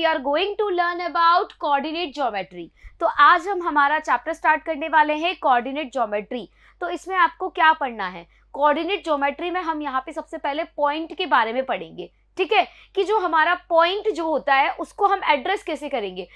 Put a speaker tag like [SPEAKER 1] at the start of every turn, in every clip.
[SPEAKER 1] We are going to learn about coordinate geometry. तो आज हम हमारा चैप्टर स्टार्ट करने वाले हैं कोऑर्डिनेट ज्योमेट्री। तो इसमें आपको क्या पढ़ना है, कोऑर्डिनेट ज्योमेट्री में हम यहाँ पे सबसे पहले पॉइंट के बारे में पढ़ेंगे, ठीक है, कि जो हमारा पॉइंट जो होता है उसको हम एड्रेस कैसे करेंगे।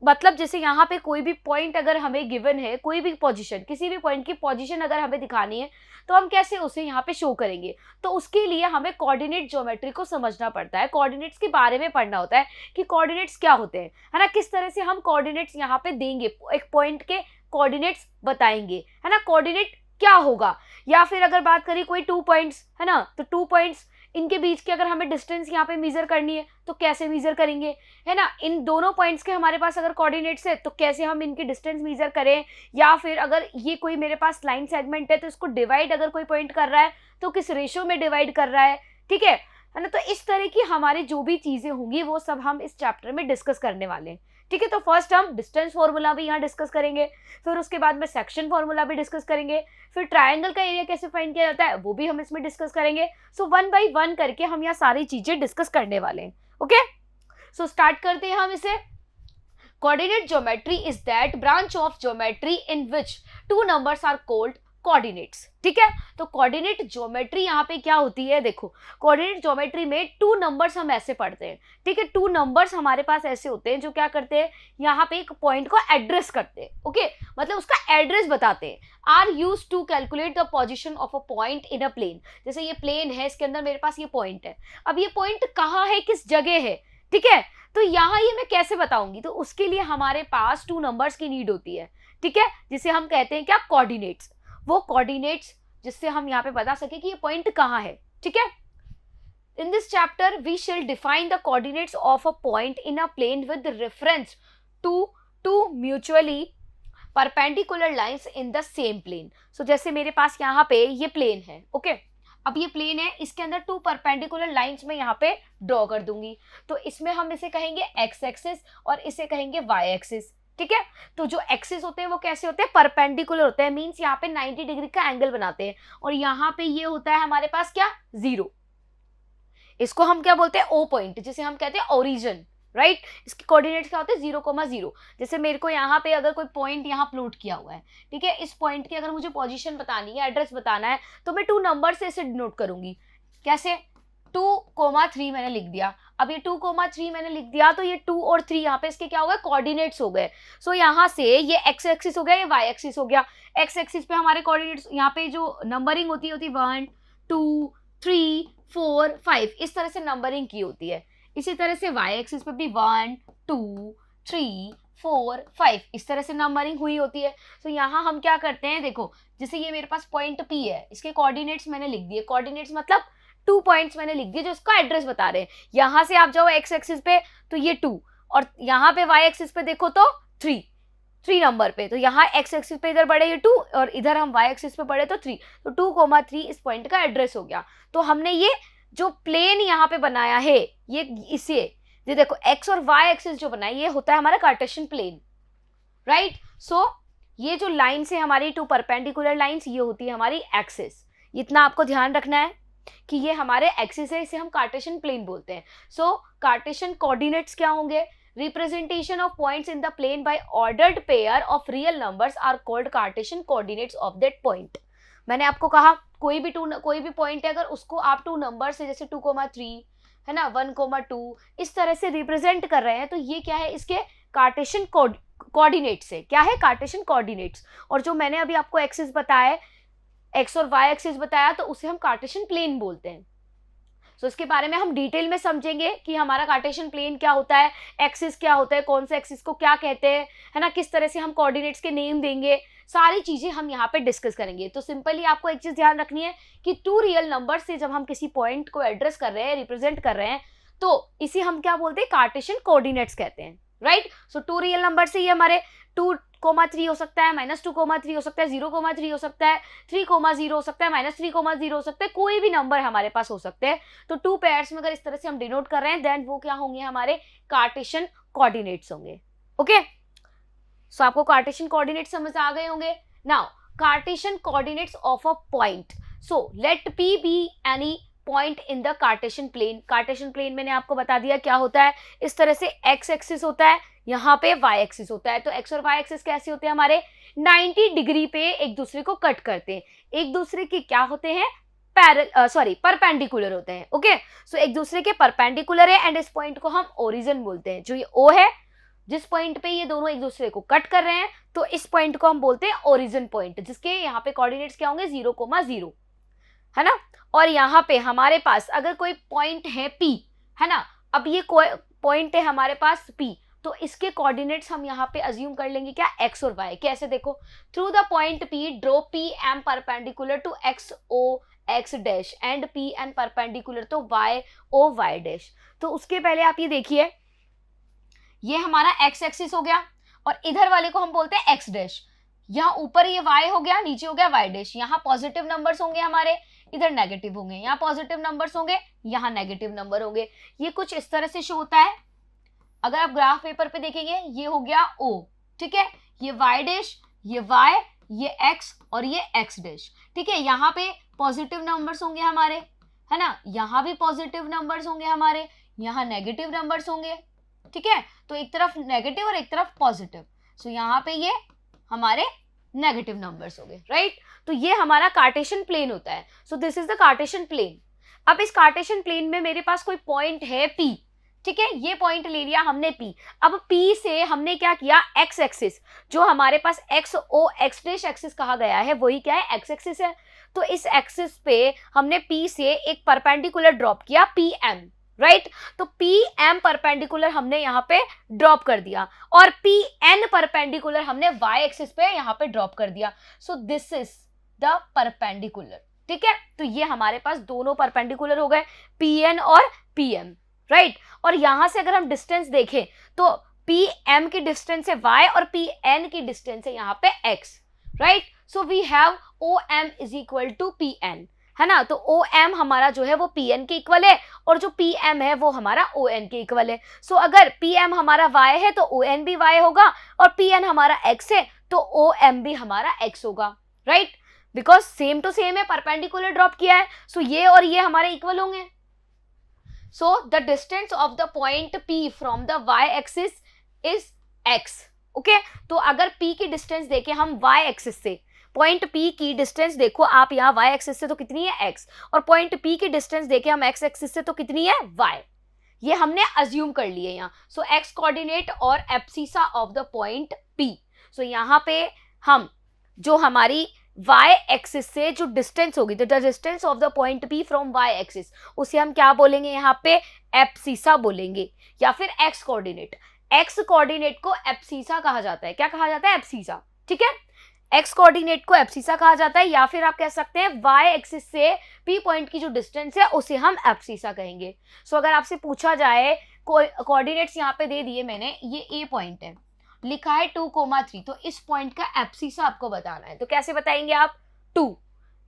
[SPEAKER 1] मतलब जैसे यहाँ पे कोई भी पॉइंट अगर हमें गिवन है, कोई भी पोजीशन, किसी भी पॉइंट की पोजीशन अगर हमें दिखानी है तो हम कैसे उसे यहाँ पे शो करेंगे। तो उसके लिए हमें कोऑर्डिनेट ज्योमेट्री को समझना पड़ता है, कोऑर्डिनेट्स के बारे में पढ़ना होता है कि कोऑर्डिनेट्स क्या होते हैं, है ना, किस तरह से हम कोऑर्डिनेट्स यहाँ पे देंगे, एक पॉइंट के कोऑर्डिनेट्स बताएंगे, है ना, कोऑर्डिनेट क्या होगा। या फिर अगर बात करें कोई 2 पॉइंट्स है ना, तो 2 पॉइंट्स इनके बीच की अगर हमें डिस्टेंस यहाँ पे मेजर करनी है तो कैसे मेजर करेंगे, है ना, इन दोनों पॉइंट्स के हमारे पास अगर कोऑर्डिनेट्स है तो कैसे हम इनकी डिस्टेंस मेजर करें। या फिर अगर ये कोई मेरे पास लाइन सेगमेंट है तो इसको डिवाइड अगर कोई पॉइंट कर रहा है तो किस रेशो में डिवाइड कर रहा है, ठीक है ना। तो इस तरह की हमारी जो भी चीजें होंगी वो सब हम इस चैप्टर में डिस्कस करने वाले हैं, ठीक है। तो फर्स्ट हम डिस्टेंस फॉर्मूला भी यहाँ डिस्कस करेंगे, फिर उसके बाद में सेक्शन फॉर्मूला भी डिस्कस करेंगे, फिर ट्रायंगल का एरिया कैसे फाइंड किया जाता है वो भी हम इसमें डिस्कस करेंगे। सो 1 बाय 1 करके हम यहाँ सारी चीजें डिस्कस करने वाले हैं, ओके। सो स्टार्ट करते हैं हम इसे। Coordinate geometry is that branch of geometry in which 2 numbers are called coordinates, ठीक है। तो कोऑर्डिनेट ज्योमेट्री यहाँ पे क्या होती है, देखो कोऑर्डिनेट ज्योमेट्री में 2 नंबर्स हम ऐसे पढ़ते हैं, ठीक है। 2 नंबर्स हमारे पास ऐसे होते हैं जो क्या करते हैं, यहाँ पे एक पॉइंट को एड्रेस करते हैं, ओके, मतलब उसका एड्रेस बताते हैं। Are used to calculate the position of a point in a plane. जैसे ये प्लेन है, इसके अंदर मेरे पास ये पॉइंट है, अब ये पॉइंट कहाँ है, किस जगह है, ठीक है। तो यहाँ ये मैं कैसे बताऊंगी, तो उसके लिए हमारे पास 2 नंबर्स की नीड होती है, ठीक है, जिसे हम कहते हैं क्या, कोऑर्डिनेट्स। वो कोऑर्डिनेट्स जिससे हम यहाँ पे बता सके कि ये पॉइंट कहाँ है, ठीक है। In this chapter we shall define the coordinates of a point in a plane with reference to 2 mutually perpendicular lines in the same plane. So जैसे मेरे पास यहाँ पे ये प्लेन है, ओके, अब ये प्लेन है, इसके अंदर 2 परपेंडिकुलर लाइंस में यहाँ पे ड्रॉ कर दूंगी। तो इसमें हम इसे कहेंगे एक्स एक्सिस और इसे कहेंगे वाई एक्सिस, ठीक है। तो जो एक्सिस होते हैं वो कैसे होते हैं, परपेंडिकुलर होते हैं, मींस यहाँ पे 90 डिग्री का एंगल बनाते हैं। और यहाँ पे ये होता है हमारे पास क्या, 0। इसको हम क्या बोलते हैं, ओ पॉइंट, जिसे हम कहते हैं ओरिजिन, राइट। इसके कोऑर्डिनेट्स क्या होते हैं, 0,0। जैसे मेरे को यहाँ पे अगर कोई पॉइंट यहाँ प्लॉट किया हुआ है, ठीक है, इस पॉइंट की अगर मुझे पोजीशन बतानी है, एड्रेस बताना है, तो मैं 2 नंबर से इसे डिनोट करूंगी। कैसे, 2,3 मैंने लिख दिया। अब ये 2,3 मैंने लिख दिया तो ये 2 और 3 यहाँ पे इसके क्या हो गए, कोऑर्डिनेट्स हो गए। सो यहाँ से ये एक्स एक्सिस हो गया, ये वाई एक्सिस हो गया। एक्स एक्सिस पे हमारे कोऑर्डिनेट्स, यहाँ पे जो नंबरिंग होती है 1 2 3 4 5, इस तरह से नंबरिंग की होती है। इसी तरह से वाई एक्सिस पे भी 1 2 3 4 5 इस तरह से नंबरिंग हुई होती है। तो यहाँ हम क्या करते हैं, देखो जैसे ये मेरे पास पॉइंट P है, इसके कोऑर्डिनेट्स मैंने लिख दिए। कोऑर्डिनेट्स मतलब 2 पॉइंट्स मैंने लिख दिए जो इसका एड्रेस बता रहे हैं। यहाँ से आप जाओ एक्स एक्सिस पे तो ये 2, और यहाँ पे वाई एक्सिस पे देखो तो 3 नंबर पे, तो यहाँ एक्स एक्सिस पे इधर बढ़े ये 2 और इधर हम वाई एक्सिस पे बढ़े तो 3, तो 2,3 इस पॉइंट का एड्रेस हो गया। तो हमने ये जो प्लेन यहाँ पे बनाया है, ये देखो एक्स और वाई एक्सिस जो बनाया ये होता है हमारा कार्टेशियन प्लेन, राइट। सो ये जो लाइन है हमारी 2 परपेंडिकुलर लाइंस, ये होती है हमारी एक्सिस। इतना आपको ध्यान रखना है कि ये हमारे एक्सिस है, इसे हम कार्टेशियन प्लेन बोलते हैं। सो कार्टेशियन कोऑर्डिनेट्स क्या होंगे, representation of points in the plane by ordered pair of real numbers are called Cartesian coordinates of that point. मैंने आपको कहा कोई भी पॉइंट है, अगर उसको आप 2 नंबर से, जैसे 2,3 है ना, 1,2 इस तरह से रिप्रेजेंट कर रहे हैं, तो ये क्या है, इसके कार्टेशियन कोऑर्डिनेट्स है। क्या है, कार्टेशियन कोऑर्डिनेट्स। और जो मैंने अभी आपको एक्सिस बताया, एक्स और वाई एक्सिस बताया, तो उसे हम कार्टेशियन प्लेन बोलते हैं। सो इसके बारे में हम डिटेल में समझेंगे कि हमारा कार्टेशियन प्लेन क्या होता है, एक्सिस क्या होता है, कौन से एक्सिस को क्या कहते हैं, है ना, किस तरह से हम कोऑर्डिनेट्स के नेम देंगे, सारी चीजें हम यहाँ पे डिस्कस करेंगे। तो सिंपली आपको एक चीज ध्यान रखनी है कि 2 रियल नंबर से जब हम किसी पॉइंट को एड्रेस कर रहे हैं, रिप्रेजेंट कर रहे हैं, तो इसे हम क्या बोलते हैं, कार्टेशियन कोऑर्डिनेट्स कहते हैं, राइट। सो 2 रियल नंबर से ये हमारे 2,3 हो सकता है, -2,3 हो सकता है, 0,3 हो सकता है, 3,0 हो सकता है, -3,0 हो सकता है, कोई भी नंबर हमारे पास हो सकते हैं। तो 2 पेयर्स में अगर इस तरह से हम डिनोट कर रहे हैं, देन वो क्या होंगे, हमारे कार्टेशियन कोऑर्डिनेट्स होंगे, ओके। सो आपको कार्टेशियन कोऑर्डिनेट्स समझ आ गए होंगे। Now Cartesian coordinates of a point, so let P be any point in the Cartesian plane. Cartesian plane मैंने आपको बता दिया क्या होता है, इस तरह से एक्स एक्सिस होता है, यहाँ पे वाई एक्सिस होता है। तो एक्स और वाई एक्सिस कैसे होते हैं हमारे, 90 डिग्री पे एक दूसरे को कट करते हैं, एक दूसरे के क्या होते हैं, परपेंडिकुलर होते हैं। ओके, सो एक दूसरे के परपेंडिकुलर है एंड इस पॉइंट को हम ओरिजिन बोलते हैं। जो ये ओ है, जिस पॉइंट पे ये दोनों एक दूसरे को कट कर रहे हैं, तो इस पॉइंट को हम बोलते हैं ओरिजिन पॉइंट, जिसके यहाँ पे कोऑर्डिनेट्स क्या होंगे, 0,0, है ना। और यहाँ पे हमारे पास अगर कोई पॉइंट है P, है ना, अब ये कोई पॉइंट है हमारे पास P, तो इसके कोऑर्डिनेट्स हम यहाँ पे अज्यूम कर लेंगे क्या, x और y। कैसे, देखो, through the point P draw PM perpendicular to XO x dash and PN perpendicular to YO y dash. तो उसके पहले आप ये देखिए, ये हमारा x एक्सिस हो गया और इधर वाले को हम बोलते हैं x डैश। यहाँ ऊपर ये y हो गया, नीचे हो गया y डैश। यहाँ पॉजिटिव नंबर्स होंगे हमारे, इधर नेगेटिव होंगे, यहाँ पॉजिटिव नंबर्स होंगे, यहाँ नेगेटिव नंबर होंगे। ये कुछ इस तरह से शो होता है। अगर आप ग्राफ पेपर पे देखेंगे, ये हो गया O, ठीक है, ये y डैश, ये y, ये x और ये x डैश, ठीक है। यहाँ पे पॉजिटिव नंबर्स होंगे हमारे, है ना, यहाँ भी पॉजिटिव नंबर्स होंगे हमारे, यहाँ नेगेटिव नंबर्स होंगे, ठीक है। तो एक तरफ नेगेटिव और एक तरफ पॉजिटिव, सो यहाँ पे ये हमारे नेगेटिव नंबर्स हो गए, राइट। तो ये हमारा कार्टेशियन प्लेन होता है। So this is the Cartesian plane. अब इस कार्टेशियन प्लेन में मेरे पास कोई पॉइंट है P, ठीक है, ये पॉइंट ले लिया हमने P। अब P से हमने क्या किया, x एक्सिस, जो हमारे पास XO x डैश एक्सिस कहा गया है, वही क्या है, x एक्सिस है। तो इस एक्सिस पे हमने P से एक परपेंडिकुलर ड्रॉप किया PM, राइट। तो PM परपेंडिकुलर हमने यहाँ पे ड्रॉप कर दिया और PN परपेंडिकुलर हमने y एक्सिस पे यहाँ पे ड्रॉप कर दिया। सो दिस इज द परपेंडिकुलर, ठीक है। तो ये हमारे पास दोनों परपेंडिकुलर हो गए, PN और PM, राइट। और यहां से अगर हम डिस्टेंस देखें तो PM की डिस्टेंस है y और PN की डिस्टेंस है यहाँ पे x, right. So we have OM is equal to PN, है ना। तो OM हमारा जो है वो PN के इक्वल है और जो PM है वो हमारा ON के इक्वल है। सो अगर PM हमारा y है तो ON भी y होगा और PN हमारा x है तो OM भी हमारा x होगा, right, because same to same है, परपेंडिकुलर ड्रॉप किया है। सो ये और ये हमारे इक्वल होंगे। So the distance of the point P from the y axis is x, okay. तो अगर P की डिस्टेंस देखें हम y एक्सिस से, पॉइंट P की डिस्टेंस देखो आप यहाँ y एक्सिस से तो कितनी है x, और पॉइंट P की डिस्टेंस देखें हम x एक्सिस से तो कितनी है y। ये हमने अज्यूम कर लिए यहाँ। सो x कोऑर्डिनेट और abscissa of the point P। सो यहाँ पे हम जो हमारी y एक्सिस से जो डिस्टेंस होगी, the distance of the point P from y axis, उसे हम क्या बोलेंगे यहाँ पे, एब्सिसा बोलेंगे, या फिर x कोऑर्डिनेट। x कोऑर्डिनेट को एब्सिसा कहा जाता है। क्या कहा जाता है, एब्सिसा, ठीक है। x कोऑर्डिनेट को एब्सिसा कहा जाता है, या फिर आप कह सकते हैं y एक्सिस से P पॉइंट की जो डिस्टेंस है उसे हम एब्सिसा कहेंगे। सो अगर आपसे पूछा जाए, कोऑर्डिनेट्स यहाँ पे दे दिए मैंने, ये A पॉइंट है, लिखा है 2,3, तो इस पॉइंट का एब्सिसा आपको बताना है। तो कैसे बताएंगे आप, 2,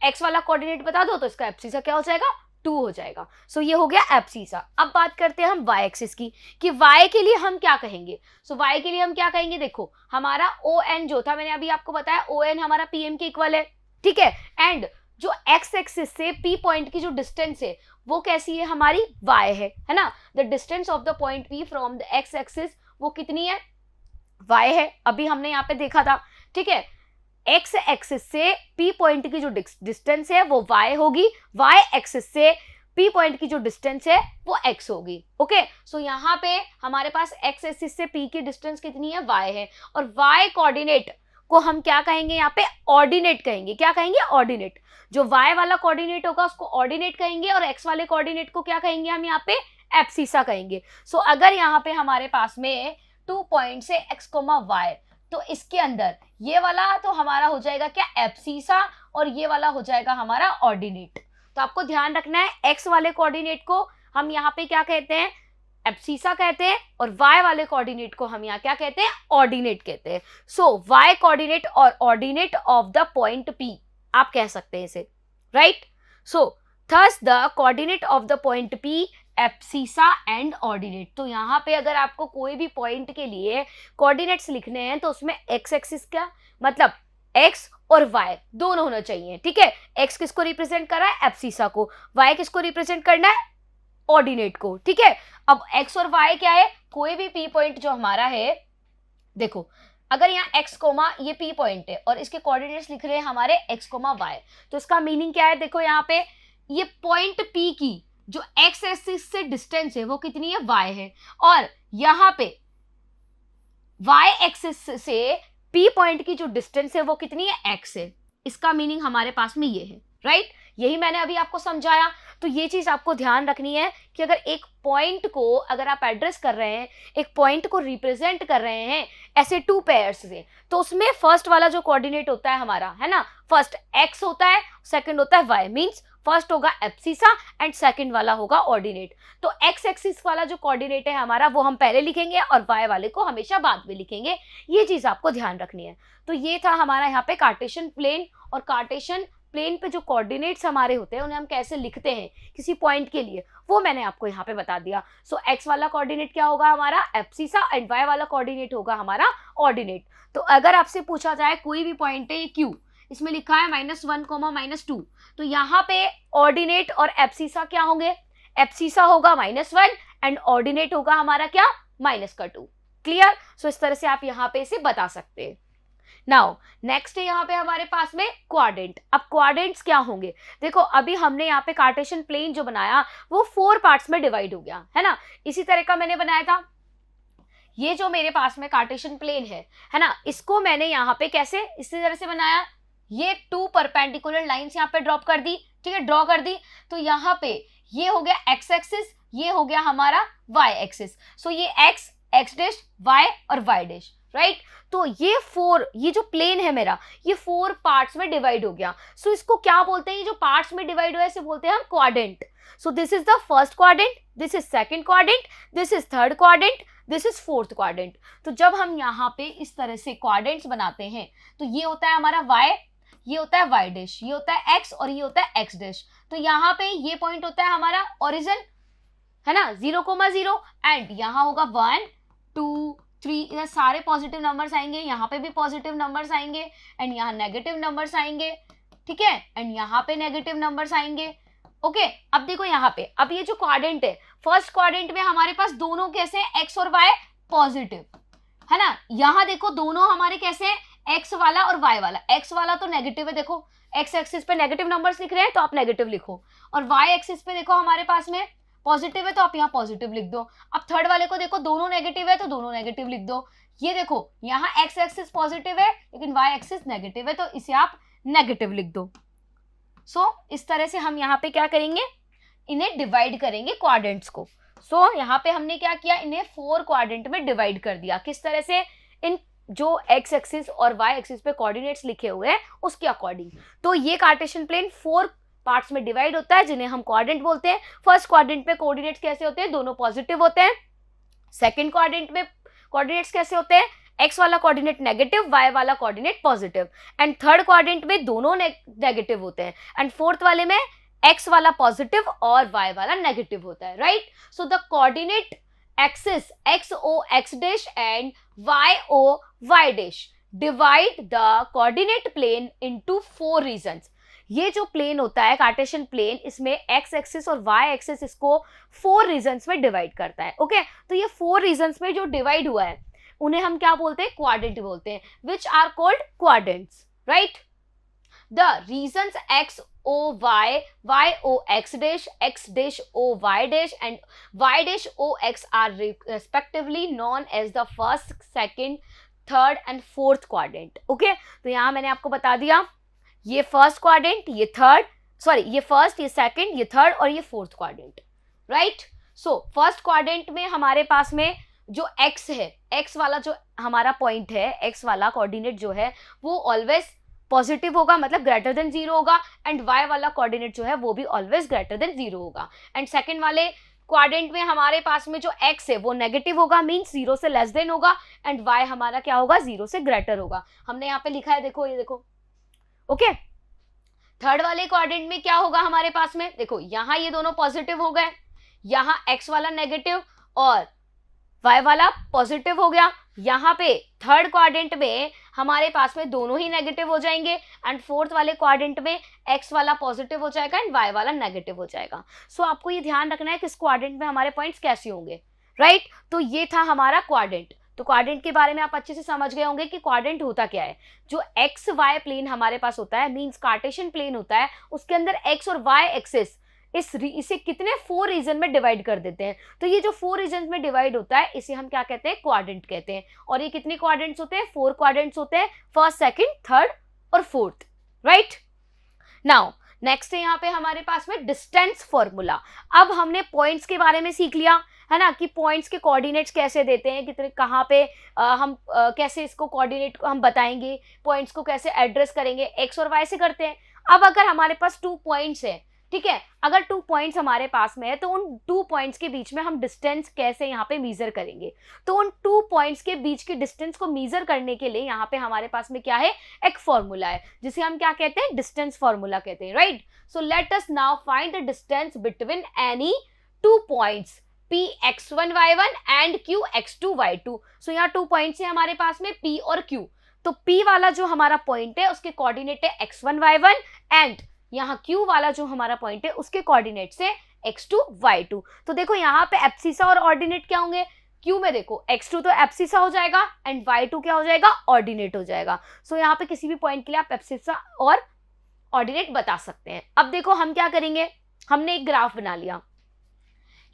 [SPEAKER 1] x वाला कोऑर्डिनेट बता दो तो इसका एब्सिसा क्या हो जाएगा, 2 हो जाएगा। सो ये हो गया एब्सिसा। अब बात करते हैं हम y एक्सिस की, कि y के लिए हम क्या कहेंगे। सो y के लिए हम क्या कहेंगे, देखो हमारा ON जो था, मैंने अभी आपको बताया ON हमारा PM के इक्वल है, ठीक है। एंड जो x एक्सिस से P पॉइंट की जो डिस्टेंस है वो कैसी है, हमारी y है ना। The distance of the point P from the x axis वो कितनी है, y है, अभी हमने यहाँ पे देखा था, ठीक है। x एक्सिस से P पॉइंट की जो डिस्टेंस है वो y होगी, y एक्सिस से P पॉइंट की जो डिस्टेंस है वो x होगी, ओके। सो यहाँ पे हमारे पास x एक्सिस से P की डिस्टेंस कितनी है, y है, और y कोऑर्डिनेट को हम क्या कहेंगे, यहाँ पे ऑर्डिनेट कहेंगे। क्या कहेंगे, ऑर्डिनेट। जो y वाला कोऑर्डिनेट होगा उसको ऑर्डिनेट कहेंगे और x वाले कोऑर्डिनेट को क्या कहेंगे, हम यहाँ पे एब्सिसा कहेंगे। सो अगर यहाँ पे हमारे पास में 2 पॉइंट्स है x, y, तो इसके अंदर ये वाला तो हमारा हो जाएगा क्या, एब्सिसा, और ये वाला हो जाएगा हमारा ऑर्डिनेट। तो आपको ध्यान रखना है, x वाले कोऑर्डिनेट को हम यहाँ पे क्या कहते हैं, एब्सिसा कहते हैं, और y वाले कोऑर्डिनेट को हम यहाँ क्या कहते हैं, ऑर्डिनेट कहते हैं। सो y कोऑर्डिनेट और ordinate of the point P आप कह सकते हैं इसे, right. So thus the coordinate of the point P abscissa and ordinate. तो यहाँ पे अगर आपको कोई भी पॉइंट के लिए कोऑर्डिनेट्स लिखने हैं तो उसमें x एक्सिस का मतलब x और y दोनों होना चाहिए, ठीक है। x किसको रिप्रेजेंट कर रहा है, एब्सिसा को, y किसको रिप्रेजेंट करना है, ऑर्डिनेट को, ठीक है। अब x और y क्या है, कोई भी p पॉइंट जो हमारा है, देखो अगर यहाँ x कोमा ये p पॉइंट है और इसके कोऑर्डिनेट्स लिख रहे हैं हमारे x कोमा y, तो इसका मीनिंग क्या है, देखो यहाँ पे ये पॉइंट p की जो x एक्सिस से डिस्टेंस है वो कितनी है, y है, और यहाँ पे y एक्सिस से p पॉइंट की जो डिस्टेंस है वो कितनी है, x है। इसका मीनिंग हमारे पास में ये है, राइट। यही मैंने अभी आपको समझाया। तो ये चीज आपको ध्यान रखनी है कि अगर एक पॉइंट को अगर आप एड्रेस कर रहे हैं, एक पॉइंट को रिप्रेजेंट कर रहे हैं ऐसे टू पेयर्स से, तो उसमें फर्स्ट वाला जो कोऑर्डिनेट होता है हमारा, है ना, फर्स्ट x होता है, सेकंड होता है y, मींस फर्स्ट होगा एब्सिसा एंड सेकंड वाला होगा ऑर्डिनेट। तो x एक्सिस वाला जो कोऑर्डिनेट है हमारा वो हम पहले लिखेंगे और y वाले को हमेशा बाद में लिखेंगे। ये चीज आपको ध्यान रखनी है। तो ये था हमारा यहाँ पे कार्टेशियन प्लेन, और कार्टेशियन प्लेन पे जो कोऑर्डिनेट्स हमारे होते हैं उन्हें हम कैसे लिखते हैं किसी पॉइंट के लिए, वो मैंने आपको यहाँ पे बता दिया। सो x वाला कोऑर्डिनेट क्या होगा हमारा, एब्सिसा, एंड y वाला कोऑर्डिनेट होगा हमारा ऑर्डिनेट। तो अगर आपसे पूछा जाए कोई भी पॉइंट है, ये Q, इसमें लिखा है -1, -2, तो यहाँ पे ऑर्डिनेट और एब्सिसा क्या होंगे, एब्सिसा होगा -1 एंड ऑर्डिनेट होगा हमारा क्या, -2। क्लियर। सो इस तरह से आप यहाँ पे इसे बता सकते हैं। नाउ नेक्स्ट है यहाँ पे हमारे पास में क्वाड्रेंट। अब क्वाड्रेंट्स क्या होंगे, देखो अभी हमने यहाँ पे कार्टेशियन प्लेन जो बनाया वो 4 पार्ट्स में डिवाइड हो गया, है ना। इसी तरह का मैंने बनाया था ये जो मेरे पास में कार्टेशियन प्लेन है ना, इसको मैंने यहाँ पे कैसे इसी तरह से बनाया, ये 2 परपेंडिकुलर लाइंस यहाँ पे ड्रॉप कर दी, ठीक है, ड्रॉ कर दी। तो यहाँ पे ये हो गया x एक्सिस, ये हो गया हमारा y एक्सिस। सो ये x, x डैश, y और y डैश, राइट। तो ये जो प्लेन है मेरा, ये 4 पार्ट्स में डिवाइड हो गया। सो इसको क्या बोलते हैं, ये जो पार्ट्स में डिवाइड हुआ है इसे बोलते हैं हम quadrant. So this is the first quadrant, this is second quadrant, this is third quadrant, this is fourth quadrant. तो जब हम यहाँ पे इस तरह से क्वाड्रेंट्स बनाते हैं तो ये होता है हमारा y, ये होता है y डैश, ये होता है x और ये होता है x डैश। तो यहाँ पे ये पॉइंट होता है हमारा ओरिजिन, है ना, 0,0, एंड यहाँ होगा 1, 2, 3, इधर सारे पॉजिटिव नंबर्स आएंगे, यहाँ पे भी पॉजिटिव नंबर्स आएंगे, एंड यहाँ नेगेटिव नंबर्स आएंगे, ठीक है, एंड यहाँ पे नेगेटिव नंबर्स आएंगे। ओके, अब देखो यहाँ पे, अब ये जो क्वाड्रेंट है, फर्स्ट क्वाड्रेंट में हमारे पास दोनों कैसे हैं, x और y पॉजिटिव, है ना। यहाँ देखो दोनों हमारे कैसे हैं, x वाला और y वाला। x वाला तो नेगेटिव है, देखो x एक्सिस पे नेगेटिव नंबर्स लिख रहे हैं तो आप नेगेटिव लिखो, और y एक्सिस पे देखो हमारे पास में पॉजिटिव है तो आप यहाँ पॉजिटिव लिख दो। अब थर्ड वाले को देखो दोनों नेगेटिव है तो दोनों नेगेटिव लिख दो। ये देखो यहाँ x एक्सिस पॉजिटिव है लेकिन y एक्सिस नेगेटिव है तो इसे आप नेगेटिव लिख दो। सो इस तरह से हम यहाँ पे क्या करेंगे, इन्हें डिवाइड करेंगे क्वाड्रेंट्स को। सो यहाँ पे हमने क्या किया, इन्हें 4 क्वाड्रेंट में डिवाइड कर दिया। किस तरह से, इन जो x एक्सिस और y एक्सिस पे कोऑर्डिनेट्स लिखे हुए हैं उसके अकॉर्डिंग। तो ये कार्टेशियन प्लेन 4 पार्ट्स में डिवाइड होता है जिन्हें हम क्वाड्रेंट बोलते हैं। फर्स्ट क्वाड्रेंट पे कोऑर्डिनेट्स कैसे होते हैं, दोनों पॉजिटिव होते हैं। सेकंड क्वाड्रेंट में कोऑर्डिनेट्स कैसे होते हैं, x वाला कोऑर्डिनेट नेगेटिव, y वाला coordinate positive, and third quadrant में दोनों नेगेटिव होते हैं, एंड फोर्थ वाले में x वाला पॉजिटिव और y वाला नेगेटिव होता है, right. So the coordinate axis xo x dash and yo y dash divide the coordinate plane into 4 regions. ये जो प्लेन होता है कार्टेशियन प्लेन, इसमें x एक्सिस और y एक्सिस इसको 4 रीजन्स में डिवाइड करता है। ओके, तो ये 4 रीजन्स में जो डिवाइड हुआ है उन्हें हम क्या बोलते हैं, क्वाड्रेंट बोलते हैं, which are called quadrants, right. The regions x o y, y o x dash o y dash and y dash o x are respectively known as the first, second, third and fourth quadrant। Okay, तो यहाँ मैंने आपको बता दिया ये first quadrant, ये third, sorry ये first, ये सेकंड, ये थर्ड और ये fourth quadrant, right. So first quadrant में हमारे पास में जो x है, x वाला जो हमारा पॉइंट है, x वाला कोऑर्डिनेट जो है वो ऑलवेज पॉजिटिव होगा, मतलब ग्रेटर देन 0 होगा, एंड y वाला कोऑर्डिनेट जो है वो भी ऑलवेज ग्रेटर देन 0 होगा। एंड सेकंड वाले क्वाड्रेंट में हमारे पास में जो x है वो नेगेटिव होगा, मींस 0 से लेस देन होगा, एंड y हमारा क्या होगा, 0 से ग्रेटर होगा। हमने यहाँ पे लिखा है, देखो ये देखो। ओके, थर्ड वाले क्वाड्रेंट में क्या होगा हमारे पास में, देखो यहाँ ये दोनों पॉजिटिव हो गए, यहाँ x वाला नेगेटिव और y वाला पॉजिटिव हो गया, यहाँ पे थर्ड क्वाड्रेंट में हमारे पास में दोनों ही नेगेटिव हो जाएंगे एंड फोर्थ वाले क्वाड्रेंट में x वाला पॉजिटिव हो जाएगा एंड y वाला नेगेटिव हो जाएगा। सो आपको ये ध्यान रखना है कि इस क्वाड्रेंट में हमारे पॉइंट्स कैसे होंगे, राइट। तो ये था हमारा क्वाड्रेंट। तो क्वाड्रेंट के बारे में आप अच्छे से समझ गए होंगे कि क्वाड्रेंट होता क्या है। जो एक्स वाई प्लेन हमारे पास होता है, मींस कार्टेशियन प्लेन होता है, उसके अंदर एक्स और वाई एक्सिस इसे कितने 4 रीजन में डिवाइड कर देते हैं। तो ये जो 4 रीजन में डिवाइड होता है इसे हम क्या कहते हैं, क्वाड्रेंट कहते हैं। और ये कितने क्वाड्रेंट्स होते हैं, 4 क्वाड्रेंट्स होते हैं, फर्स्ट, सेकंड, थर्ड और फोर्थ, राइट। नाउ नेक्स्ट है यहाँ पे हमारे पास में डिस्टेंस फॉर्मूला। अब हमने पॉइंट्स के बारे में सीख लिया है ना, कि पॉइंट्स के कोऑर्डिनेट्स कैसे देते हैं, कितने कहाँ पे हम कैसे इसको कोऑर्डिनेट हम बताएंगे, पॉइंट्स को कैसे एड्रेस करेंगे, एक्स और वाई से करते हैं। अब अगर हमारे पास 2 पॉइंट्स है, ठीक है, अगर 2 पॉइंट्स हमारे पास में है तो उन 2 पॉइंट्स के बीच में हम डिस्टेंस कैसे यहाँ पे मीजर करेंगे। तो उन 2 पॉइंट्स के बीच के डिस्टेंस को मीजर करने के लिए यहाँ पे हमारे पास में क्या है, एक फॉर्मूला है जिसे हम क्या कहते हैं, डिस्टेंस फॉर्मूला कहते हैं, right. So let us now find the distance between any 2 points P x1 y1 and Q x2 y2। सो यहाँ 2 पॉइंट्स है हमारे पास में P और Q। तो P वाला जो हमारा पॉइंट है उसके कोऑर्डिनेट है x1 y1 एंड यहाँ Q वाला जो हमारा पॉइंट है उसके कोऑर्डिनेट से x2 y2। तो देखो यहाँ पे एब्सिसा और ऑर्डिनेट क्या होंगे, Q में देखो x2 तो एब्सिसा हो जाएगा एंड y2 क्या हो जाएगा, ऑर्डिनेट हो जाएगा। सो यहाँ पे किसी भी पॉइंट के लिए आप एब्सिसा और ऑर्डिनेट बता सकते हैं। अब देखो हम क्या करेंगे, हमने एक ग्राफ बना लिया,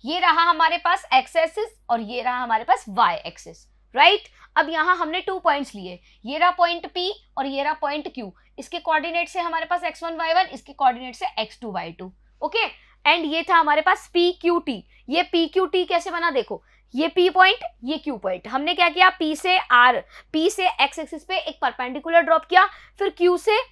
[SPEAKER 1] ये रहा हमारे पास x एक्सिस और ये रहा हमारे पास y एक्सिस, राइट। अब यहाँ हमने 2 पॉइंट्स लिए, ये रहा पॉइंट P और ये रहा पॉइंट Q। इसके कोऑर्डिनेट से हमारे पास x1 y1, इसके कोऑर्डिनेट से x2 y2, ओके। एंड ये था हमारे पास PQT। ये PQT कैसे बना, देखो ये P पॉइंट, ये Q पॉइंट। हमने क्या किया, P से x एक्सिस पे एक परपेंडिकुलर ड्रॉप किया, फिर Q से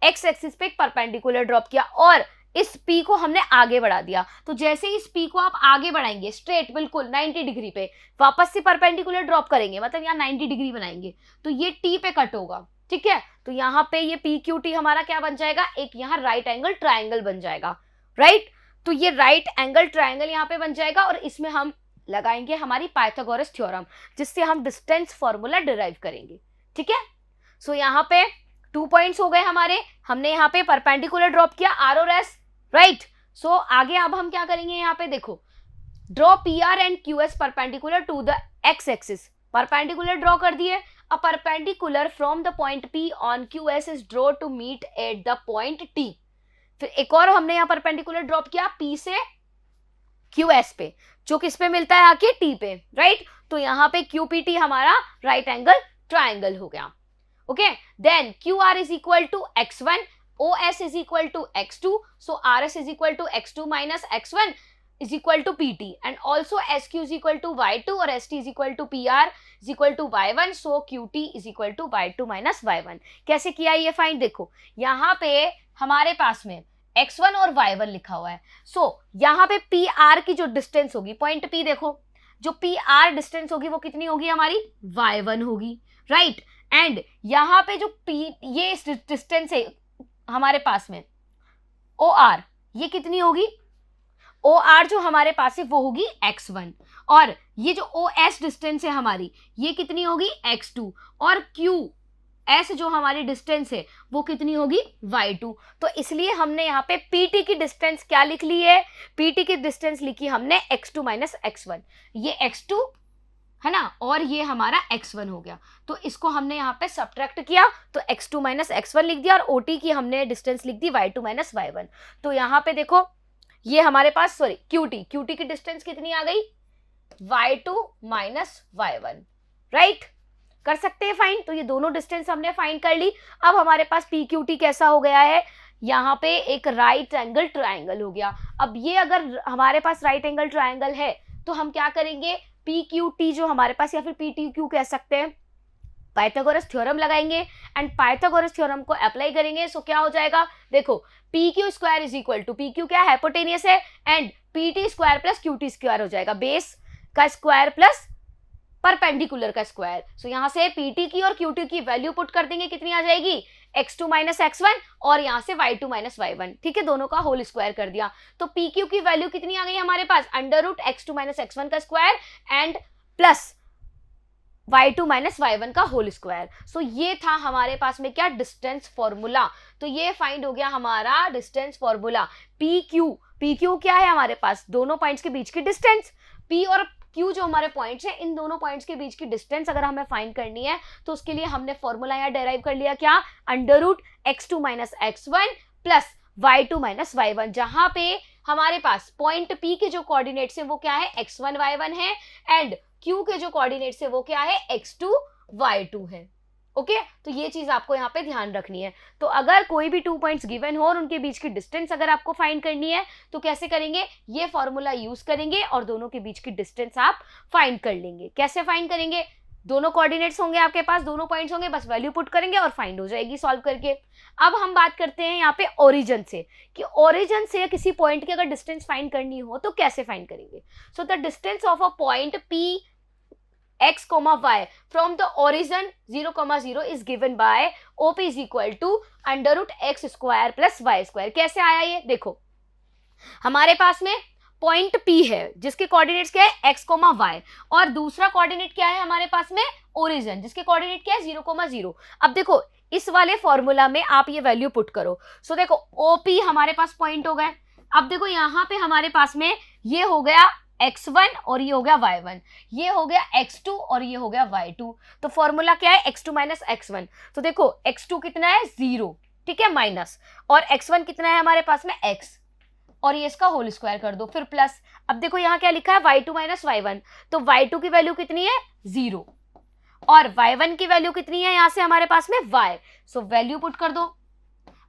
[SPEAKER 1] x एक्सिस पे एक परपेंडिकुलर ड्रॉप किया और इस P को हमने आगे बढ़ा दिया। तो जैसे इस P को आप आगे बढ़ाएंगे स्ट्रेट बिल्कुल 90 डिग्री पे, वापस से परपेंडिकुलर ड्रॉप करेंगे, मतलब यहाँ 90 डिग्री बनाएंगे, तो ये T पे कट होगा, ठीक है। तो यहाँ पे ये PQT हमारा क्या बन जाएगा, एक यहाँ राइट एंगल ट्राइंगल बन जाएगा, राइट। तो ये राइट एंगल ट्राइंगल यहाँ पे बन जाएगा और इसमें हम लगाएंगे हमारी पाइथागोरस थ्योरम, जिससे हम डिस्टेंस फॉर्मूला डिराइव करेंगे, ठीक है। सो यहाँ पे 2 पॉइंट्स हो गए हमारे, हमने यहाँ पे परपेंडिकुलर ड्रॉप किया R और S, राइट। सो आगे अब हम क्या करेंगे, यहाँ पे देखो draw PR and QS perpendicular to the x axis, perpendicular draw कर दिए। A perpendicular from the point P on QS is draw to meet at the point T। फिर एक और हमने यहाँ परपेंडिकुलर ड्रॉप किया P से QS पे, जो किस पे मिलता है आके T पे, राइट। तो यहाँ पे QPT हमारा राइट एंगल ट्राइंगल हो गया, okay. Then QR is equal to x1, OS is equal to x2, so RS is equal to x2 minus x1 is equal to PT, and also SQ is equal to y2 और ST is equal to PR is equal to y1, so QT is equal to y2 minus y1। कैसे किया ये find, देखो यहाँ पे हमारे पास में x1 और y1 लिखा हुआ है। सो यहाँ पे PR की जो डिस्टेंस होगी, पॉइंट P देखो, जो PR डिस्टेंस होगी वो कितनी होगी हमारी, y1 होगी, राइट। एंड यहाँ पे जो P ये डिस्टेंस है हमारे पास में OR, ये कितनी होगी, OR जो हमारे पास है वो होगी x1, और ये जो OS डिस्टेंस है हमारी ये कितनी होगी x2, और QS जो हमारी डिस्टेंस है वो कितनी होगी y2। तो इसलिए हमने यहाँ पे PT की डिस्टेंस क्या लिख ली है, PT की डिस्टेंस लिखी हमने x2 माइनस x1, ये x2 है ना, और ये हमारा x1 हो गया। तो इसको हमने यहाँ पे सब्ट्रैक्ट किया तो x2 माइनस x1 लिख दिया, और OT की हमने डिस्टेंस लिख दी y2 माइनस y1। तो यहाँ पे देखो ये हमारे पास QT की डिस्टेंस कितनी आ गई, y2 माइनस y1, राइट। कर सकते हैं फाइंड। तो ये दोनों डिस्टेंस हमने फाइंड कर ली। अब हमारे पास PQT कैसा हो गया है, यहाँ पे एक राइट एंगल ट्राइंगल हो गया। अब ये अगर हमारे पास राइट एंगल ट्राइंगल है तो हम क्या करेंगे, PQT जो हमारे पास, या फिर PTQ कह सकते हैं, पाइथागोरस थ्योरम लगाएंगे एंड पाइथागोरस थ्योरम को अप्लाई करेंगे। सो क्या हो जाएगा, देखो PQ square is equal to, PQ क्या है, हाइपोटेनियस है, and PT square plus QT square हो जाएगा, बेस का स्क्वायर प्लस परपेंडिकुलर का स्क्वायर। सो यहाँ से PT की और QT की वैल्यू पुट कर देंगे, कितनी आ जाएगी, x2 माइनस x1, और यहाँ से y2 माइनस y1, ठीक है, दोनों का होल स्क्वायर कर दिया। तो PQ की वैल्यू कितनी आ गई हमारे पास, under root x2 minus x1 का square and plus y2 minus y1 का होल स्क्वायर। सो ये था हमारे पास में क्या, डिस्टेंस फॉर्मूला। तो ये फाइंड हो गया हमारा डिस्टेंस फॉर्मूला। पी क्यू क्या है हमारे पास, दोनों पॉइंट्स के बीच की डिस्टेंस। पी और क्यू जो हमारे पॉइंट्स है, इन दोनों पॉइंट्स के बीच की डिस्टेंस अगर हमें फाइंड करनी है तो उसके लिए हमने फॉर्मूला यहाँ डेराइव कर लिया, क्या, under root x2 minus x1 plus y2 minus y1, जहां पे हमारे पास पॉइंट P के जो कोऑर्डिनेट्स है वो क्या है, x1 y1 है, एंड Q के जो कोऑर्डिनेट्स है वो क्या है, x2 y2 है। ओके तो ये चीज आपको यहाँ पे ध्यान रखनी है। तो अगर कोई भी 2 पॉइंट्स गिवन हो और उनके बीच की डिस्टेंस अगर आपको फाइंड करनी है तो कैसे करेंगे, ये फॉर्मूला यूज करेंगे और दोनों के बीच की डिस्टेंस आप फाइंड कर लेंगे। कैसे फाइंड करेंगे, दोनों कोऑर्डिनेट्स होंगे आपके पास, दोनों पॉइंट्स होंगे, बस वैल्यू पुट करेंगे और फाइंड हो जाएगी सॉल्व करके। अब हम बात करते हैं यहाँ पे ओरिजिन से, कि ओरिजिन से किसी पॉइंट की अगर डिस्टेंस फाइंड करनी हो तो कैसे फाइंड करेंगे। सो the distance of a point P x, y from the origin 0, 0 is given by OP is equal to under root x square plus y square। कैसे आया ये देखो, हमारे पास में पॉइंट P है जिसके कोऑर्डिनेट्स क्या है, x, y, और दूसरा कोऑर्डिनेट क्या है हमारे पास में, ओरिजिन, जिसके कोऑर्डिनेट क्या है 0, 0। अब देखो इस वाले फॉर्मूला में आप ये वैल्यू पुट करो। सो देखो OP हमारे पास पॉइंट हो गए। अब देखो यहाँ पे हमारे पास में ये हो गया x1 और ये हो गया y1, ये हो गया x2 और ये हो गया y2। तो फॉर्मूला क्या है, x2 माइनस x1। तो देखो x2 कितना है 0, ठीक है, माइनस, और x1 कितना है हमारे पास में x, और ये इसका होल स्क्वायर कर दो, फिर प्लस। अब देखो यहाँ क्या लिखा है, y2 माइनस y1, तो y2 की वैल्यू कितनी है 0 और y1 की वैल्यू कितनी है यहाँ से हमारे पास में y। सो वैल्यू पुट कर दो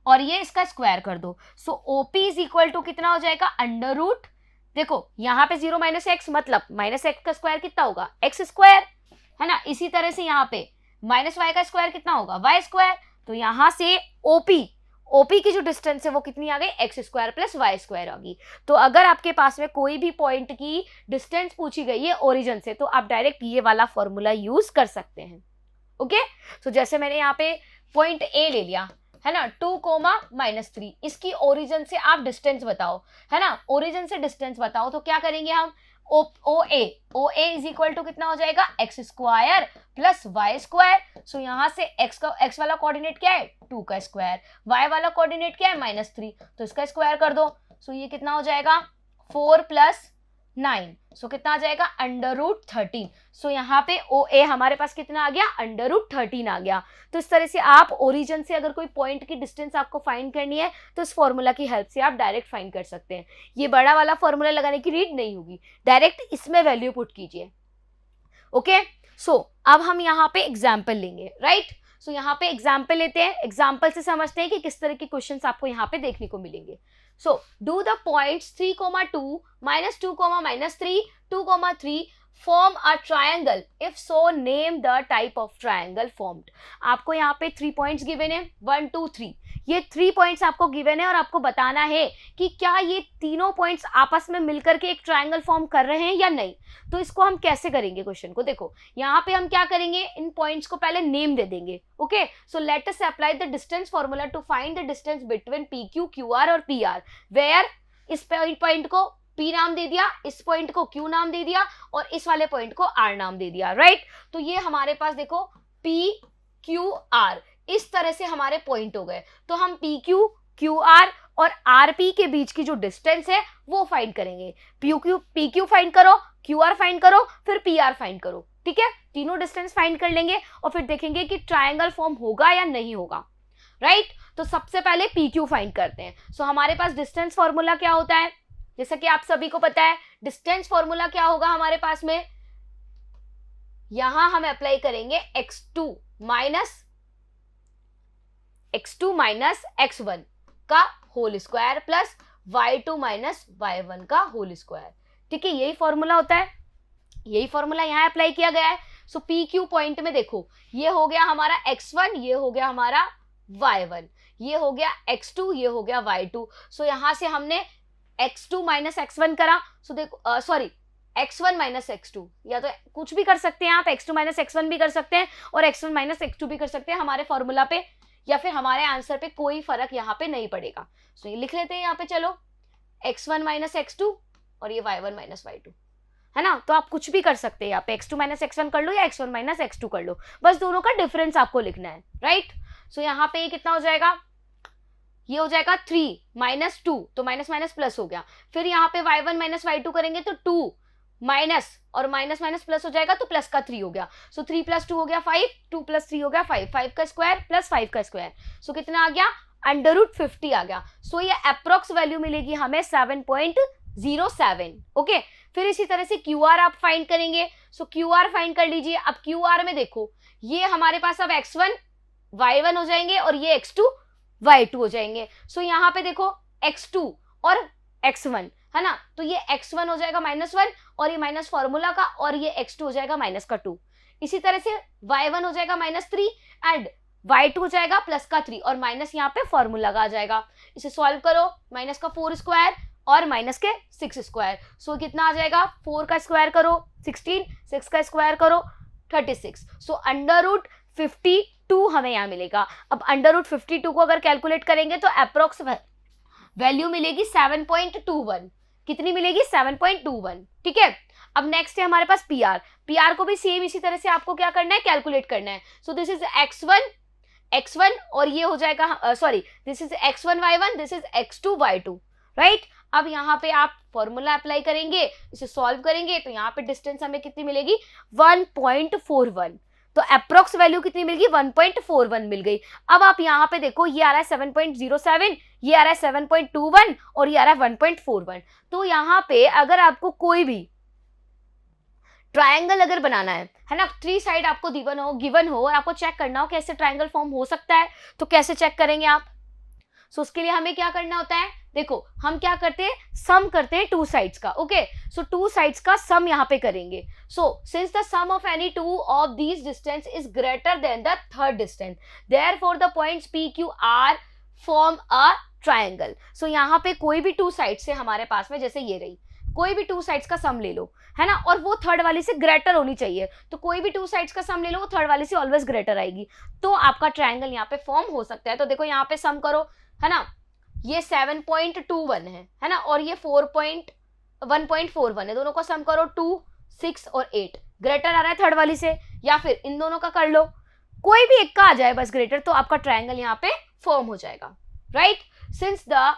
[SPEAKER 1] और ये इसका स्क्वायर कर दो। सो OP इज इक्वल टू कितना हो जाएगा, अंडर रूट, देखो यहाँ पे 0 माइनस एक्स मतलब माइनस एक्स का स्क्वायर कितना होगा, एक्स स्क्वायर, है ना। इसी तरह से यहाँ पे माइनस वाई का स्क्वायर कितना होगा, वाई स्क्वायर। तो यहाँ से ओपी की जो डिस्टेंस है वो कितनी आ गई, x square plus y square आ गई। तो अगर आपके पास में कोई भी पॉइंट की डिस्टेंस पूछी गई है ओरिजिन से तो आप डायरेक्ट ये वाला फॉर्मूला यूज कर सकते हैं। ओके तो जैसे मैंने यहाँ पे पॉइंट ए ले लिया, है ना, 2, -3, इसकी ओरिजिन से आप डिस्टेंस बताओ, है ना, ओरिजिन से डिस्टेंस बताओ। तो क्या करेंगे हम, O A is equal to कितना हो जाएगा, x square plus y square. So यहाँ से एक्स वाला कोऑर्डिनेट क्या है 2 का स्क्वायर, वाई वाला कोऑर्डिनेट क्या है -3, तो इसका स्क्वायर कर दो। सो ये कितना हो जाएगा 4 + 9, सो कितना आ जाएगा अंडर रूट 13। सो यहाँ पे ओ ए हमारे पास कितना आ गया, अंडर रूट 13 आ गया। तो इस तरह से आप ओरिजिन से अगर कोई पॉइंट की डिस्टेंस आपको फाइंड करनी है तो इस फॉर्मूला की हेल्प से आप डायरेक्ट फाइंड कर सकते हैं। ये बड़ा वाला फॉर्मूला लगाने की रीड नहीं होगी, डायरेक्ट इसमें वैल्यू पुट कीजिए। ओके सो अब हम यहाँ पे एग्जाम्पल लेंगे, राइट। सो यहाँ पे एग्जाम्पल लेते हैं, एग्जाम्पल से समझते हैं कि किस तरह के क्वेश्चंस आपको यहाँ पे देखने को मिलेंगे। So do the points 3, 2, -2, -3, 2, 3 form a triangle. If so, name the type of triangle formed. आपको यहाँ पे 3 पॉइंट्स गिवन है, 1, 2, 3, ये 3 पॉइंट्स आपको गिवन है और आपको बताना है कि क्या ये तीनों पॉइंट्स आपस में मिलकर के एक ट्रायंगल फॉर्म कर रहे हैं या नहीं। तो इसको हम कैसे करेंगे, क्वेश्चन को देखो, यहाँ पे हम क्या करेंगे, इन पॉइंट्स को पहले नेम दे देंगे। Okay so let us apply the distance formula to find the distance between PQ, QR और PR, वेयर इस पॉइंट को P नाम दे दिया, इस पॉइंट को Q नाम दे दिया और इस वाले पॉइंट को R नाम दे दिया, राइट। तो ये हमारे पास देखो P, Q, R, इस तरह से हमारे पॉइंट हो गए। तो हम PQ, QR और RP के बीच की जो डिस्टेंस है वो फाइंड करेंगे। PQ फाइंड करो, QR फाइंड करो, फिर PR फाइंड करो, ठीक है। तीनों डिस्टेंस फाइंड कर लेंगे और फिर देखेंगे कि ट्रायंगल फॉर्म होगा या नहीं होगा, राइट। तो सबसे पहले PQ फाइंड करते हैं। सो हमारे पास डिस्टेंस फॉर्मूला क्या होता है, जैसा कि आप सभी को पता है, डिस्टेंस फॉर्मूला क्या होगा हमारे पास में, यहां हम अप्लाई करेंगे x2 माइनस x1 का whole square plus y2 minus y1 का होल स्क्वायर, ठीक है। यही फॉर्मूला होता है, यही फॉर्मूला यहां अप्लाई किया गया है। सो PQ पॉइंट में देखो, ये हो गया हमारा x1, ये हो गया हमारा y1, ये हो गया x2, ये हो गया y2। सो यहां से हमने x2 माइनस x1 करा। सो देखो सॉरी x1 माइनस x2, या तो कुछ भी कर सकते हैं आप, x2 माइनस x1 भी कर सकते हैं और x1 माइनस x2 भी कर सकते हैं, हमारे फॉर्मूला पे या फिर हमारे आंसर पे कोई फर्क यहाँ पे नहीं पड़ेगा। सो ये लिख लेते हैं यहाँ पे, चलो x1 माइनस x2 और ये y1 माइनस y2। है ना, तो आप कुछ भी कर सकते हैं यहाँ पे, x2 माइनस x1 कर लो या x1 माइनस x2 कर लो, बस दोनों का डिफरेंस आपको लिखना है, राइट। सो यहाँ पे ये कितना हो जाएगा, ये हो जाएगा 3 माइनस 2, तो माइनस माइनस प्लस हो गया। फिर यहाँ पे y1 माइनस y2 करेंगे तो 2 माइनस और माइनस माइनस प्लस हो जाएगा तो प्लस का 3 हो गया। सो 3 प्लस 2 हो गया 5, 2 प्लस 3 हो गया 5, 5 का स्क्वायर प्लस 5 का स्क्वायर, सो कितना आ गया, अंडर रूट 50 आ गया। सो ये अप्रोक्स वैल्यू मिलेगी हमें 7.07। ओके, फिर इसी तरह से QR आप फाइंड करेंगे। सो QR फाइंड कर लीजिए। अब QR में देखो, ये हमारे पास अब x1 y1 हो जाएंगे और ये x2 y2 हो जाएंगे। सो यहाँ पे देखो x2 और x1 है ना, तो ये x1 हो जाएगा -1 और ये माइनस फॉर्मूला का, और ये x2 हो जाएगा माइनस का 2। इसी तरह से y1 हो जाएगा -3 एंड y2 हो जाएगा प्लस का 3 और माइनस यहाँ पे फॉर्मूला का आ जाएगा। इसे सॉल्व करो, माइनस का 4 स्क्वायर और माइनस के 6 स्क्वायर, सो कितना आ जाएगा, 4 का स्क्वायर करो 16, 6 का स्क्वायर करो 36, सो अंडर रूट 52 हमें यहाँ मिलेगा। अब अंडर रूट 52 को अगर कैलकुलेट करेंगे तो अप्रोक्स वैल्यू मिलेगी 7.21। कितनी मिलेगी, 7.21। ठीक है, अब नेक्स्ट है हमारे पास PR को भी सेम इसी तरह से आपको क्या करना है, कैलकुलेट करना है। सो दिस इज x1 और ये हो जाएगा sorry, this is x1 y1, this is x2 y2, right. अब यहाँ पे आप फॉर्मूला अप्लाई करेंगे, इसे सॉल्व करेंगे तो यहाँ पे डिस्टेंस हमें कितनी मिलेगी, 1.41। तो अप्रोक्स वैल्यू कितनी मिल गई, 1.41 मिल गई। अब आप यहाँ पे देखो, ये आ रहा है 7.07, ये आ रहा है 7.21 और ये आ रहा है 1.41। तो यहाँ पे अगर आपको कोई भी ट्रायंगल अगर बनाना है ना, 3 साइड आपको गिवन हो और आपको चेक करना हो कि ऐसे ट्रायंगल फॉर्म हो सकता है, तो कैसे चेक करेंगे आप। सो उसके लिए हमें क्या करना होता है, देखो हम क्या करते हैं, सम करते हैं 2 साइड्स का। ओके, सो 2 साइड्स का सम यहाँ पे करेंगे। So since the sum of any 2 of these distance is greater than the third distance, therefore the points PQR form a triangle. So यहाँ पे कोई भी 2 साइड से हमारे पास में, जैसे ये रही, कोई भी 2 साइड्स का सम ले लो, है ना, और वो थर्ड वाली से ग्रेटर होनी चाहिए। तो कोई भी 2 साइड्स का सम ले लो, वो थर्ड वाली से ऑलवेज ग्रेटर आएगी, तो आपका ट्रायंगल यहाँ पे फॉर्म हो सकता है। तो देखो यहाँ पे सम करो, है ना, ये 7.21 है ना, और ये 1.41 है, दोनों का सम करो 2, 6 और 8, ग्रेटर आ रहा है थर्ड वाली से, या फिर इन दोनों का कर लो, कोई भी एक का आ जाए बस ग्रेटर, तो आपका ट्रायंगल यहाँ पे फॉर्म हो जाएगा, right. Since the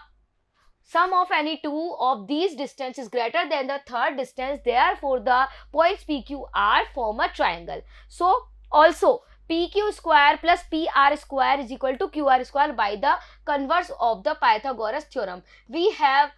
[SPEAKER 1] sum of any 2 of these distance is greater than the third distance, therefore the points PQR form a triangle. So also PQ square plus PR square is equal to QR square by the converse of the Pythagoras theorem. We have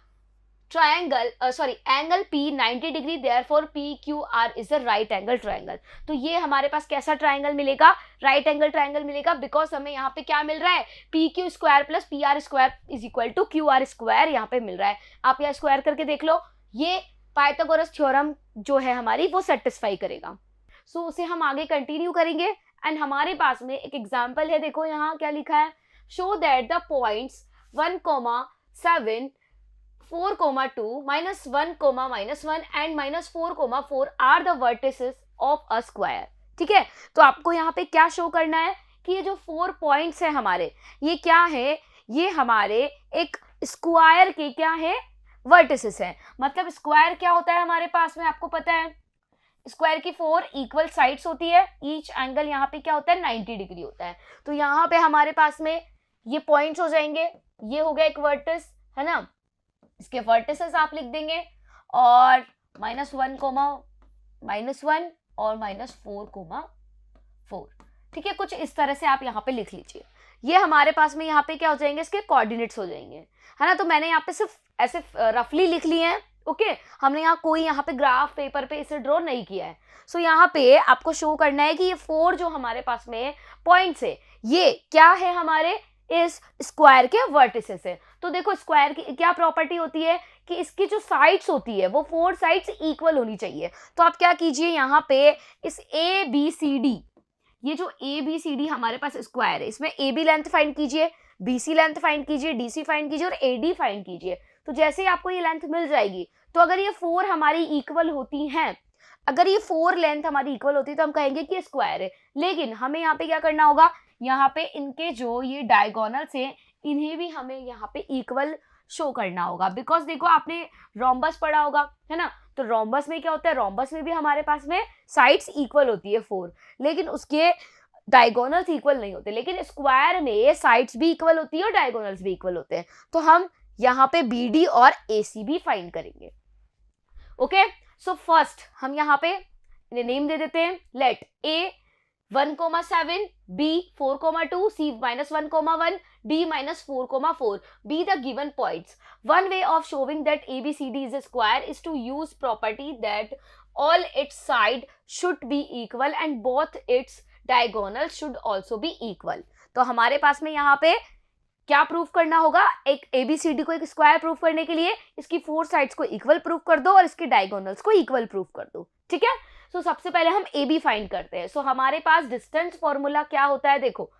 [SPEAKER 1] angle P 90 degree, therefore PQR is a right angle triangle. तो ये हमारे पास कैसा triangle मिलेगा, right angle triangle मिलेगा, because हमें यहाँ पे क्या मिल रहा है, PQ square plus PR square is equal to QR square यहाँ पे मिल रहा है। आप यहाँ स्क्वायर करके देख लो, ये पाइथागोरस थ्योरम जो है हमारी वो सेटिस्फाई करेगा। सो उसे हम आगे कंटिन्यू करेंगे। एंड हमारे पास में एक एग्जाम्पल है, देखो यहाँ क्या लिखा है, show that the points 1,7 4,2 -1, -1 and -4,4 are the vertices of a square. ठीक है, तो आपको यहाँ पे क्या शो करना है कि ये जो 4 पॉइंट्स है हमारे, ये क्या है, ये हमारे एक स्क्वायर के क्या है, वर्टिसेस है। मतलब स्क्वायर क्या होता है हमारे पास में, आपको पता है स्क्वायर की 4 इक्वल साइड्स होती है, ईच एंगल यहाँ पे क्या होता है, 90 डिग्री होता है। तो यहाँ पे हमारे पास में ये पॉइंट्स हो जाएंगे, ये हो गया एक वर्टिस, है ना, इसके वर्टिसेस आप लिख देंगे, और -1, -1 और -4,4। ठीक है, कुछ इस तरह से आप यहाँ पे लिख लीजिए। ये हमारे पास में यहाँ पे क्या हो जाएंगे, इसके कोऑर्डिनेट्स हो जाएंगे, है ना। तो मैंने यहाँ पे सिर्फ ऐसे रफली लिख लिए हैं। ओके, हमने यहाँ कोई यहाँ पे ग्राफ पेपर पे इसे ड्रॉ नहीं किया है। सो यहाँ पे आपको शो करना है कि ये 4 जो हमारे पास में पॉइंट्स है, ये क्या है, हमारे इस स्क्वायर के वर्टिसेस है। तो देखो स्क्वायर की क्या प्रॉपर्टी होती है कि इसकी जो साइड्स होती है वो 4 साइड्स इक्वल होनी चाहिए। तो आप क्या कीजिए, यहाँ पे इस ABCD, ये जो ABCD हमारे पास स्क्वायर है, इसमें AB लेंथ फाइंड कीजिए, BC लेंथ फाइंड कीजिए, DC फाइंड कीजिए और AD फाइंड कीजिए। तो जैसे ही आपको ये लेंथ मिल जाएगी, तो अगर ये 4 हमारी इक्वल होती हैं, अगर ये 4 लेंथ हमारी इक्वल होती है तो हम कहेंगे कि स्क्वायर है। लेकिन हमें यहाँ पे क्या करना होगा, यहाँ पे इनके जो ये डायगोनल्स हैं, इन्हें भी हमें यहाँ पे इक्वल शो करना होगा, बिकॉज देखो आपने रोम्बस पढ़ा होगा, है ना, तो रोम्बस में क्या होता है, रोम्बस में भी हमारे पास में साइड्स इक्वल होती है 4, लेकिन उसके डायगोनल्स इक्वल नहीं होते, लेकिन स्क्वायर में साइड्स भी इक्वल होती है और डायगोनल्स भी इक्वल होते हैं। तो हम यहाँ पे BD और AC भी फाइंड करेंगे। ओके, सो फर्स्ट हम यहाँ पे नेम दे देते हैं, late A 1,7, B 4,2, C -1,1, D -4,4 be the given points. One way of showing that ABCD is a square is to use property that all its sides should be equal and both its diagonals should also be equal. तो हमारे पास में यहाँ पे क्या proof करना होगा, एक ABCD को एक स्क्वायर प्रूफ करने के लिए इसकी 4 साइड्स को इक्वल प्रूफ कर दो और इसके डायगोनल्स को इक्वल प्रूफ कर दो, ठीक है। सो सबसे पहले हम AB फाइंड करते हैं। सो हमारे पास डिस्टेंस फॉर्मूला क्या होता है, देखो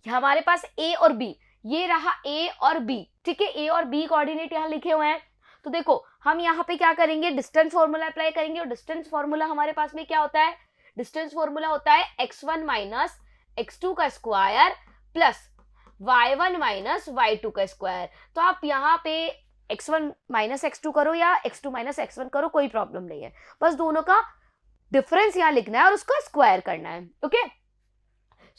[SPEAKER 1] हमारे पास A और B, ये रहा A और B, ठीक है, A और B कोऑर्डिनेट यहाँ लिखे हुए हैं। तो देखो हम यहाँ पे क्या करेंगे, डिस्टेंस फॉर्मूला अप्लाई करेंगे, और डिस्टेंस फॉर्मूला हमारे पास में क्या होता है, डिस्टेंस फॉर्मूला होता है x1 माइनस x2 का square plus y1 minus y2 का स्क्वायर। तो आप यहाँ पे x1 माइनस x2 करो या x2 माइनस x1 करो, कोई प्रॉब्लम नहीं है, बस दोनों का डिफरेंस यहाँ लिखना है और उसका स्क्वायर करना है। ओके,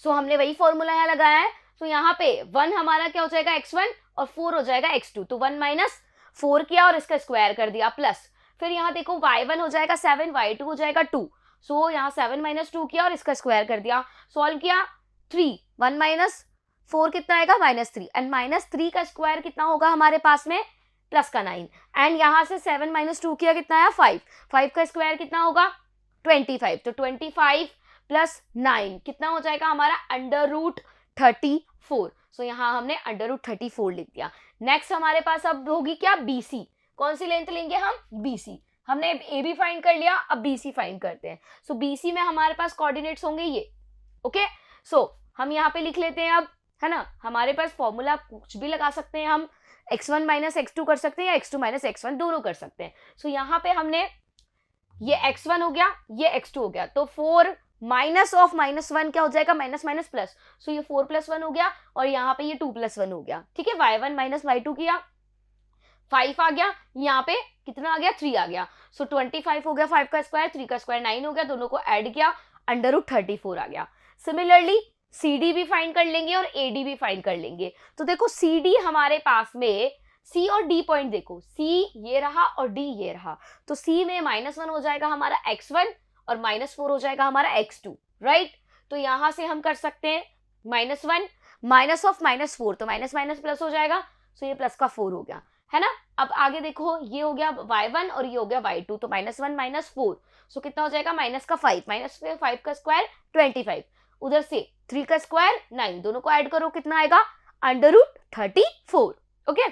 [SPEAKER 1] सो हमने वही फॉर्मूला यहाँ लगाया है। तो यहाँ पे 1 हमारा क्या हो जाएगा x1 और 4 हो जाएगा x2, तो 1 माइनस 4 किया और इसका स्क्वायर कर दिया, प्लस फिर यहाँ देखो y1 हो जाएगा 7, y2 हो जाएगा 2, सो यहाँ 7 माइनस 2 किया और इसका स्क्वायर कर दिया, सॉल्व किया 3, 1 माइनस 4 कितना आएगा -3, एंड -3 का स्क्वायर कितना होगा हमारे पास में प्लस का 9, एंड यहाँ से 7 माइनस 2 किया कितना आया 5, 5 का स्क्वायर कितना होगा 25, तो 25 प्लस 9 कितना हो जाएगा हमारा √34। सो यहाँ हमने √34 लिख दिया। नेक्स्ट हमारे पास अब होगी क्या, BC, कौन सी लेंथ लेंगे हम, BC। हमने AB फाइंड कर लिया, अब BC फाइंड करते हैं। सो BC में हमारे पास कोऑर्डिनेट्स होंगे ये। ओके, सो हम यहाँ पे लिख लेते हैं अब, है ना, हमारे पास फॉर्मूला कुछ भी लगा सकते हैं हम, x1 माइनस x2 कर सकते हैं या x2 माइनस x1 दोनों कर सकते हैं। सो यहाँ पे हमने ये x1 हो गया, ये x2 हो गया, तो 4 माइनस ऑफ -1 क्या हो जाएगा, माइनस माइनस प्लस, सो ये 4 + 1 हो गया, और यहाँ पे ये 2 + 1 हो गया, ठीक है। y1 माइनस y2 किया, 5 आ गया, यहाँ पे कितना आ गया 3 आ गया, सो 25 हो गया, 5 का स्क्वायर, 3 का स्क्वायर 9 हो गया, दोनों को ऐड किया, √34 आ गया। सिमिलरली CD भी फाइंड कर लेंगे और AD भी फाइंड कर लेंगे। तो देखो CD हमारे पास में C और D पॉइंट देखो, C ये रहा और D ये रहा, तो C में -1 हो जाएगा हमारा x1 और -4 हो जाएगा हमारा x2, राइट। तो यहां से हम कर सकते हैं -1 माइनस ऑफ -4, तो माइनस माइनस प्लस हो जाएगा, सो ये प्लस का 4 हो गया, है ना। अब आगे देखो ये हो गया y1 और ये हो गया y2, तो -1 - 4, सो कितना हो जाएगा माइनस का 5, माइनस 5 का स्क्वायर 25, उधर से 3 का स्क्वायर 9, दोनों को ऐड करो कितना आएगा √34। ओके,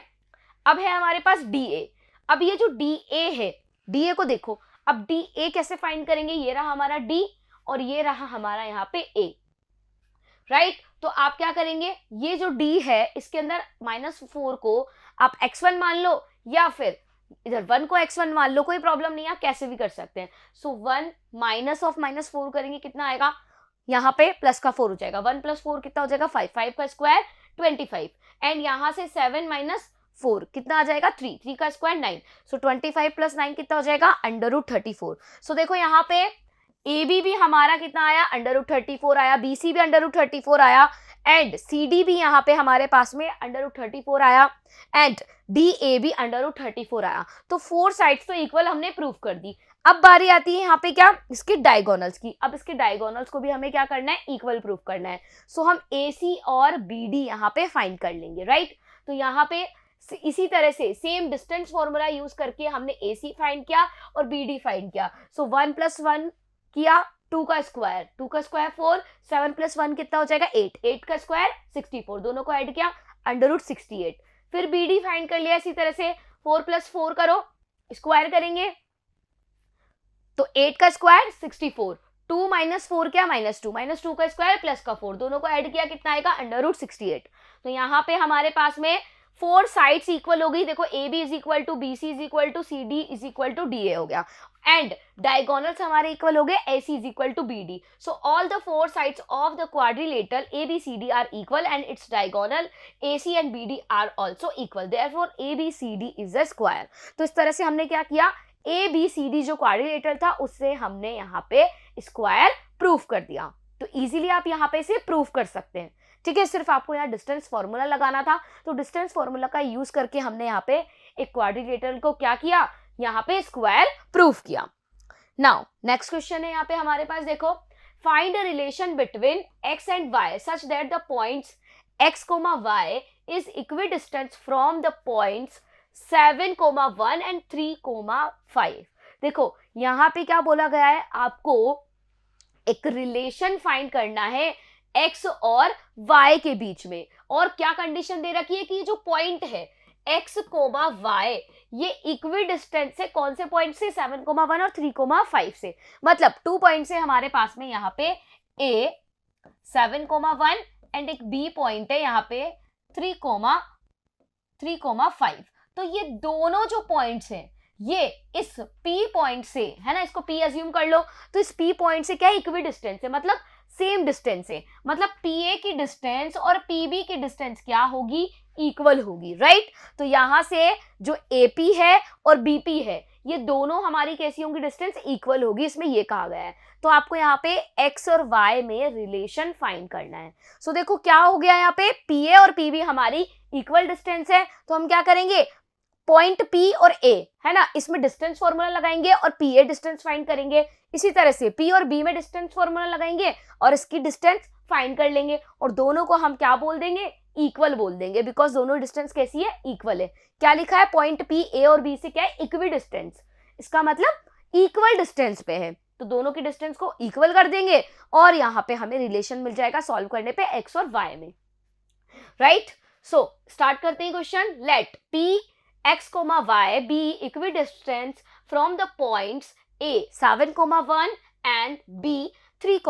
[SPEAKER 1] अब है हमारे पास DA। अब ये जो DA है, DA को देखो, अब DA कैसे फाइंड करेंगे, ये रहा हमारा D और ये रहा हमारा यहाँ पे A, राइट। तो आप क्या करेंगे, ये जो D है इसके अंदर -4 को आप x1 मान लो या फिर इधर 1 को x1 मान लो, कोई प्रॉब्लम नहीं है, आप कैसे भी कर सकते हैं। सो 1 माइनस ऑफ -4 करेंगे, कितना आएगा, यहाँ पे प्लस का 4 हो जाएगा, 1 + 4 कितना हो जाएगा 5, 5 का स्क्वायर 25, एंड यहाँ से 7 - 4 कितना आ जाएगा 3, 3 का स्क्वायर 9, सो 25 + 9 कितना हो जाएगा √34। सो देखो यहाँ पे AB भी हमारा कितना आया √34 आया, BC भी √34 आया, एंड CD भी यहाँ पे हमारे पास में √34 आया, एंड DA भी √34 आया। तो 4 साइड्स तो इक्वल हमने प्रूव कर दी। अब बारी आती है यहाँ पे क्या, इसके डायगोनल्स की। अब इसके डायगोनल्स को भी हमें क्या करना है, इक्वल प्रूफ करना है। सो हम AC और BD यहाँ पे फाइंड कर लेंगे, राइट। तो यहाँ पे इसी तरह से सेम डिस्टेंस फॉर्मूला यूज करके हमने AC फाइंड किया और BD फाइंड किया। सो 1 + 1 किया, 2 का स्क्वायर, 2 का स्क्वायर 4, 7 + 1 कितना हो जाएगा 8, 8 का स्क्वायर 64, दोनों को ऐड किया √68। फिर BD फाइंड कर लिया इसी तरह से, 4 + 4 करो, स्क्वायर करेंगे तो 8 का स्क्वायर 64, 2 - 4 क्या -2, -2 का स्क्वायर प्लस का 4, दोनों को ऐड किया कितना आएगा √68। तो यहाँ पे हमारे पास में 4 साइड्स इक्वल हो गई, देखो A B is equal to B C is equal to C D is equal to D A हो गया, एंड डायगोनल्स हमारे इक्वल हो गए A C is equal to B D. So all the 4 sides of the quadrilateral A B C D are equal and its diagonal A C and B D are also equal, therefore A B C D is a square. तो इस तरह से हमने क्या किया, ए B C D जो quadrilateral था उससे हमने यहाँ पे स्क्वायर प्रूफ कर दिया. तो इजीली आप यहाँ पे इसे प्रूफ कर सकते हैं. ठीक है, सिर्फ आपको यहाँ डिस्टेंस फॉर्मूला लगाना था, तो डिस्टेंस फॉर्मूला का यूज करके हमने यहाँ पे एक क्वाड्रिलेटरल को क्या किया, यहाँ पे स्क्वायर प्रूफ किया. नाउ नेक्स्ट क्वेश्चन है यहाँ पे हमारे पास, देखो find a relation between x and y such that the points x, y is equidistant from the points 7, 1 and 3, 5. देखो यहाँ पे क्या बोला गया है, आपको एक रिलेशन फाइंड करना है x और y के बीच में, और क्या कंडीशन दे रखी है कि जो पॉइंट है x, y ये इक्विडिस्टेंट से कौन से पॉइंट से, 7, 1 और 3, 5 से. मतलब 2 पॉइंट से हमारे पास में यहाँ पे a 7, 1 एंड एक b पॉइंट है यहाँ पे 3, 5. तो ये दोनों जो पॉइंट्स हैं ये इस P पॉइंट से, है ना, इसको P अज्यूम कर लो, तो इस P पॉइंट से क्या है, इक्विडिस्टेंस है, मतलब सेम डिस्टेंस है, मतलब PA की डिस्टेंस और PB की डिस्टेंस क्या होगी, इक्वल होगी, राइट. तो यहां से जो AP है और BP है ये दोनों हमारी कैसी होंगी, डिस्टेंस इक्वल होगी, इसमें ये कहा गया है. तो आपको यहाँ पे x और y में रिलेशन फाइंड करना है. सो देखो क्या हो गया, यहाँ पे PA और PB हमारी इक्वल डिस्टेंस है, तो हम क्या करेंगे, पॉइंट P और A है ना, इसमें डिस्टेंस फॉर्मूला लगाएंगे और PA डिस्टेंस फाइंड करेंगे. इसी तरह से P और B में डिस्टेंस फॉर्मूला लगाएंगे और इसकी डिस्टेंस फाइंड कर लेंगे, और दोनों को हम क्या बोल देंगे, इक्वल बोल देंगे, बिकॉज दोनों डिस्टेंस कैसी है, इक्वल है. क्या लिखा है, पॉइंट P A और B से क्या है, इक्विडिस्टेंस, इसका मतलब इक्वल डिस्टेंस पे है, तो दोनों की डिस्टेंस को इक्वल कर देंगे और यहाँ पे हमें रिलेशन मिल जाएगा सॉल्व करने पे x और y में, राइट. सो स्टार्ट करते हैं question. Let P x, y be equidistant from the points A 7, 1 and B 3,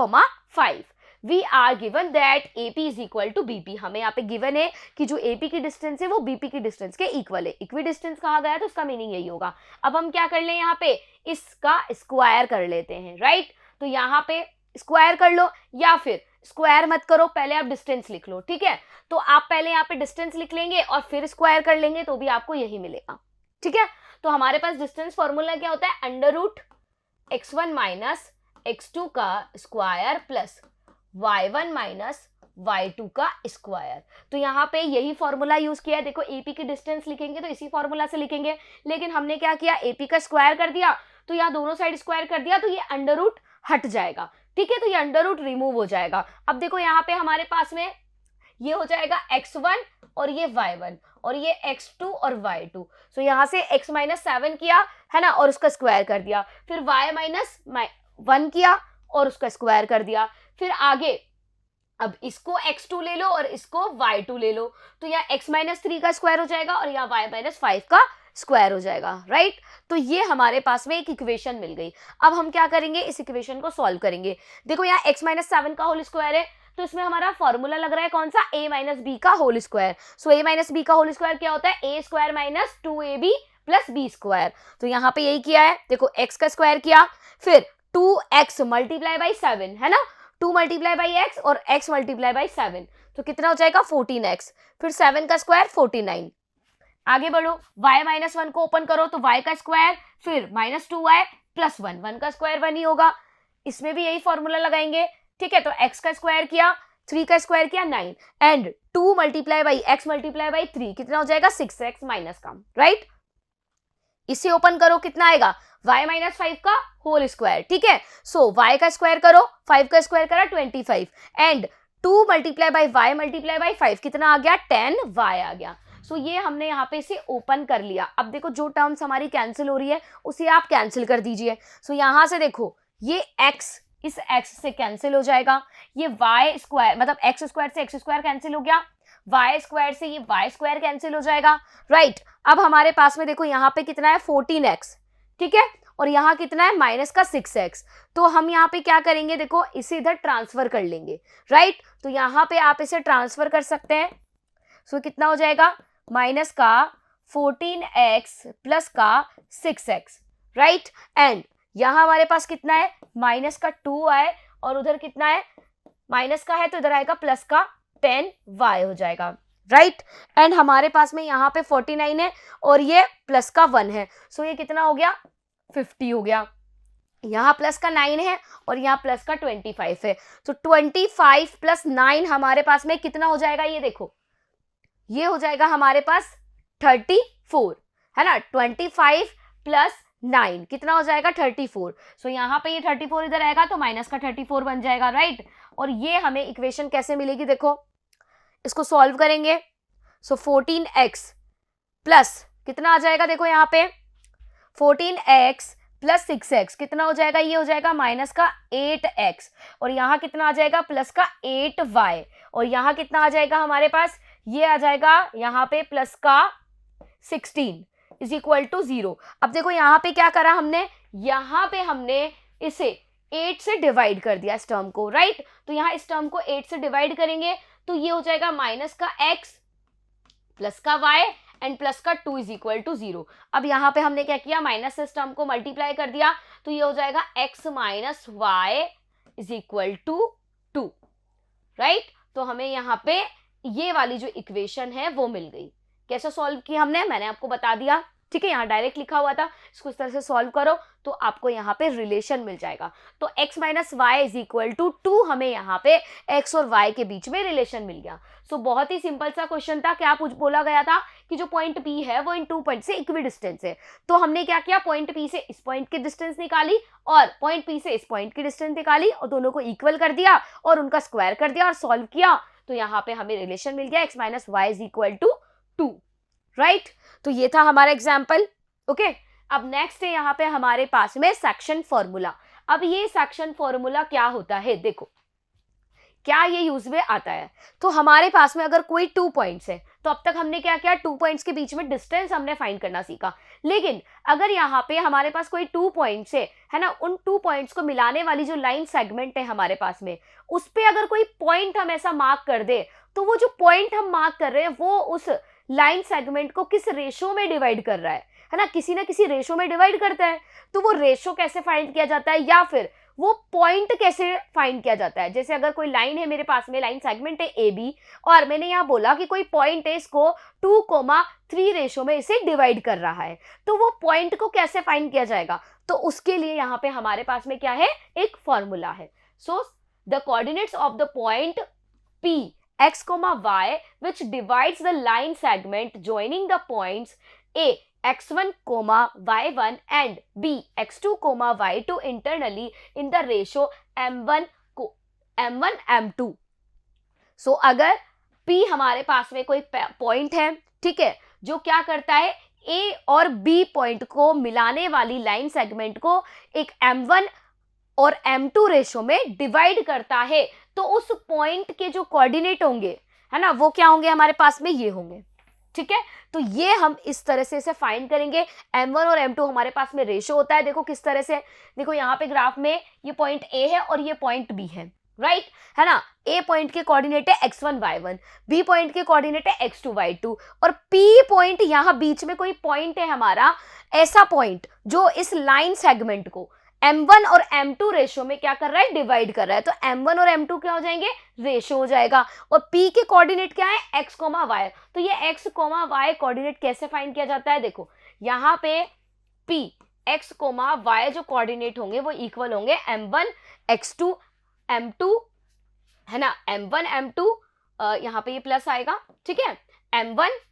[SPEAKER 1] 5. We are given that AP is equal to BP. हमें यहाँ पे given है कि जो AP की डिस्टेंस है वो BP की डिस्टेंस के इक्वल है. इक्विडिस्टेंस कहा गया है तो उसका मीनिंग यही होगा. अब हम क्या कर लें, यहाँ पे इसका स्क्वायर कर लेते हैं, राइट. तो यहाँ पे स्क्वायर कर लो, या फिर स्क्वायर मत करो, पहले आप डिस्टेंस लिख लो, ठीक है. तो आप पहले यहाँ पे डिस्टेंस लिख लेंगे और फिर स्क्वायर कर लेंगे तो भी आपको यही मिलेगा, ठीक है. तो हमारे पास डिस्टेंस फॉर्मूला क्या होता है, under root x1 minus x2 का square plus y1 minus y2 का स्क्वायर. तो यहाँ पे यही फॉर्मूला यूज किया है. देखो AP की डिस्टेंस लिखेंगे तो इसी फॉर्मूला से लिखेंगे, लेकिन हमने क्या किया, AP का स्क्वायर कर दिया, तो यहाँ दोनों साइड स्क्वायर कर दिया, तो ये अंडर रूट हट जाएगा, ठीक है. तो ये अंडर रूट रिमूव हो जाएगा. अब देखो यहाँ पे हमारे पास में ये हो जाएगा x1 और ये y1 और ये x2 और y2. सो यहाँ से x माइनस 7 किया है ना और उसका स्क्वायर कर दिया, फिर y माइनस 1 किया और उसका स्क्वायर कर दिया, फिर आगे अब इसको x2 ले लो और इसको y2 ले लो, तो यहाँ x माइनस 3 का स्क्वायर हो जाएगा और यहाँ y माइनस 5 का स्क्वायर हो जाएगा, राइट. तो ये हमारे पास में एक इक्वेशन मिल गई. अब हम क्या करेंगे, इस इक्वेशन को सॉल्व करेंगे. देखो यहाँ x माइनस 7 का होल स्क्वायर है, तो इसमें हमारा फॉर्मूला लग रहा है कौन सा, a माइनस बी का whole square. So a minus b का होल स्क्वायर क्या होता है, a square minus 2ab plus b square. तो यहाँ पे यही किया है, देखो x का स्क्वायर किया, फिर 2x मल्टीप्लाई बाई 7 है ना, 2 मल्टीप्लाई बाई x और x मल्टीप्लाई बाई 7, तो कितना हो जाएगा 14x, फिर 7 का स्क्वायर 49. आगे बढ़ो, y माइनस 1 को ओपन करो तो y का स्क्वायर, फिर माइनस 2y प्लस 1, 1 का स्क्वायर 1 ही होगा. इसमें भी यही फॉर्मूला लगाएंगे, ठीक है. तो x का स्क्वायर किया, 3 का स्क्वायर किया 9, and 2 multiply by x multiply by 3 कितना हो जाएगा 6x माइनस का, राइट. इसे ओपन करो, कितना आएगा y माइनस 5 का होल स्क्वायर, ठीक है. सो y का स्क्वायर करो, 5 का स्क्वायर करा 25, and 2 multiply by y multiply by 5 कितना आ गया 10y आ गया. सो ये हमने यहाँ पे इसे ओपन कर लिया. अब देखो जो टर्म्स हमारी कैंसिल हो रही है उसे आप कैंसिल कर दीजिए. सो यहाँ से देखो ये x इस x से कैंसिल हो जाएगा, ये y स्क्वायर मतलब x स्क्वायर से x स्क्वायर कैंसिल हो गया, y स्क्वायर से ये y स्क्वायर कैंसिल हो जाएगा, राइट. अब हमारे पास में देखो यहाँ पे कितना है 14x, ठीक है, और यहाँ कितना है माइनस का 6x. तो हम यहाँ पे क्या करेंगे, देखो इसे इधर ट्रांसफर कर लेंगे, राइट. तो यहाँ पे आप इसे ट्रांसफर कर सकते हैं. सो कितना हो जाएगा माइनस का 14x प्लस का 6x, राइट। एंड यहाँ हमारे पास कितना है, माइनस का 2 आए और उधर कितना है, माइनस का है तो इधर आएगा प्लस का 10y हो जाएगा, राइट। एंड हमारे पास में यहाँ पे 49 है और ये प्लस का 1 है, सो ये कितना हो गया, 50 हो गया। यहाँ प्लस का 9 है और यहाँ प्लस का 25 है, तो 25 प्लस 9 हमारे पास में कितना हो जाएगा, ये देखो, ये हो जाएगा हमारे पास 34, है ना। 25 प्लस 9 कितना हो जाएगा, 34। सो यहाँ पे ये 34 इधर आएगा तो माइनस का 34 बन जाएगा, राइट। और ये हमें इक्वेशन कैसे मिलेगी, देखो इसको सॉल्व करेंगे। सो 14x प्लस कितना आ जाएगा, देखो यहाँ पे 14x प्लस 6x कितना हो जाएगा, ये हो जाएगा माइनस का 8x और यहाँ कितना आ जाएगा, प्लस का 8y और यहाँ कितना आ जाएगा हमारे पास, ये आ जाएगा यहाँ पे प्लस का 16 इज इक्वल टू 0। अब देखो यहाँ पे क्या करा हमने, यहाँ पे हमने इसे 8 से डिवाइड कर दिया इस टर्म को, राइट। तो यहाँ इस टर्म को 8 से डिवाइड करेंगे तो ये हो जाएगा माइनस का x प्लस का y एंड प्लस का 2 इज इक्वल टू 0। अब यहाँ पे हमने क्या किया, माइनस से इस टर्म को मल्टीप्लाई कर दिया तो ये हो जाएगा x minus y is equal to 2, right. तो हमें यहाँ पे ये वाली जो इक्वेशन है वो मिल गई। कैसे सॉल्व किया हमने, मैंने आपको बता दिया, ठीक है। यहाँ डायरेक्ट लिखा हुआ था, इसको इस तरह से सॉल्व करो तो आपको यहाँ पे रिलेशन मिल जाएगा। तो x minus y is equal to 2, हमें यहाँ पे x और y के बीच में रिलेशन मिल गया। सो बहुत ही सिंपल सा क्वेश्चन था। क्या बोला गया था कि जो पॉइंट P है वो इन 2 पॉइंट से इक्वी डिस्टेंस है, तो हमने क्या किया, पॉइंट P से इस पॉइंट की डिस्टेंस निकाली और पॉइंट P से इस पॉइंट की डिस्टेंस निकाली और दोनों को इक्वल कर दिया और उनका स्क्वायर कर दिया और सॉल्व किया, तो यहाँ पे हमें रिलेशन मिल गया x minus y is equal to 2, right. तो ये था हमारा एग्जाम्पल, ओके। अब नेक्स्ट है यहाँ पे हमारे पास में सेक्शन फॉर्मूला। अब ये सेक्शन फॉर्मूला क्या होता है, देखो क्या ये यूज में आता है। तो हमारे पास में अगर कोई 2 पॉइंट्स है तो अब तक हमने क्या किया, 2 पॉइंट्स के बीच में डिस्टेंस हमने फाइंड करना सीखा। लेकिन अगर यहाँ पे हमारे पास कोई 2 पॉइंट्स है ना, उन 2 पॉइंट्स को मिलाने वाली जो लाइन सेगमेंट है हमारे पास में, उस पे अगर कोई पॉइंट हम ऐसा मार्क कर दे तो वो जो पॉइंट हम मार्क कर रहे हैं वो उस लाइन सेगमेंट को किस रेशो में डिवाइड कर रहा है ना, किसी ना किसी रेशो में डिवाइड करता है। तो वो रेशो कैसे फाइंड किया जाता है या फिर वो पॉइंट कैसे फाइंड किया जाता है। जैसे अगर कोई लाइन है मेरे पास में, लाइन सेगमेंट है ए बी, और मैंने यहाँ बोला कि कोई पॉइंट है, इसको 2,3 रेशो में इसे डिवाइड कर रहा है, तो वो पॉइंट को कैसे फाइंड किया जाएगा, तो उसके लिए यहाँ पे हमारे पास में क्या है, एक फॉर्मूला है। सो the coordinates of the point P x, y which divides the line segment joining the points A x1, y1 and B x2, y2 internally in the ratio m1 m2। सो अगर P हमारे पास में कोई point है, ठीक है, जो क्या करता है, A और B पॉइंट को मिलाने वाली लाइन सेगमेंट को एक m1 और m2 रेशो में डिवाइड करता है, तो उस पॉइंट के जो कोऑर्डिनेट होंगे, है ना, वो क्या होंगे हमारे पास में, ये होंगे, ठीक है। तो ये हम इस तरह से इसे फाइंड करेंगे। m1 और m2 हमारे पास में रेशो होता है, देखो किस तरह से, देखो यहाँ पे ग्राफ में ये पॉइंट A है और ये पॉइंट B है, राइट, है ना। A पॉइंट के कोऑर्डिनेट है x1 y1, B पॉइंट के कोऑर्डिनेट है x2 y2 और P पॉइंट, यहाँ बीच में कोई पॉइंट है हमारा, ऐसा पॉइंट जो इस लाइन सेगमेंट को m1 और m2 रेशो में क्या कर रहा है, डिवाइड कर रहा है। तो m1 और m2 क्या हो जाएंगे, रेशो हो जाएगा। और P के कोऑर्डिनेट क्या है, x, y। तो ये x, y कोऑर्डिनेट कैसे फाइंड किया जाता है, देखो यहाँ पे P x, y जो कोऑर्डिनेट होंगे वो इक्वल होंगे m1 x2 m2, है ना, m1 m2, यहाँ पे ये प्लस आएगा, ठीक है, m1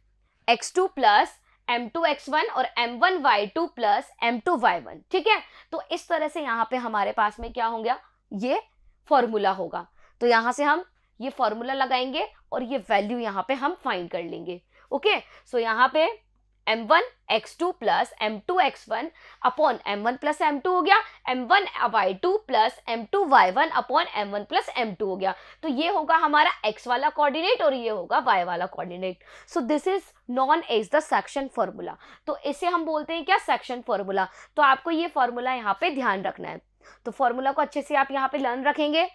[SPEAKER 1] x2 plus m2 x1 और m1 y2 plus m2 y1, ठीक है। तो इस तरह से यहाँ पे हमारे पास में क्या हो गया, ये फॉर्मूला होगा। तो यहाँ से हम ये फॉर्मूला लगाएंगे और ये वैल्यू यहाँ पे हम फाइंड कर लेंगे, ओके। सो यहाँ पे m1 x2 plus m2 x1 upon m1 plus m2 हो गया, m1 y2 plus m2 y1 upon m1 plus m2 हो गया। तो ये होगा हमारा x वाला कोऑर्डिनेट और ये होगा y वाला coordinate. So this is known as the section formula. तो इसे हम बोलते हैं क्या, सेक्शन फॉर्मूला। तो आपको ये फॉर्मूला यहाँ पे ध्यान रखना है। तो फॉर्मूला को अच्छे से आप यहाँ पे लर्न रखेंगे।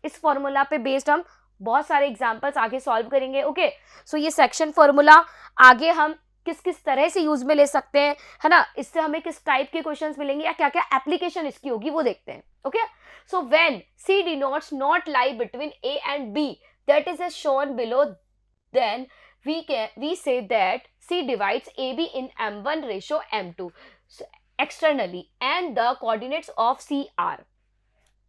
[SPEAKER 1] इस फॉर्मूला पे बेस्ड हम बहुत सारे एग्जाम्पल्स आगे सॉल्व करेंगे। ओके, सो ये सेक्शन फॉर्मूला आगे हम किस किस तरह से यूज में ले सकते हैं, है ना, इससे हमें किस टाइप के क्वेश्चंस मिलेंगे या क्या क्या एप्लीकेशन इसकी होगी वो देखते हैं। Okay, so when c denotes not lie between a and b that is as shown below, then we say that C divides AB in M1 ratio M2 externally and the coordinates of C are।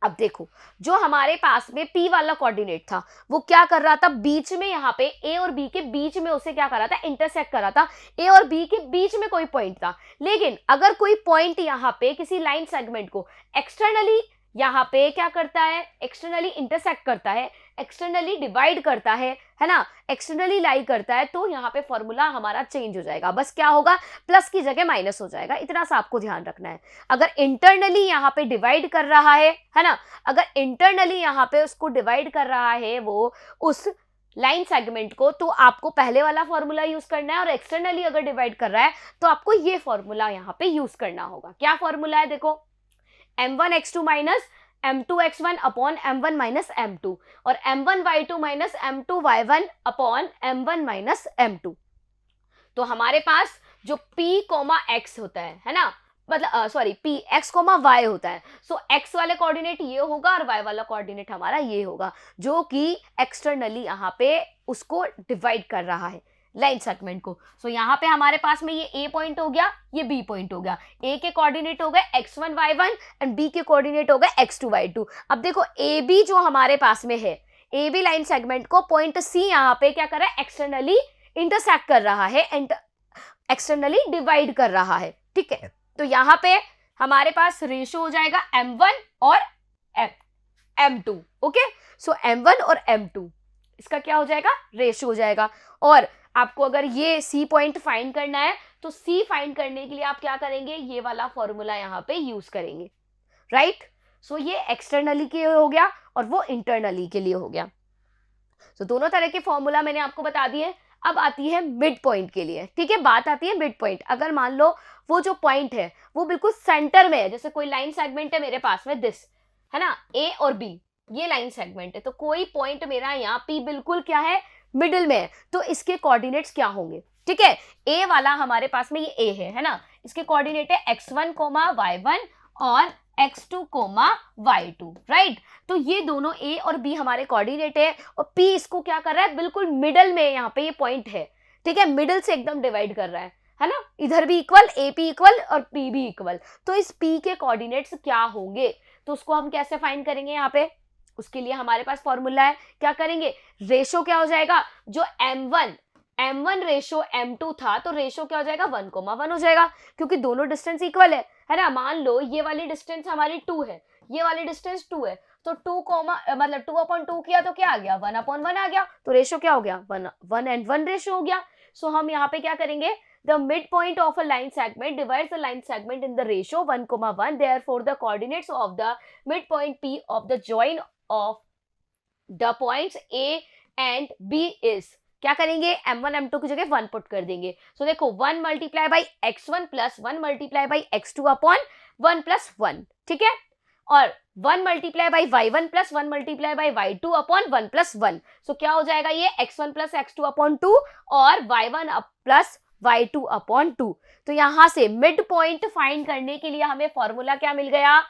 [SPEAKER 1] अब देखो, जो हमारे पास में P वाला coordinate था वो क्या कर रहा था, बीच में यहाँ पे A और B के बीच में उसे क्या कर रहा था, इंटरसेक्ट कर रहा था। A और B के बीच में कोई पॉइंट था, लेकिन अगर कोई पॉइंट यहाँ पे किसी लाइन सेगमेंट को एक्सटर्नली यहाँ पे क्या करता है, एक्सटर्नली इंटरसेक्ट करता है, एक्सटर्नली डिवाइड करता है ना, एक्सटर्नली लाई करता है, तो यहाँ पे फॉर्मूला हमारा चेंज हो जाएगा। बस क्या होगा, प्लस की जगह माइनस हो जाएगा, इतना सा आपको ध्यान रखना है। अगर इंटरनली यहाँ पे डिवाइड कर रहा है ना, अगर इंटरनली यहाँ पे उसको डिवाइड कर रहा है वो उस लाइन सेगमेंट को, तो आपको पहले वाला फॉर्मूला यूज करना है, और एक्सटर्नली अगर डिवाइड कर रहा है तो आपको ये फॉर्मूला यहाँ पे यूज करना होगा। क्या फॉर्मूला है, देखो, m1 x2 minus m2 x1 upon m1 minus m2 और m1 y2 minus m2 y1 upon m1 minus m2। तो हमारे पास जो p कोमा x होता है ना, मतलब sorry p x comma y होता है, सो x वाले कोऑर्डिनेट ये होगा और y वाला कोऑर्डिनेट हमारा ये होगा, जो कि एक्सटर्नली यहाँ पे उसको डिवाइड कर रहा है लाइन सेगमेंट को। सो यहाँ पे हमारे पास में ये A पॉइंट हो गया, ये B पॉइंट हो गया। A के कोऑर्डिनेट हो गए x1 y1 एंड B के कोऑर्डिनेट हो गए x2 y2। अब देखो AB जो हमारे पास में है, AB लाइन सेगमेंट को पॉइंट C यहाँ पे क्या कर रहा है, एक्सटर्नली इंटरसेक्ट कर रहा है, एक्सटर्नली डिवाइड कर रहा है। ठीक है, तो यहाँ पे हमारे पास रेशो हो जाएगा m1 और m2। ओके, सो m1 और m2 इसका क्या हो जाएगा, रेशो हो जाएगा। और आपको अगर ये C पॉइंट फाइंड करना है तो C फाइंड करने के लिए आप क्या करेंगे, ये वाला फॉर्मूला यहाँ पे यूज करेंगे, राइट। सो ये एक्सटर्नली के हो गया और वो इंटरनली के लिए हो गया। तो दोनों तरह के फॉर्मूला मैंने आपको बता दिए। अब आती है मिड पॉइंट के लिए। ठीक है, बात आती है मिड पॉइंट। अगर मान लो वो जो पॉइंट है वो बिल्कुल सेंटर में है, जैसे कोई लाइन सेगमेंट है मेरे पास में, दिस है ना, A और B ये लाइन सेगमेंट है, तो कोई पॉइंट मेरा यहाँ P बिल्कुल क्या है, मिडिल में है, तो इसके कोऑर्डिनेट्स क्या होंगे। ठीक है, A वाला हमारे पास में ये A है ना, इसके कोऑर्डिनेट है x1 y1 और x2 y2, राइट। तो ये दोनों A और B हमारे कोऑर्डिनेट है और P इसको क्या कर रहा है, बिल्कुल मिडल में यहाँ पे ये पॉइंट है। ठीक है, मिडल से एकदम डिवाइड कर रहा है ना, इधर भी इक्वल, AP इक्वल और P भी इक्वल। तो इस P के कोऑर्डिनेट्स क्या होंगे, तो उसको हम कैसे फाइंड करेंगे यहाँ पे, उसके लिए हमारे पास फॉर्मूला है, क्या करेंगे, रेशो क्या हो जाएगा, जो m1 रेशो m2 था, तो रेशो क्या हो जाएगा, 1,1 हो जाएगा, क्योंकि दोनों डिस्टेंस इक्वल है ना। मान लो ये वाली डिस्टेंस हमारी 2 है, ये वाली डिस्टेंस 2 है, तो 2 2/2 किया तो क्या आ गया, 1/1 आ गया, तो रेशो क्या हो गया, 1 and 1 रेशो हो गया। सो हम यहाँ पे क्या करेंगे, the midpoint of a line segment divides the line segment in the ratio 1,1, therefore the coordinates of the midpoint P of the join of the points A and B is, क्या करेंगे, m1 m2 की जगह 1 put कर देंगे। सो देखो 1 multiply by x1 plus 1 multiply by x2 upon 1 plus 1, ठीक है, और 1 multiply by y1 plus 1 multiply by y2 upon 1 plus 1। सो क्या हो जाएगा, ये x1 प्लस x2 अपॉन 2 और y1 प्लस y2 अपॉन 2। तो यहां से मिड पॉइंट फाइंड करने के लिए हमें फॉर्मूला क्या मिल गया,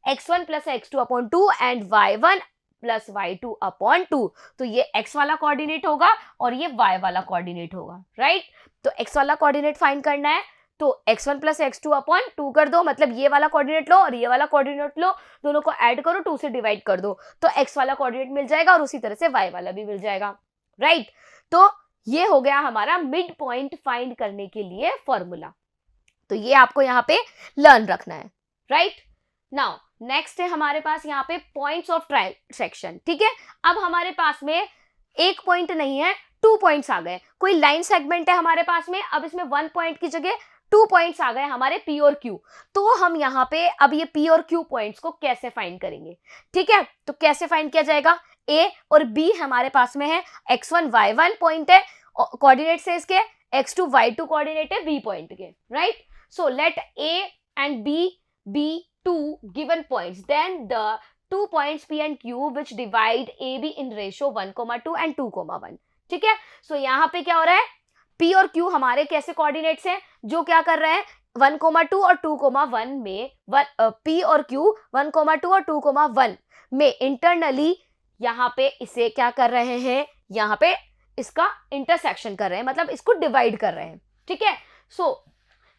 [SPEAKER 1] x1 plus x2 upon 2 and y1 plus y2 upon 2। तो ये x वाला कोऑर्डिनेट होगा और ये y वाला कोऑर्डिनेट होगा, राइट। तो x वाला कोऑर्डिनेट फाइंड करना है, तो x1 प्लस x2 अपॉन 2 कर दो, मतलब ये वाला कोऑर्डिनेट लो और ये वाला कोऑर्डिनेट लो, दोनों को ऐड करो, 2 से डिवाइड कर दो, तो x वाला कोऑर्डिनेट मिल जाएगा और उसी तरह से y वाला भी मिल जाएगा, राइट। तो ये हो गया हमारा मिड पॉइंट फाइंड करने के लिए फॉर्मूला। तो ये आपको यहाँ पे लर्न रखना है, राइट। नाउ नेक्स्ट है हमारे पास यहाँ पे पॉइंट्स ऑफ ट्रांसेक्शन। ठीक है, अब हमारे पास में एक पॉइंट नहीं है, 2 पॉइंट्स आ गए। कोई लाइन सेगमेंट है हमारे पास में, अब इसमें 1 पॉइंट की जगह 2 पॉइंट्स आ गए हमारे P और Q। तो हम यहाँ पे अब ये P और Q पॉइंट्स को कैसे फाइंड करेंगे, ठीक है। तो कैसे फाइंड किया जाएगा, A और B हमारे पास में है, x1 y1 पॉइंट है, कोऑर्डिनेट से इसके, x2 y2 कोऑर्डिनेट है B पॉइंट के, right. So late A and B be 2 given points, then the 2 points P and Q which divide AB in ratio 1,2 and 2,1. ठीक है, सो यहाँ पे क्या हो रहा है, P और Q हमारे कैसे कोऑर्डिनेट्स हैं जो क्या कर रहे हैं 1,2 और 2,1 में P और Q 1,2 और 2,1 में इंटरनली यहाँ पे इसे क्या कर रहे हैं, यहाँ पे इसका इंटरसेक्शन कर रहे हैं, मतलब इसको डिवाइड कर रहे हैं. ठीक है, सो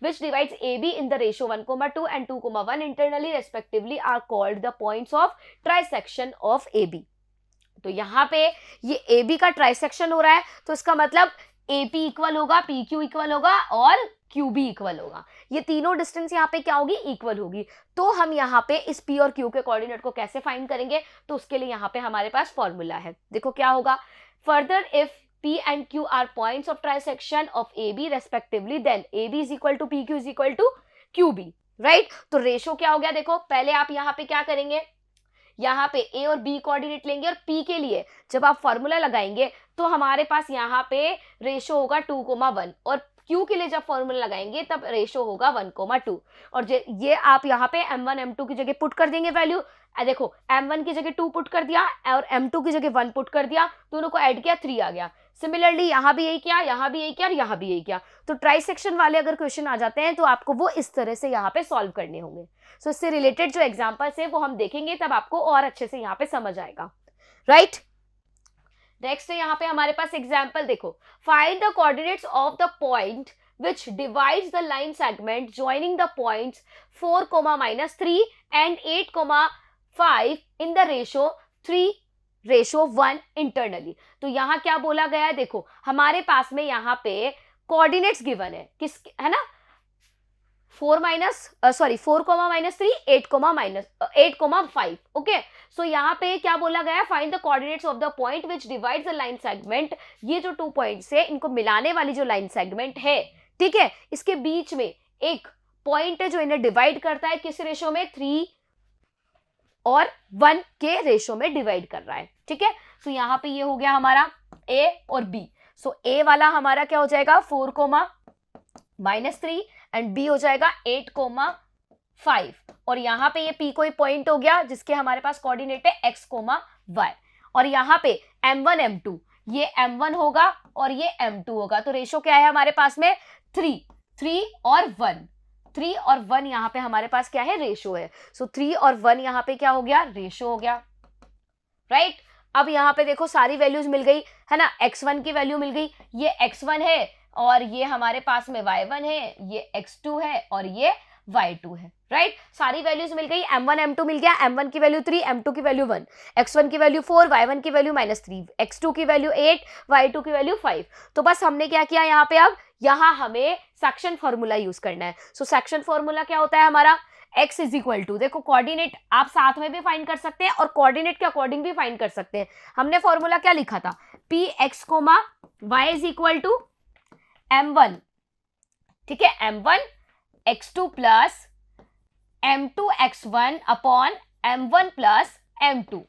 [SPEAKER 1] which divides AB in the ratio 1,2 and 2,1 internally respectively are called the points of trisection of AB. तो यहाँ पे ये AB का ट्राइसेक्शन हो रहा है, तो इसका मतलब AP इक्वल होगा, PQ इक्वल होगा और QB इक्वल होगा. ये तीनों डिस्टेंस यहाँ पे क्या होगी, इक्वल होगी. तो हम यहाँ पे इस P और Q के कोऑर्डिनेट को कैसे फाइंड करेंगे, तो उसके लिए यहाँ पे हमारे पास फॉर्मूला है. देखो क्या होगा, further if P and Q are points of trisection of AB respectively, then AB is equal to PQ is equal to QB, right? तो रेशो क्या हो गया, देखो पहले आप यहाँ पे क्या करेंगे, यहाँ पे A और B कोऑर्डिनेट लेंगे और P के लिए जब आप फॉर्मूला लगाएंगे तो हमारे पास यहाँ पे रेशो होगा 2,1 और Q के लिए जब फॉर्मूला लगाएंगे तब रेशो होगा 1,2 और ये आप यहाँ पे M1 M2 की जगह पुट कर देंगे वैल्यू. देखो M1 की जगह 2 पुट कर दिया और M2 की जगह 1 पुट कर दिया, दोनों को ऐड किया 3 आ गया. सिमिलरली यहाँ भी यही किया, यहाँ भी यही किया और यहाँ भी यही किया. तो ट्राइसेक्शन वाले अगर क्वेश्चन आ जाते हैं तो आपको वो इस तरह से यहाँ पे सॉल्व करने होंगे. सो इससे रिलेटेड जो एग्जांपल्स है वो हम देखेंगे, तब आपको और अच्छे से यहाँ पे समझ आएगा. राइट, नेक्स्ट है यहाँ पे हमारे पास एग्जाम्पल. देखो, find the coordinates of the point which divides the line segment joining the points 4, -3 and 8, 5 in the ratio 3:1 internally. तो यहाँ क्या बोला गया है, देखो हमारे पास में यहाँ पे कोऑर्डिनेट्स गिवन है, किस है ना, 4, -3, 8, 5. ओके, सो यहाँ पे क्या बोला गया है, find the coordinates of the point which divides the line segment. ये जो 2 पॉइंट्स है इनको मिलाने वाली जो लाइन सेगमेंट है, ठीक है, इसके बीच में एक पॉइंट है जो इन्हें डिवाइड करता है किस रेशो में, 3 और 1 के रेशो में डिवाइड कर रहा है. ठीक है, सो यहाँ पे ये हो गया हमारा A और B. सो A वाला हमारा क्या हो जाएगा 4, -3 एंड B हो जाएगा 8, 5 और यहाँ पे ये P कोई पॉइंट हो गया जिसके हमारे पास कोऑर्डिनेट है x, y और यहाँ पे M1 M2, ये M1 होगा और ये M2 होगा. तो रेशो क्या है हमारे पास में 3 और 1. 3 और 1 यहाँ पे हमारे पास क्या है, रेशो है. सो 3 और 1 यहाँ पे क्या हो गया, रेशो हो गया. राइट, अब यहाँ पे देखो सारी वैल्यूज मिल गई है ना, x1 की वैल्यू मिल गई, ये x1 है और ये हमारे पास में y1 है, ये x2 है और ये y2 है. राइट, सारी वैल्यूज मिल गई, m1 m2 मिल गया, m1 की वैल्यू 3, m2 की वैल्यू 1, x1 की वैल्यू 4, y1 की वैल्यू -3, x2 की वैल्यू 8, y2 की वैल्यू 5. तो बस हमने क्या किया यहाँ पे, अब यहाँ हमें सेक्शन फॉर्मूला यूज करना है. सो सेक्शन फॉर्मूला क्या होता है हमारा, x इज इक्वल टू, देखो कोऑर्डिनेट आप साथ में भी फाइंड कर सकते हैं और कोऑर्डिनेट के अकॉर्डिंग भी फाइंड कर सकते हैं. हमने फॉर्मूला क्या लिखा था, px, y is equal to m1, ठीक है, m1 x2 plus m2 x1 upon m1 plus m2,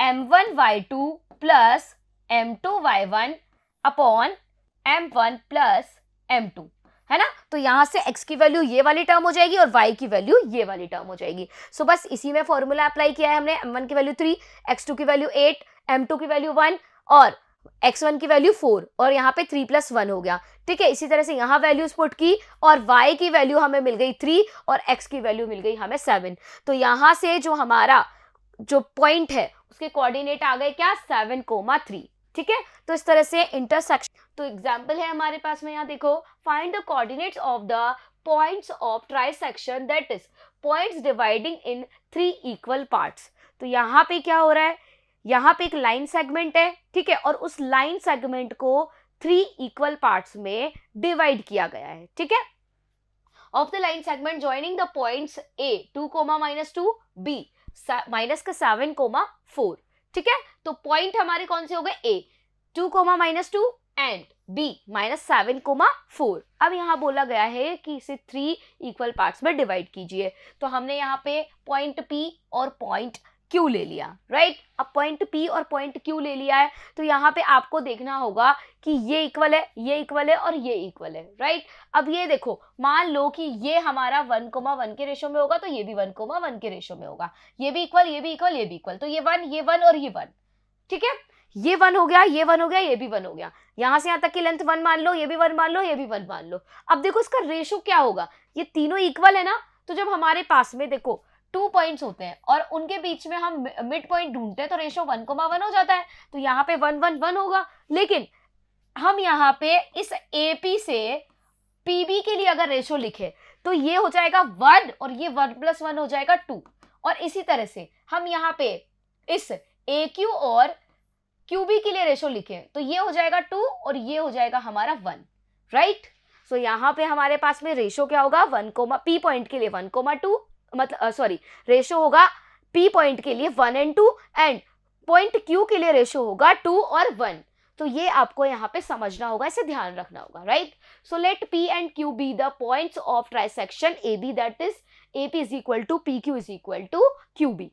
[SPEAKER 1] m1 y2 plus m2 y1 upon m1 plus m2, है ना. तो यहां से x की वैल्यू ये वाली टर्म हो जाएगी और y की वैल्यू ये वाली टर्म हो जाएगी. सो बस इसी में फॉर्मूला अप्लाई किया है हमने. m1 की वैल्यू 3, x2 की वैल्यू 8, m2 की वैल्यू 1 और x1 की वैल्यू 4 और यहाँ पे 3 + 1 हो गया. ठीक है, इसी तरह से यहाँ वैल्यूज पुट की और y की वैल्यू हमें मिल गई 3 और x की वैल्यू मिल गई हमें 7. तो यहाँ से जो हमारा जो पॉइंट है उसके कोऑर्डिनेट आ गए क्या, 7, 3. ठीक है, तो इस तरह से इंटरसेक्शन. तो एग्जाम्पल है हमारे पास में, यहाँ देखो, find the coordinates of the points of trisection that is points dividing in 3 equal parts. तो यहाँ पे क्या हो रहा है, यहाँ पे एक लाइन सेगमेंट है, ठीक है, और उस लाइन सेगमेंट को 3 इक्वल पार्ट्स में डिवाइड किया गया है. ठीक है, of the line segment joining the points A 2, -2, B -7, 4. ठीक है, तो पॉइंट हमारे कौन से हो गए, A 2, -2 एंड B -7, 4. अब यहाँ बोला गया है कि इसे 3 इक्वल पार्ट्स में डिवाइड कीजिए. तो हमने यहाँ पे पॉइंट P और पॉइंट Q ले लिया, राइट। अब पॉइंट P और पॉइंट Q ले लिया है, तो यहाँ पे आपको देखना होगा कि ये इक्वल है, ये इक्वल है और ये इक्वल है, राइट। अब ये देखो, मान लो कि ये हमारा 1,1 के रेशो में होगा, तो ये भी 1,1 के रेशो में होगा, ये भी इक्वल, ये भी इक्वल, ये भी इक्वल, तो ये 1 और ये 1, ठीक है। ये 1 हो गया, ये 1 हो गया, ये भी 1 हो गया, यहां से यहां तक की लेंथ 1 मान लो, ये भी 1 मान लो, ये भी 1 मान लो। अब देखो इसका रेशो क्या होगा, ये तीनों इक्वल है ना, तो जब हमारे पास में देखो 2 पॉइंट्स होते हैं और उनके बीच में हम मिड पॉइंट ढूंढते हैं, तो रेशो 1,1 हो जाता है, तो यहाँ पे 1 1 1 होगा। लेकिन हम यहाँ पे इस AP से PB के लिए अगर रेशो लिखे तो ये हो जाएगा 1 और ये 1 + 1 हो जाएगा 2, और इसी तरह से हम यहाँ पे इस AQ और QB के लिए रेशो लिखे तो ये हो जाएगा 2 और ये हो जाएगा हमारा 1, राइट। सो यहाँ पे हमारे पास में रेशो क्या होगा, P पॉइंट के लिए 1,2, मतलब सॉरी, रेशो होगा P पॉइंट के लिए 1 और 2 एंड पॉइंट Q के लिए रेशो होगा 2 और 1। तो ये आपको यहाँ पे समझना होगा, इसे ध्यान रखना होगा, right. So let P and Q be the points of trisection AB, that is AP is equal to PQ is equal to QB।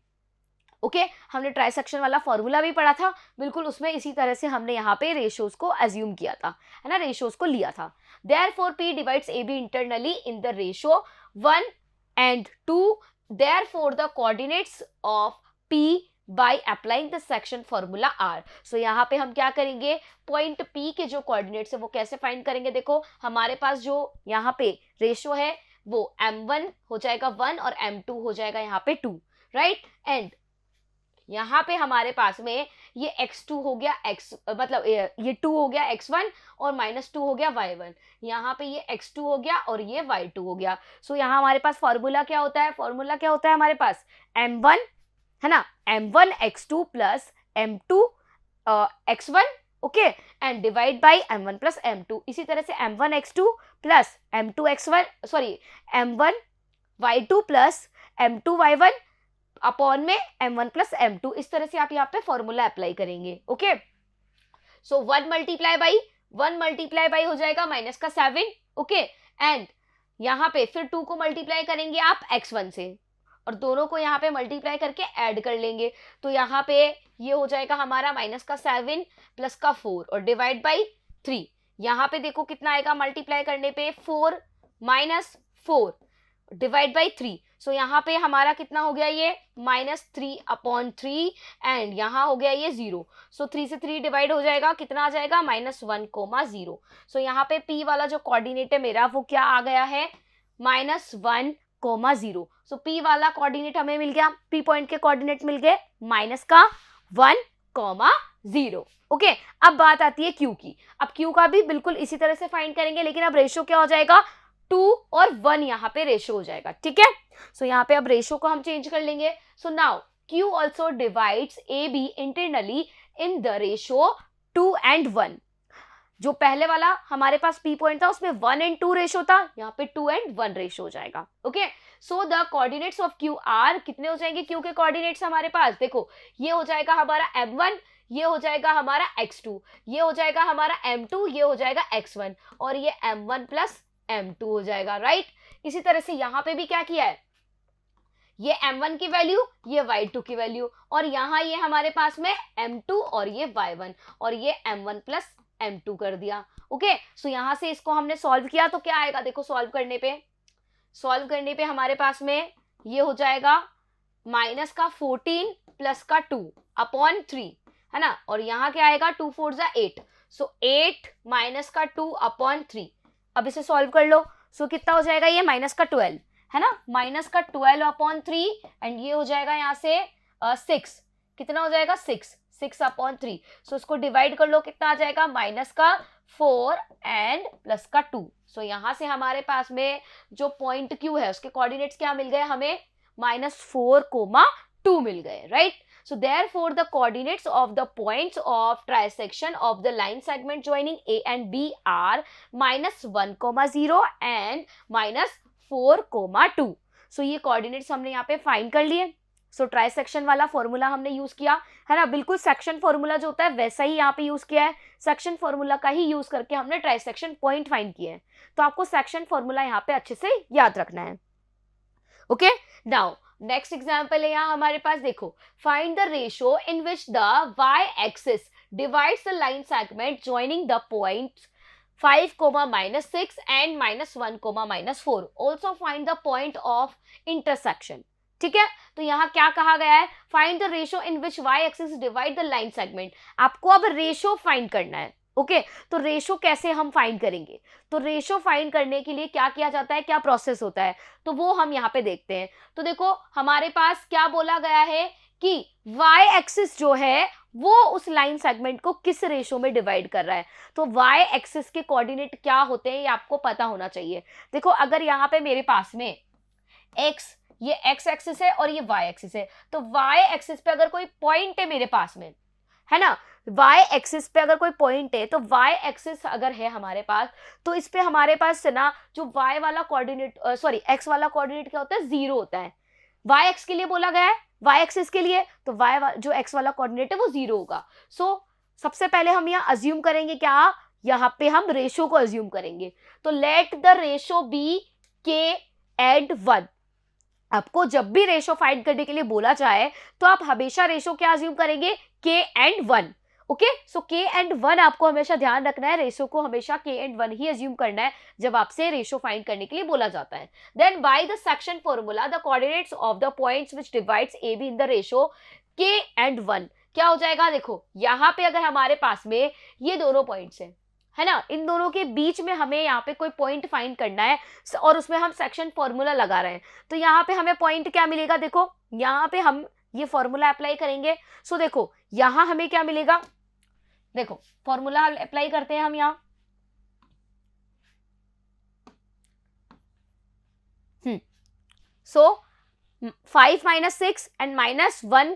[SPEAKER 1] Okay, हमने ट्राइसेक्शन वाला फॉर्मूला भी पढ़ा था, बिल्कुल उसमें इसी तरह से हमने यहाँ पे रेशियोज को अज्यूम किया था, है ना, रेशियोज को लिया था। Therefore P divides AB internally in the ratio 1 and 2. Therefore the coordinates of P by applying the section formula are. So यहाँ पे हम क्या करेंगे, पॉइंट P के जो कोऑर्डिनेट्स है वो कैसे फाइंड करेंगे। देखो हमारे पास जो यहाँ पे रेशियो है वो M1 हो जाएगा 1 और M2 हो जाएगा यहाँ पे 2, राइट। एंड यहाँ पे हमारे पास में ये x2 हो गया मतलब ये 2 हो गया x1 और -2 हो गया y1, यहाँ पे ये x2 हो गया और ये y2 हो गया। सो यहाँ हमारे पास फॉर्मूला क्या होता है, फॉर्मूला क्या होता है हमारे पास, m1 है ना, m1 x2 plus m2 x1, okay, and divide by m1 plus m2। इसी तरह से m1 x2 plus m2 x1 sorry m1 y2 plus m2 y1 upon में m1 प्लस m2। इस तरह से आप यहाँ पे फॉर्मूला अप्लाई करेंगे, ओके। सो 1 मल्टीप्लाई बाई हो जाएगा -7, ओके, एंड यहाँ पे फिर 2 को मल्टीप्लाई करेंगे आप x1 से और दोनों को यहाँ पे मल्टीप्लाई करके ऐड कर लेंगे, तो यहाँ पे ये हो जाएगा हमारा -7 प्लस 4 और डिवाइड बाई 3। यहाँ पे देखो कितना आएगा मल्टीप्लाई करने पे, 4 - 4 डिवाइड बाई 3। सो यहाँ पे हमारा कितना हो गया, ये -3/3 एंड यहाँ हो गया ये 0। सो 3 से 3 डिवाइड हो जाएगा, कितना आ जाएगा -1,0। सो यहाँ पे P वाला जो कोऑर्डिनेट है मेरा वो क्या आ गया है, -1,0। सो P वाला कोऑर्डिनेट हमें मिल गया, P पॉइंट के कोऑर्डिनेट मिल गए -1,0, ओके। अब बात आती है Q की। अब Q का भी बिल्कुल इसी तरह से फाइंड करेंगे, लेकिन अब रेशियो क्या हो जाएगा, 2 और 1 यहाँ पे रेशो हो जाएगा, ठीक है। सो यहाँ पे अब रेशो को हम चेंज कर लेंगे। So now Q also divides AB internally in the ratio 2 and 1। जो पहले वाला हमारे पास P पॉइंट था उसमें 1 and 2 रेशो था, यहाँ पे 2 and 1 रेशो हो जाएगा, okay. So the coordinates of Q are, कितने हो जाएंगे Q के कोऑर्डिनेट्स हमारे पास, देखो ये हो जाएगा हमारा M1, ये हो जाएगा हमारा x2, ये हो जाएगा हमारा M2, ये हो जाएगा x1 और ये M1 प्लस M2 हो जाएगा, राइट। इसी तरह से यहाँ पे भी क्या किया है, ये M1 की वैल्यू, ये y2 की वैल्यू, और यहाँ ये हमारे पास में M2 और ये y1 और ये M1 प्लस M2 कर दिया, ओके। सो यहाँ से इसको हमने सॉल्व किया तो क्या आएगा, देखो सॉल्व करने पे हमारे पास में ये हो जाएगा -14 प्लस 2/3, है ना, और यहाँ क्या आएगा 2 4 = 8। सो 8 - 2/3। अब इसे सॉल्व कर लो, सो कितना हो जाएगा, ये -12 है ना, -12/3 एंड ये हो जाएगा यहाँ से 6, कितना हो जाएगा 6/3। सो इसको डिवाइड कर लो, कितना आ जाएगा -4 एंड +2। सो यहाँ से हमारे पास में जो पॉइंट Q है उसके कोऑर्डिनेट्स क्या मिल गए हमें, -4,2 मिल गए, right. So therefore the coordinates of the points of trisection of the line segment joining A and B are -1,0 and -4,2। So ये coordinates हमने यहाँ पे फाइंड कर लिए। सो ट्राइसेक्शन वाला फॉर्मूला हमने यूज किया है ना, बिल्कुल सेक्शन फॉर्मूला जो होता है वैसा ही यहाँ पे यूज किया है, सेक्शन फॉर्मूला का ही यूज करके हमने ट्राइसेक्शन पॉइंट फाइंड किए हैं। तो आपको सेक्शन फॉर्मूला यहाँ पे अच्छे से याद रखना है, ओके। नाउ नेक्स्ट एग्जाम्पल है यहाँ हमारे पास, देखो find the ratio in which the y axis divides the line segment joining the points 5, -6 and -1, -4. Also find the point of intersection. ठीक है, तो यहाँ क्या कहा गया है, find the ratio in which y axis divide the line segment. आपको अब रेशो फाइंड करना है. ओके तो रेशो कैसे हम फाइंड करेंगे, तो रेशो फाइंड करने के लिए क्या किया जाता है, क्या प्रोसेस होता है, तो वो हम यहाँ पे देखते हैं. तो देखो हमारे पास क्या बोला गया है कि y एक्सिस जो है वो उस लाइन सेगमेंट को किस रेशो में डिवाइड कर रहा है. तो y एक्सिस के कोऑर्डिनेट क्या होते हैं ये आपको पता होना चाहिए. देखो अगर यहाँ पे मेरे पास में x, ये x एक्सिस है और ये y एक्सिस है, तो y एक्सिस पे अगर कोई पॉइंट है मेरे पास में, है ना, y एक्सिस पे अगर कोई पॉइंट है, तो y एक्सिस अगर है हमारे पास, तो इस पे हमारे पास ना जो y वाला कोऑर्डिनेट x वाला कोऑर्डिनेट क्या होता है, 0 होता है. y एक्स के लिए बोला गया है, y एक्सिस के लिए, तो जो x वाला कोऑर्डिनेट है वो 0 होगा. सो सबसे पहले हम यहाँ अज्यूम करेंगे क्या, यहाँ पे हम रेशो को अज्यूम करेंगे. तो let the ratio be k and 1. आपको जब भी रेशो फाइंड करने के लिए बोला जाए तो आप हमेशा रेशो क्या अज्यूम करेंगे, k and 1. Okay so k and 1 आपको हमेशा ध्यान रखना है, रेशो को हमेशा k एंड 1 ही अज्यूम करना है जब आपसे रेशो फाइंड करने के लिए बोला जाता है. Then by the section formula the coordinates of the points which divides A B in the ratio k and 1 क्या हो जाएगा. देखो यहाँ पे अगर हमारे पास में ये दोनों पॉइंट्स हैं, है ना, इन दोनों के बीच में हमें यहाँ पे कोई पॉइंट फाइंड करना है और उसमें हम सेक्शन फॉर्मूला लगा रहे हैं, तो यहाँ पे हमें पॉइंट क्या मिलेगा. देखो यहाँ पे हम ये फॉर्मूला अप्लाई करेंगे. सो देखो यहाँ हमें क्या मिलेगा, देखो फॉर्मूला अप्लाई करते हैं हम यहाँ. सो 5 -6 एंड -1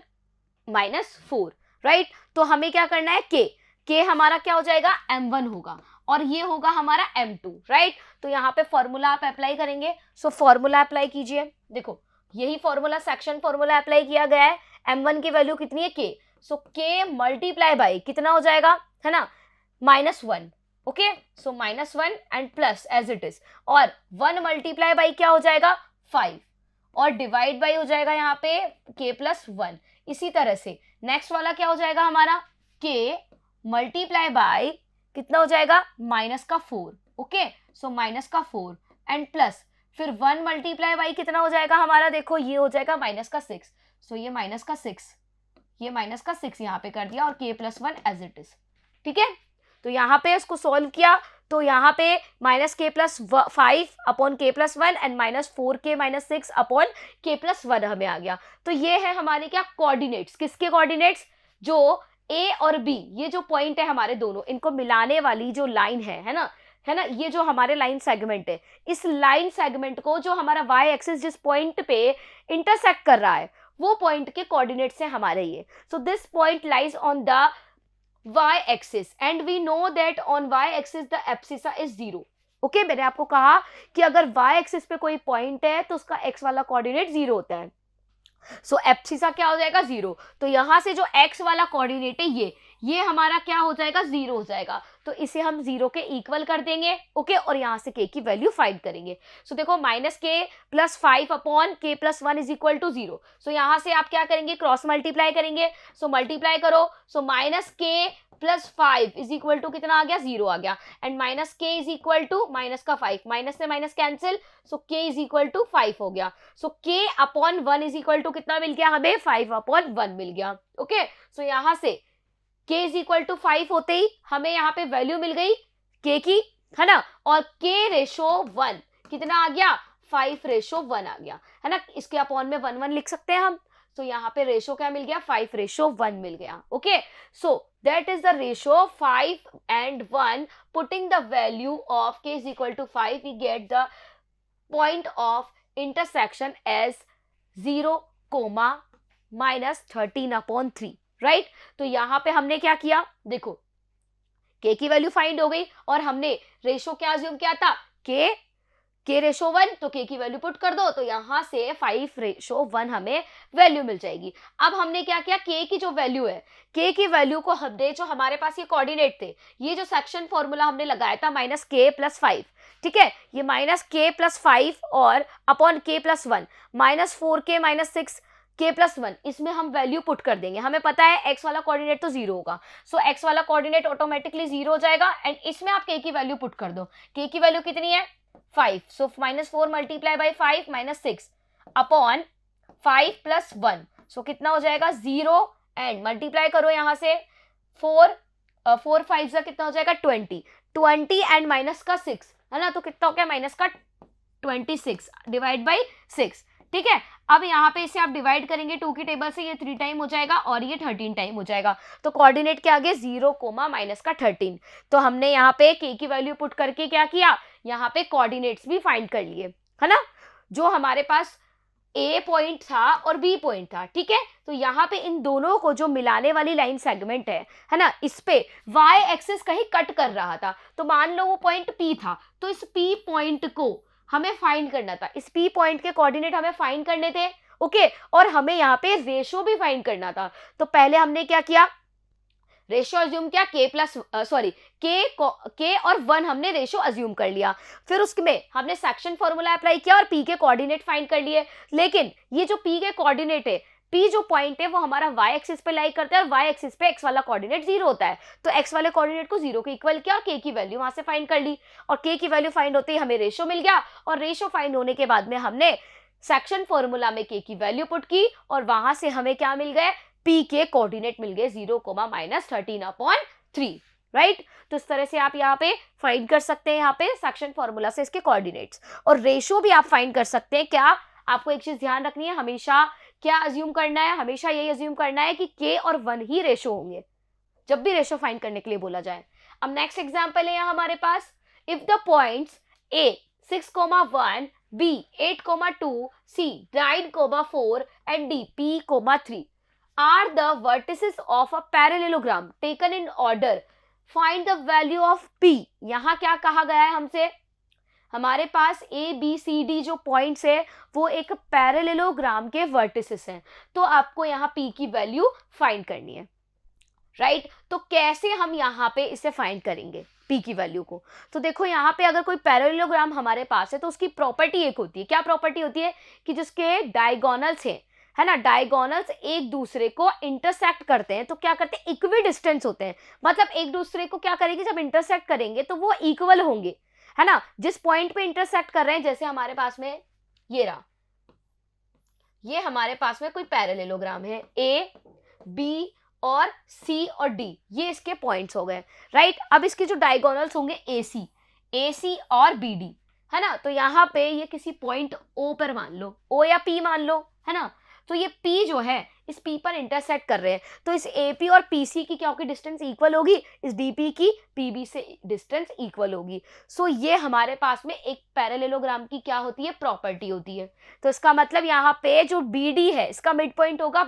[SPEAKER 1] -4, राइट. तो हमें क्या करना है, k हमारा क्या हो जाएगा, m1 होगा और ये होगा हमारा m2, राइट. तो यहाँ पे फॉर्मूला आप अप्लाई करेंगे. सो फॉर्मूला अप्लाई कीजिए. देखो यही फॉर्मूला, सेक्शन फॉर्मूला अप्लाई किया गया है. m1 की वैल्यू कितनी है, k. So k multiply by कितना हो जाएगा, है ना, -1. Okay so -1 and plus as it is, और 1 मल्टीप्लाई बाई क्या हो जाएगा, 5, और डिवाइड बाई हो जाएगा यहाँ पे k + 1. इसी तरह से नेक्स्ट वाला क्या हो जाएगा हमारा, k मल्टीप्लाई बाय कितना हो जाएगा, -4. ओके सो -4 एंड प्लस फिर 1 मल्टीप्लाई बाय कितना हो जाएगा हमारा, देखो ये हो जाएगा -6. सो ये -6, ये -6 यहाँ पे कर दिया और k + 1 एज इट इज. ठीक है, तो यहाँ पे इसको सॉल्व किया तो यहाँ पे -k + 5 upon k + 1 and -4k - 6 upon k + 1 हमें आ गया. तो ये है हमारे क्या कोऑर्डिनेट्स, किसके कोऑर्डिनेट्स, जो a और b, ये जो पॉइंट है हमारे दोनों, इनको मिलाने वाली जो लाइन है ना, ये जो हमारे लाइन सेगमेंट है, इस लाइन सेगमेंट को जो हमारा y एक्सिस जिस पॉइंट पे इंटरसेक्ट कर रहा है वो पॉइंट के कोऑर्डिनेट्स हैं हमारे ये. So this point lies on the y axis and we know that on y axis the abscissa is 0. Okay मैंने आपको कहा कि अगर y एक्सिस पे कोई पॉइंट है तो उसका x वाला कोऑर्डिनेट 0 होता है. सो एब्सिसा क्या हो जाएगा, 0. तो यहां से जो x वाला कोऑर्डिनेट है ये हमारा क्या हो जाएगा, 0 हो जाएगा. तो इसे हम 0 के इक्वल कर देंगे. ओके और यहां से k की वैल्यू फाइंड करेंगे. सो देखो -k + 5 अपॉन k + 1 = 0. सो यहां से आप क्या करेंगे, क्रॉस मल्टीप्लाई करेंगे. सो मल्टीप्लाई करो. सो -k + 5 = कितना आ गया, 0 आ गया. एंड -k = -5, माइनस से माइनस कैंसिल. सो k = 5 हो गया. सो k अपॉन 1 = कितना मिल गया हमें, 5 अपॉन 1 मिल गया. ओके सो यहां से k = 5 होते ही हमें यहाँ पे वैल्यू मिल गई k की, है ना, और k/1 कितना आ गया, 5/1 आ गया, है ना. इसके अपॉन में 1 लिख सकते हैं हम. तो यहाँ पे रेशो क्या मिल गया, 5/1 मिल गया. Okay so that is the ratio 5 and 1. Putting the value of k = 5 we get the point of intersection as 0, -13/3, right. तो यहाँ पे हमने क्या किया, देखो k की वैल्यू फाइंड हो गई और हमने रेशो क्या अज्यूम किया था, k/1, तो k की वैल्यू पुट कर दो. तो यहाँ से 5/1 हमें वैल्यू मिल जाएगी. अब हमने क्या किया, k की जो वैल्यू है, k की वैल्यू को हमने, जो हमारे पास ये कोऑर्डिनेट थे, ये जो सेक्शन फॉर्मूला हमने लगाया था -k + 5, ठीक है, ये -k+5 और अपॉन k+1 -4k -6k+1, इसमें हम वैल्यू पुट कर देंगे। हमें पता है x वाला कोऑर्डिनेट तो 0 होगा, सो x वाला कोऑर्डिनेट ऑटोमेटिकली 0 हो जाएगा एंड इसमें आप k की वैल्यू पुट कर दो। k की वैल्यू कितनी है 5, सो -4 मल्टीप्लाई बाई 5 -6 अपॉन 5 + 1, सो कितना हो जाएगा 0 एंड मल्टीप्लाई करो यहाँ से 4 5 से कितना हो जाएगा 20 एंड माइनस का 6 है ना, तो कितना हो गया माइनस का 26 डिवाइड बाई 6। ठीक है, अब यहाँ पे इसे आप डिवाइड करेंगे 2 की टेबल से, ये 3 टाइम हो जाएगा और ये 13 टाइम हो जाएगा। तो कोऑर्डिनेट के आगे 0, -13। तो हमने यहाँ पे k की वैल्यू पुट करके क्या किया, यहाँ पे कोऑर्डिनेट्स भी फाइंड कर लिए, है ना। जो हमारे पास A पॉइंट था और B पॉइंट था, ठीक है, तो यहाँ पे इन दोनों को जो मिलाने वाली लाइन सेगमेंट है ना, इस पे y एक्सिस कहीं कट कर रहा था। तो मान लो वो पॉइंट P था, तो इस P पॉइंट को हमें फाइंड करना था, इस P पॉइंट के कोऑर्डिनेट हमें फाइंड करने थे, ओके, और हमें यहाँ पे रेशो भी फाइंड करना था। तो पहले हमने क्या किया, रेशो अज्यूम किया k और 1 हमने रेशो अज्यूम कर लिया। फिर उसमें हमने सेक्शन फॉर्मूला अप्लाई किया और p के कोऑर्डिनेट फाइंड कर लिए। लेकिन ये जो p के कोऑर्डिनेट है, p जो पॉइंट है वो हमारा y एक्सिस पे लाई करता है और y एक्सिस पे x वाला कोऑर्डिनेट 0 होता है। तो x वाले कोऑर्डिनेट को 0 के इक्वल किया और k की वैल्यू वहां से फाइंड कर ली, और k की वैल्यू फाइंड होते ही हमें रेशो मिल गया, और रेशो फाइंड होने के बाद में हमने सेक्शन फॉर्मूला में k की वैल्यू पुट की और वहां से हमें क्या मिल गए, p के कोऑर्डिनेट मिल गए 0, -13/3, राइट। तो इस तरह से आप यहाँ पे फाइंड कर सकते हैं, यहाँ पे सेक्शन फॉर्मूला से इसके कोऑर्डिनेट्स, और रेशो भी आप फाइंड कर सकते हैं। क्या आपको एक चीज ध्यान रखनी है, हमेशा क्या अज्यूम करना है, हमेशा यही अज्यूम करना है कि k और 1 ही रेशो होंगे जब भी रेशो फाइंड करने के लिए बोला जाए। अब नेक्स्ट एग्जांपल है यहाँ हमारे पास, if the points a 6,1, b 8,2, c 9,4 and d p,3 are the vertices of a parallelogram taken in order, find the value of p। यहाँ क्या कहा गया है हमसे, हमारे पास a b c d जो पॉइंट्स है वो एक पैरेललोग्राम के वर्टिसेस हैं, तो आपको यहाँ p की वैल्यू फाइंड करनी है, राइट। तो कैसे हम यहाँ पे इसे फाइंड करेंगे p की वैल्यू को, तो देखो यहाँ पे अगर कोई पैरेललोग्राम हमारे पास है तो उसकी प्रॉपर्टी एक होती है, क्या प्रॉपर्टी होती है कि जिसके डायगोनल्स हैं, है ना, डायगोनल्स एक दूसरे को इंटरसेक्ट करते हैं, तो क्या करते हैं, इक्वी डिस्टेंस होते हैं, मतलब एक दूसरे को क्या करेंगे, जब इंटरसेक्ट करेंगे तो वो इक्वल होंगे, है ना। जिस पॉइंट पे इंटरसेक्ट कर रहे हैं, जैसे हमारे पास में ये रहा, ये हमारे पास में कोई पैरेललोग्राम है, A, B और C और D, ये इसके पॉइंट्स हो गए, राइट। अब इसके जो डायगोनल्स होंगे AC और BD, है ना, तो यहाँ पे ये किसी पॉइंट O पर मान लो, O या P मान लो, है ना, तो ये P जो है इस P पर इंटरसेक्ट कर रहे हैं, तो इस AP और PC की क्या होगी, डिस्टेंस इक्वल होगी, इस DP की PB से डिस्टेंस इक्वल होगी। सो ये हमारे पास में एक पैरेललोग्राम की क्या होती है, प्रॉपर्टी होती है। तो इसका मतलब यहाँ पे जो BD है इसका मिड पॉइंट होगा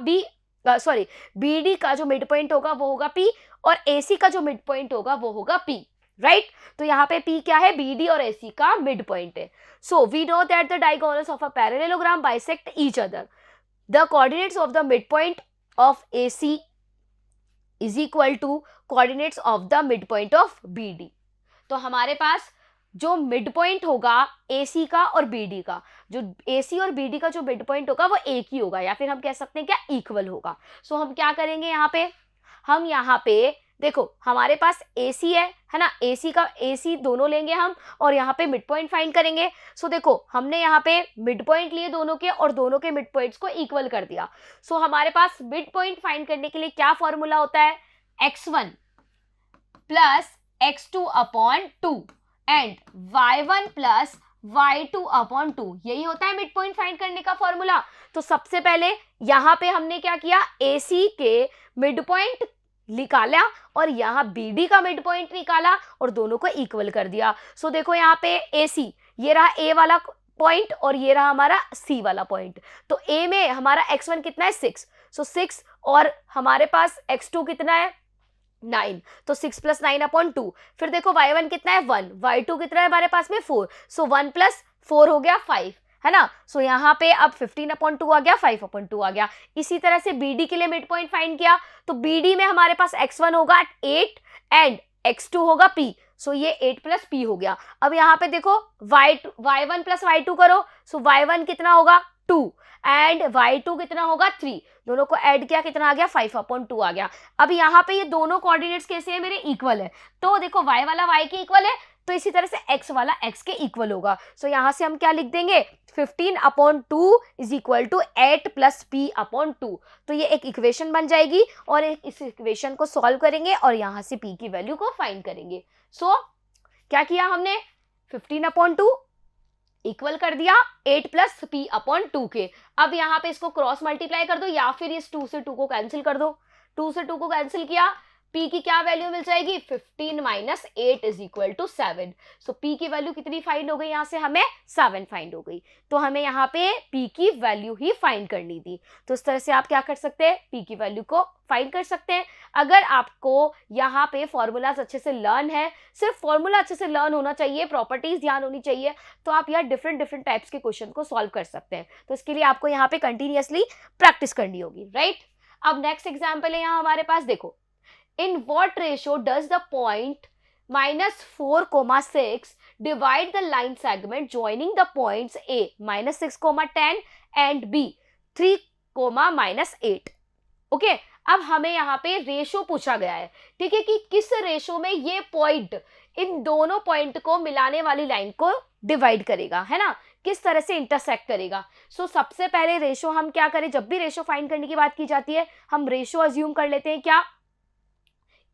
[SPEAKER 1] BD का जो मिड पॉइंट होगा वो होगा P, और AC का जो मिड पॉइंट होगा वो होगा P, राइट। तो यहाँ पे P क्या है, BD और AC का मिड पॉइंट है। So we know that the diagonals of a parallelogram bisect each other, the coordinates of the midpoint of AC is equal to coordinates of the midpoint of BD। तो हमारे पास जो mid point होगा AC का और BD का, जो AC और BD का जो मिड पॉइंट होगा वो एक ही होगा, या फिर हम कह सकते हैं क्या, इक्वल होगा। सो हम क्या करेंगे यहाँ पे, हम यहाँ पे देखो हमारे पास AC है ना, AC दोनों लेंगे हम और यहाँ पे मिड पॉइंट फाइंड करेंगे। सो देखो हमने यहाँ पे मिड पॉइंट लिए दोनों के और दोनों के मिड पॉइंट्स को इक्वल कर दिया। सो हमारे पास मिड पॉइंट फाइंड करने के लिए क्या फॉर्मूला होता है, x1 plus x2/2 and y1 plus y2/2, यही होता है मिड पॉइंट फाइंड करने का फॉर्मूला। तो सबसे पहले यहाँ पे हमने क्या किया, AC के मिड पॉइंट निकाला और यहाँ BD का मिड पॉइंट निकाला और दोनों को इक्वल कर दिया। सो देखो यहाँ पे AC, ये रहा A वाला पॉइंट और ये रहा हमारा C वाला पॉइंट। तो A में हमारा x1 कितना है 6, सो 6, और हमारे पास x2 कितना है 9, तो 6 + 9/2। फिर देखो y1 कितना है 1, y2 कितना है हमारे पास में 4, सो 1 + 4 हो गया 5, है ना। सो यहाँ पे अब 15/2 आ गया, 5/2 आ गया। इसी तरह से BD के लिए मिड पॉइंट फाइंड किया, तो BD में हमारे पास x1 होगा 8 एंड x2 होगा P, सो ये 8 प्लस पी हो गया। अब यहाँ पे देखो y1 प्लस y2 करो, सो y1 कितना होगा 2 एंड y2 कितना होगा 3, दोनों को ऐड किया कितना आ गया 5/2 आ गया। अब यहाँ पे ये दोनों कोऑर्डिनेट्स कैसे हैं मेरे इक्वल है, तो देखो y वाला y के इक्वल है, तो इसी तरह से x वाला x के इक्वल होगा। सो यहाँ से हम क्या लिख देंगे 15/2 is equal to 8 plus p/2। तो ये एक इक्वेशन बन जाएगी और इस इक्वेशन को सॉल्व करेंगे और यहाँ से p की वैल्यू को फाइंड करेंगे। सो क्या किया हमने 15/2 इक्वल कर दिया 8 प्लस p/2 के। अब यहाँ पे इसको क्रॉस मल्टीप्लाई कर दो या फिर इस 2 से 2 को कैंसिल कर दो, 2 से 2 को कैंसिल किया, p की क्या वैल्यू मिल जाएगी 15 minus 8 is equal to 7। So p की वैल्यू कितनी फाइंड हो गई, यहाँ से हमें 7 फाइंड हो गई। तो हमें यहाँ पे p की वैल्यू ही फाइंड करनी थी। तो इस तरह से आप क्या कर सकते हैं, p की वैल्यू को फाइंड कर सकते हैं। अगर आपको यहाँ पे फॉर्मूलाज अच्छे से लर्न है, सिर्फ फॉर्मूला अच्छे से लर्न होना चाहिए, प्रॉपर्टीज ध्यान होनी चाहिए, तो आप यहाँ डिफरेंट टाइप्स के क्वेश्चन को सॉल्व कर सकते हैं। तो इसके लिए आपको यहाँ पे कंटिन्यूअसली प्रैक्टिस करनी होगी, राइट। अब नेक्स्ट एग्जाम्पल है यहाँ हमारे पास, देखो in what ratio does the point -4,6 divide the line segment joining the points A -6,10 and B 3,-8। Okay, अब हमें यहाँ पे रेशो पूछा गया है, ठीक है, कि किस रेशो में ये पॉइंट इन दोनों पॉइंट को मिलाने वाली लाइन को डिवाइड करेगा, है ना, किस तरह से इंटरसेक्ट करेगा। सो सबसे पहले रेशो हम क्या करें, जब भी रेशो फाइंड करने की बात की जाती है हम रेशो अज्यूम कर लेते हैं, क्या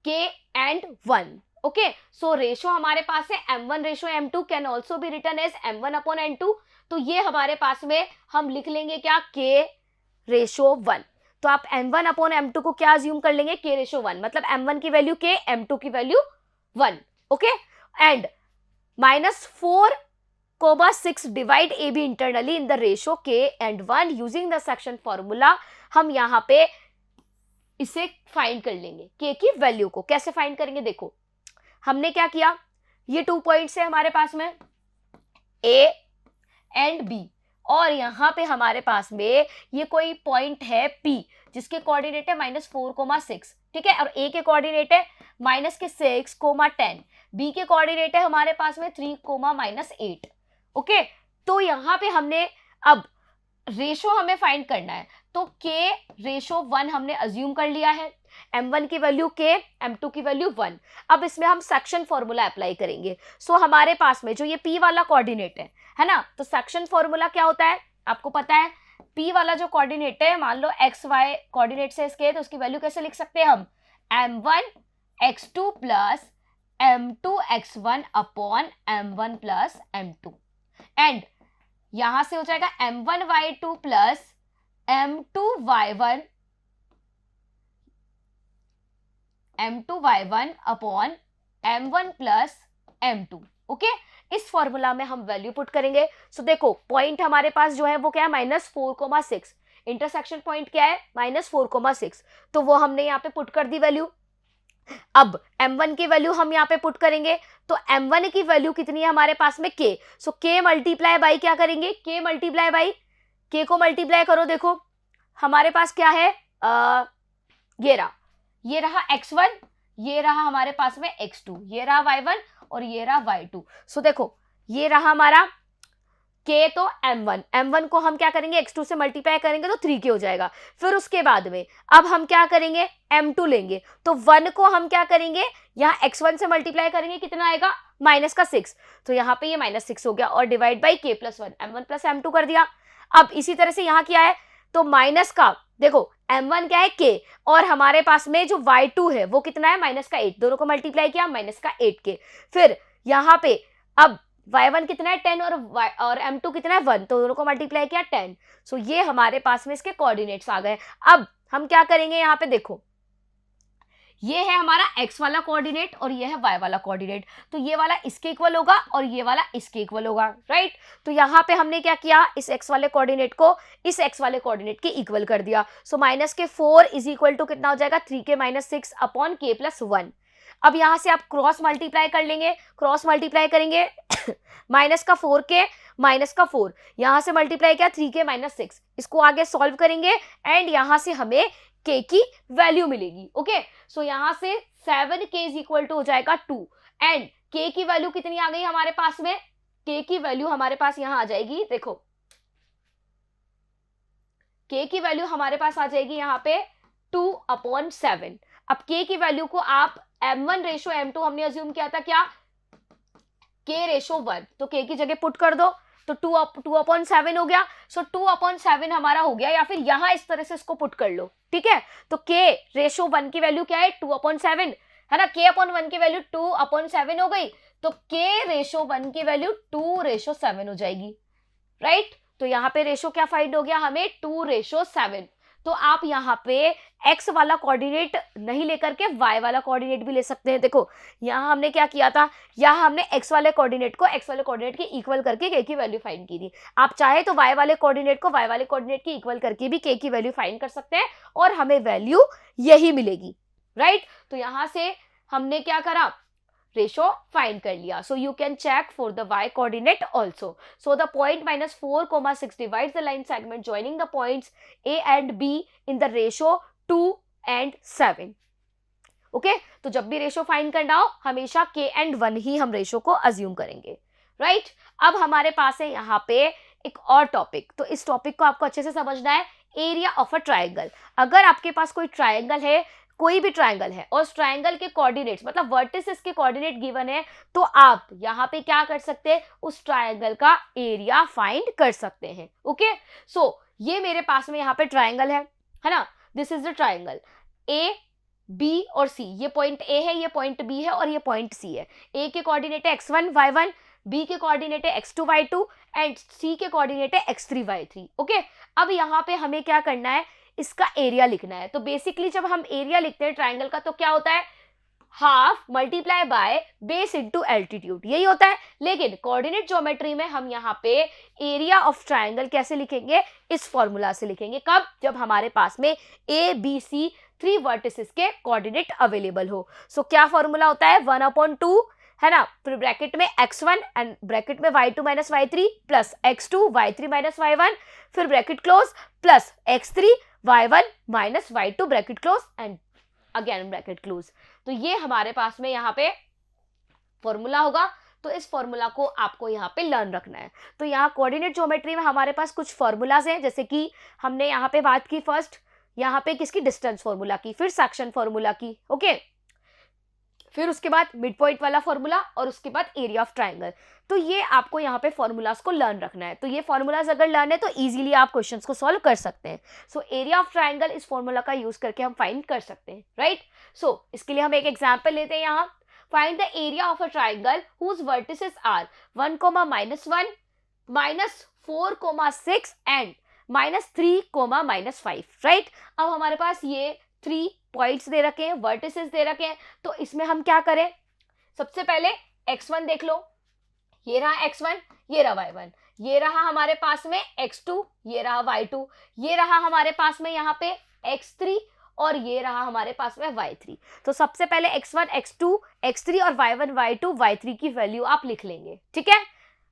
[SPEAKER 1] k and 1। Okay, so ratio हमारे पास है m1 ratio m2 can also be written as m1/n2। तो ये हमारे पास में हम लिख लेंगे क्या k रेशो 1। तो आप m1/m2 को क्या अज्यूम कर लेंगे k रेशो 1, मतलब m1 की वैल्यू k, m2 की value 1। Okay, and -4,6 divide ab internally in the ratio k and 1 using the section formula. हम यहाँ पे इसे फाइंड कर लेंगे k की वैल्यू को। कैसे फाइंड करेंगे, देखो हमने क्या किया, ये 2 पॉइंट्स है हमारे पास में a एंड b, और यहाँ पे हमारे पास में ये कोई पॉइंट है p जिसके कोऑर्डिनेट है -4,6, ठीक है, और a के कोऑर्डिनेट है -6,10, b के कोऑर्डिनेट है हमारे पास में 3,-8। ओके, तो यहाँ पे हमने अब रेशो हमें फाइंड करना है, तो k रेशो 1 हमने अज्यूम कर लिया है, m1 की वैल्यू k, m2 की वैल्यू 1। अब इसमें हम सेक्शन फॉर्मूला अप्लाई करेंगे। सो हमारे पास में जो ये p वाला कोऑर्डिनेट है ना, तो सेक्शन फॉर्मूला क्या होता है आपको पता है, p वाला जो कोऑर्डिनेट है, मान लो x y कोऑर्डिनेट से इसके, तो उसकी वैल्यू कैसे लिख सकते हैं हम, m1x2 plus m2x1 upon m1 plus m2, and यहां से हो जाएगा m1y2 plus m2y1 upon m1 plus m2। Okay, इस फॉर्मूला में हम वैल्यू पुट करेंगे। सो देखो पॉइंट हमारे पास जो है वो क्या है -4,6, इंटरसेक्शन पॉइंट क्या है -4,6, तो वो हमने यहाँ पे पुट कर दी वैल्यू। अब m1 की वैल्यू हम यहाँ पे पुट करेंगे, तो m1 की वैल्यू कितनी है हमारे पास में k। So k multiply by क्या करेंगे, k मल्टीप्लाई बाई k को मल्टीप्लाई करो, देखो हमारे पास क्या है ये रहा x1, ये रहा हमारे पास में x2, ये रहा y1 और ये रहा y2। सो देखो ये रहा हमारा k, तो m1 को हम क्या करेंगे x2 से मल्टीप्लाई करेंगे तो 3k हो जाएगा। फिर उसके बाद में अब हम क्या करेंगे m2 लेंगे, तो 1 को हम क्या करेंगे यहाँ x1 से मल्टीप्लाई करेंगे, कितना आएगा -6, तो यहाँ पे ये -6 हो गया, और divide by k plus 1 m1 plus m2 कर दिया। अब इसी तरह से यहाँ क्या है, तो माइनस का देखो m1 क्या है k, और हमारे पास में जो y2 है वो कितना है -8, दोनों को मल्टीप्लाई किया -8k। फिर यहाँ पे अब y1 कितना है 10 और m2 कितना है 1, तो दोनों को मल्टीप्लाई किया 10। सो ये हमारे पास में इसके कोऑर्डिनेट्स आ गए। अब हम क्या करेंगे, यहाँ पे देखो ये है हमारा x वाला कोऑर्डिनेट और ये है y वाला कोऑर्डिनेट, तो ये वाला इसके इक्वल होगा और ये वाला इसके इक्वल होगा, राइट। तो यहाँ पे हमने क्या किया, इस x वाले कोऑर्डिनेट को इस x वाले कोऑर्डिनेट के इक्वल कर दिया। सो -4 इज इक्वल टू कितना हो जाएगा 3k-6 अपॉन k प्लस 1। अब यहाँ से आप क्रॉस मल्टीप्लाई कर लेंगे, क्रॉस मल्टीप्लाई करेंगे -4k -4, यहाँ से मल्टीप्लाई किया 3k-6, इसको आगे सॉल्व करेंगे एंड यहाँ से हमें k की वैल्यू मिलेगी। ओके, सो यहाँ से 7k इज इक्वल टू हो जाएगा 2 एंड k की वैल्यू कितनी आ गई हमारे पास में, k की वैल्यू हमारे पास यहां आ जाएगी, देखो k की वैल्यू हमारे पास आ जाएगी यहाँ पे 2/7। अब k की वैल्यू को आप m1:m2 हमने अज्यूम किया था क्या, k:1, तो k की जगह पुट कर दो तो 2/7 हो गया। सो 2/7 हमारा हो गया, या फिर यहां इस तरह से इसको पुट कर लो, ठीक है। तो k:1 की वैल्यू क्या है 2/7 है ना, k/1 की वैल्यू 2/7 हो गई, तो k:1 की वैल्यू 2:7 हो जाएगी, राइट। तो यहाँ पे रेशो क्या फाइंड हो गया हमें 2:7। तो आप यहाँ पे x वाला कोऑर्डिनेट नहीं लेकर के y वाला कोऑर्डिनेट भी ले सकते हैं। देखो यहाँ हमने क्या किया था, यहाँ हमने x वाले कोऑर्डिनेट को x वाले कोऑर्डिनेट के इक्वल करके k की वैल्यू फाइंड की थी। आप चाहे तो y वाले कोऑर्डिनेट को y वाले कोऑर्डिनेट के इक्वल करके भी k की वैल्यू फाइंड कर सकते हैं और हमें वैल्यू यही मिलेगी, राइट। तो यहाँ से हमने क्या करा, रेशो फाइंड कर लिया। So you can check for the y coordinate also. So the point -4,6 divides the line segment joining the points a and b in the ratio 2 and 7। Okay, तो जब भी रेशो फाइंड करना हो हमेशा k and 1 ही हम ratio को assume करेंगे, right. अब हमारे पास है यहाँ पे एक और टॉपिक, तो इस टॉपिक को आपको अच्छे से समझना है, एरिया ऑफ अ ट्राइंगल। अगर आपके पास कोई ट्राइंगल है, कोई भी ट्राइंगल है और उस ट्राइंगल के कोऑर्डिनेट्स मतलब वर्टिसेस के कोऑर्डिनेट गिवन है, तो आप यहाँ पे क्या कर सकते हैं, उस ट्राइंगल का एरिया फाइंड कर सकते हैं। ओके, सो ये मेरे पास में यहाँ पे ट्राइंगल है ना, this is the triangle A B और सी। ये पॉइंट ए है, ये पॉइंट बी है और ये पॉइंट सी है। ए के कोऑर्डिनेट है x1 y1, बी के कोऑर्डिनेट है x2 y2 एंड सी के कोऑर्डिनेट है x3 y3। ओके, अब यहाँ पे हमें क्या करना है, इसका एरिया लिखना है। तो बेसिकली जब हम एरिया लिखते हैं ट्राइंगल का तो क्या होता है, half multiply by base into altitude, यही होता है। लेकिन कोऑर्डिनेट ज्योमेट्री में हम यहाँ पे एरिया ऑफ ट्राइंगल कैसे लिखेंगे, इस फॉर्मूला से लिखेंगे। कब, जब हमारे पास में ए बी सी 3 वर्टिसेस के कोऑर्डिनेट अवेलेबल हो। सो क्या फॉर्मूला होता है 1/2 है ना, फिर ब्रैकेट में x1 एंड ब्रैकेट में y2 - y3 plus x2 y3 - y1, फिर bracket close plus x3 y1 - y2 bracket close and again bracket close. तो ये हमारे पास में यहाँ पे फॉर्मूला होगा। तो इस फॉर्मूला को आपको यहाँ पे लर्न रखना है। तो यहाँ कोऑर्डिनेट ज्योमेट्री में हमारे पास कुछ फॉर्मूलाज हैं, जैसे कि हमने यहाँ पे बात की फर्स्ट यहाँ पे किसकी, डिस्टेंस फॉर्मूला की, फिर सेक्शन फॉर्मूला की, ओके, फिर उसके बाद मिड पॉइंट वाला फॉर्मूला और उसके बाद एरिया ऑफ ट्राइंगल। तो ये आपको यहाँ पे फॉर्मूलाज को लर्न रखना है। तो ये फॉर्मूलाज अगर लर्न है तो इजीली आप क्वेश्चंस को सॉल्व कर सकते हैं। सो एरिया ऑफ ट्राइंगल इस फॉर्मूला का यूज करके हम फाइंड कर सकते हैं, राइट। सो इसके लिए हम एक एग्जांपल लेते हैं यहाँ, find the area of a triangle whose vertices are 1, -1, -4, 6 and -3, -5, right. अब हमारे पास ये 3 पॉइंट्स दे रखे हैं, वर्टिसेस दे रखे हैं। तो इसमें हम क्या करें, सबसे पहले x1 देख लो, ये रहा x1, ये रहा y1, ये रहा हमारे पास में x2, ये रहा y2, ये रहा हमारे पास में यहाँ पे x3 और ये रहा हमारे पास में y3। तो सबसे पहले x1, x2, x3 और y1, y2, y3 की वैल्यू आप लिख लेंगे, ठीक है।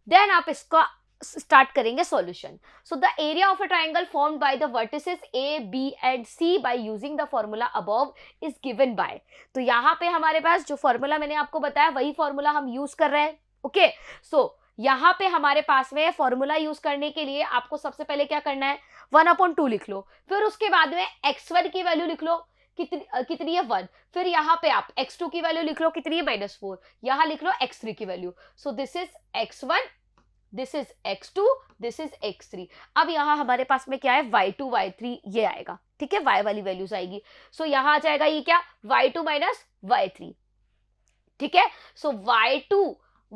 [SPEAKER 1] देन आप इसका स्टार्ट करेंगे solution. So the area of a triangle formed by the vertices A B and C by using the formula above is given by. तो यहाँ पे हमारे पास जो फॉर्मूला मैंने आपको बताया वही फॉर्मूला हम यूज कर रहे हैं, ओके। सो यहाँ पे हमारे पास में फॉर्मूला यूज करने के लिए आपको सबसे पहले क्या करना है, 1/2 लिख लो, फिर उसके बाद में x1 की वैल्यू लिख लो, कितनी है 1, फिर यहाँ पे आप x2 की वैल्यू लिख लो, कितनी है -4, यहाँ लिख लो x3 की value. So this is x1, this is x2, this is x3। अब यहाँ हमारे पास में क्या है y2 y3 ये आएगा, ठीक है, y वाली वैल्यूज आएगी। सो यहाँ आ जाएगा ये क्या y2 - y3, ठीक है। सो y2 -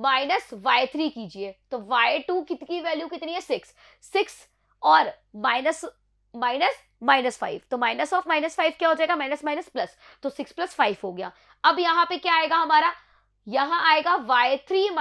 [SPEAKER 1] y3 कीजिए, तो y2 की वैल्यू कितनी है 6 और -5, तो -5 क्या हो जाएगा, माइनस प्लस, तो 6 + 5 हो गया। अब यहाँ पे क्या आएगा हमारा, यहाँ आएगा y3 -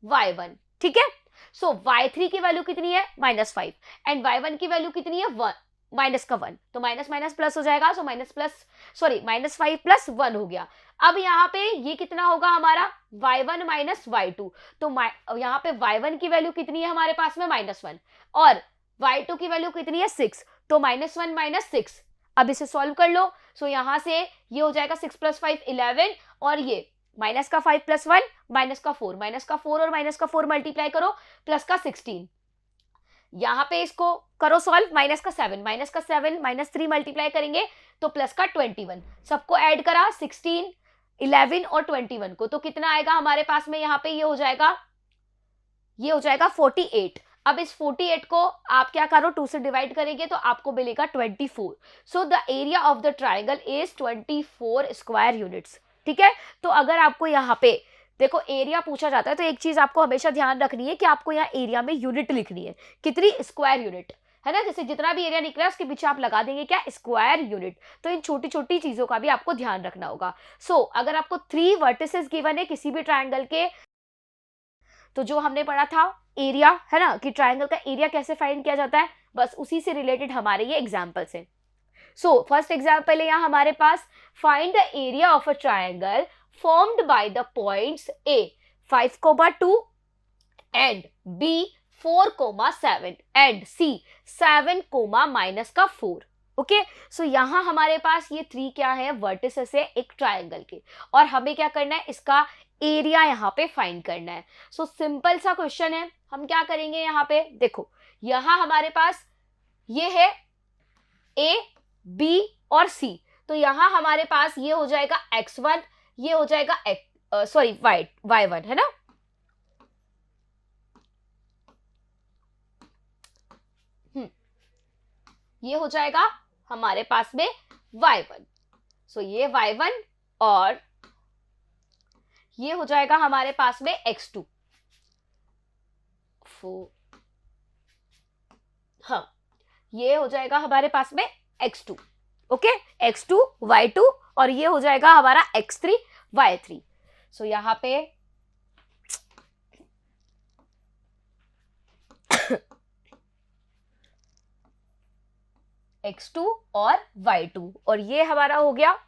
[SPEAKER 1] y1, ठीक है। सो y3 की वैल्यू कितनी है -5 एंड y1 की वैल्यू कितनी है 1, -1, तो माइनस प्लस हो जाएगा। सो -5 + 1 हो गया। अब यहाँ पे ये कितना होगा हमारा y1 - y2, तो यहाँ पे y1 की वैल्यू कितनी है हमारे पास में -1 और y2 की वैल्यू कितनी है 6, तो -1 - 6। अब इसे सॉल्व कर लो। सो यहाँ से ये हो जाएगा 6 + 5 11 और ये माइनस का 5 प्लस 1 माइनस का 4, माइनस का 4 और माइनस का 4 मल्टीप्लाई करो, प्लस का 16। यहाँ पे इसको करो सॉल्व, माइनस का 7 माइनस 3 मल्टीप्लाई करेंगे तो प्लस का 21। सबको ऐड करा 16, 11 और 21 को, तो कितना आएगा हमारे पास में यहाँ पे, ये हो जाएगा 48। अब इस 48 को आप क्या करो, 2 से डिवाइड करेंगे तो आपको मिलेगा 24। सो the area of the triangle is 24 square units. ठीक है, तो अगर आपको यहाँ पे देखो एरिया पूछा जाता है तो एक चीज आपको हमेशा ध्यान रखनी है कि आपको यहाँ एरिया में यूनिट लिखनी है, कितनी, स्क्वायर यूनिट, है ना। जैसे जितना भी एरिया निकला है उसके पीछे आप लगा देंगे क्या, स्क्वायर यूनिट। तो इन छोटी छोटी चीजों का भी आपको ध्यान रखना होगा। सो अगर आपको 3 वर्टिसेस गिवन है किसी भी ट्राइंगल के, तो जो हमने पढ़ा था एरिया, है ना, कि ट्राइंगल का एरिया कैसे फाइंड किया जाता है, बस उसी से रिलेटेड हमारे ये एग्जाम्पल्स हैं। सो फर्स्ट एग्जाम्पल है यहाँ हमारे पास, find the area of a triangle formed by the points A 5, 2 and B 4, 7 and C 7, minus का 4। ओके, सो यहाँ हमारे पास ये 3 क्या है, वर्टिसेस है एक ट्राइंगल के, और हमें क्या करना है, इसका एरिया यहाँ पे फाइंड करना है। सो सिंपल सा क्वेश्चन है, हम क्या करेंगे यहाँ पे, देखो यहाँ हमारे पास ये है A, B और C, तो यहाँ हमारे पास ये हो जाएगा x1, ये हो जाएगा y1, है ना। ये हो जाएगा हमारे पास में y1, सो ये y1 और ये हो जाएगा हमारे पास में x2। हाँ, ये हो जाएगा हमारे पास में x2। ओके, x2 y2 और ये हो जाएगा हमारा x3 y3। सो यहाँ पे x2 और y2 और ये हमारा हो गया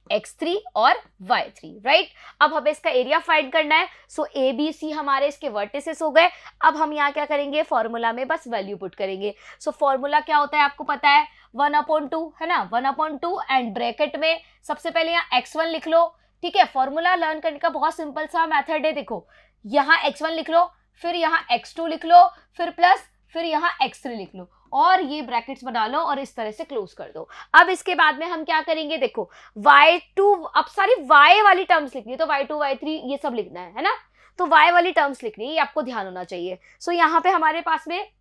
[SPEAKER 1] x3 और y3, राइट। अब हमें इसका एरिया फाइंड करना है। सो ए बी सी हमारे इसके वर्टिसेस हो गए। अब हम यहाँ क्या करेंगे, फॉर्मूला में बस वैल्यू पुट करेंगे। सो फॉर्मूला क्या होता है आपको पता है, 1/2, है ना, 1/2 एंड ब्रैकेट में सबसे पहले यहाँ x1 लिख लो। ठीक है, फॉर्मूला लर्न करने का बहुत सिंपल सा मेथड है, देखो यहाँ x1 लिख लो, फिर यहाँ x2 लिख लो, फिर प्लस, फिर यहाँ x3 लिख लो और ये ब्रैकेट्स बना लो और इस तरह से क्लोज कर दो। अब इसके बाद में हम क्या करेंगे, देखो y2, अब सारी y वाली टर्म्स लिखनी है तो y2 y3 ये सब लिखना है ना, तो y वाली टर्म्स लिखनी है, ये आपको ध्यान होना चाहिए। सो यहाँ पे हमारे पास में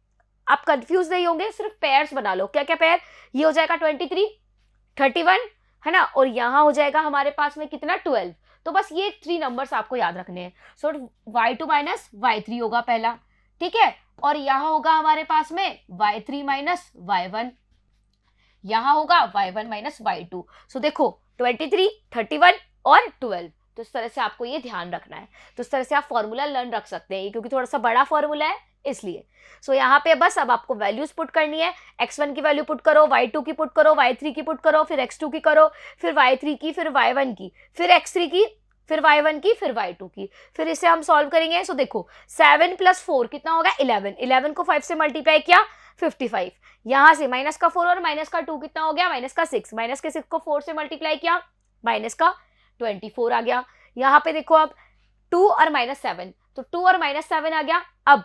[SPEAKER 1] आप कंफ्यूज नहीं होंगे, सिर्फ पेयर्स बना लो। क्या क्या पेयर, ये हो जाएगा 23, 31, है ना, और यहाँ हो जाएगा हमारे पास में कितना, 12। तो बस ये 3 नंबर्स आपको याद रखने हैं। सो y2 माइनस y3 होगा पहला, ठीक है, और यहाँ होगा हमारे पास में y3 माइनस y1, यहाँ होगा y1 माइनस y2। सो देखो 23, 31 और 12, तो इस तरह से आपको ये ध्यान रखना है। तो इस तरह से आप फॉर्मूला लर्न रख सकते हैं, क्योंकि थोड़ा सा बड़ा फॉर्मूला है इसलिए। सो यहाँ पे बस अब आपको वैल्यूज पुट करनी है, x1 की वैल्यू पुट करो, y2 की पुट करो, y3 की पुट करो, फिर x2 की करो, फिर y3 की, फिर y1 की, फिर x3 की, फिर y1 की, फिर y2 की, फिर इसे हम सॉल्व करेंगे। सो देखो 7 + 4 कितना होगा, 11, 11 को 5 से मल्टीप्लाई किया 55, यहाँ से माइनस का 4 और माइनस का 2 कितना हो गया, माइनस का 6, माइनस के 6 को 4 से मल्टीप्लाई किया माइनस का 24 आ गया। यहाँ पे देखो अब 2 और -7, तो 2 और -7 आ गया। अब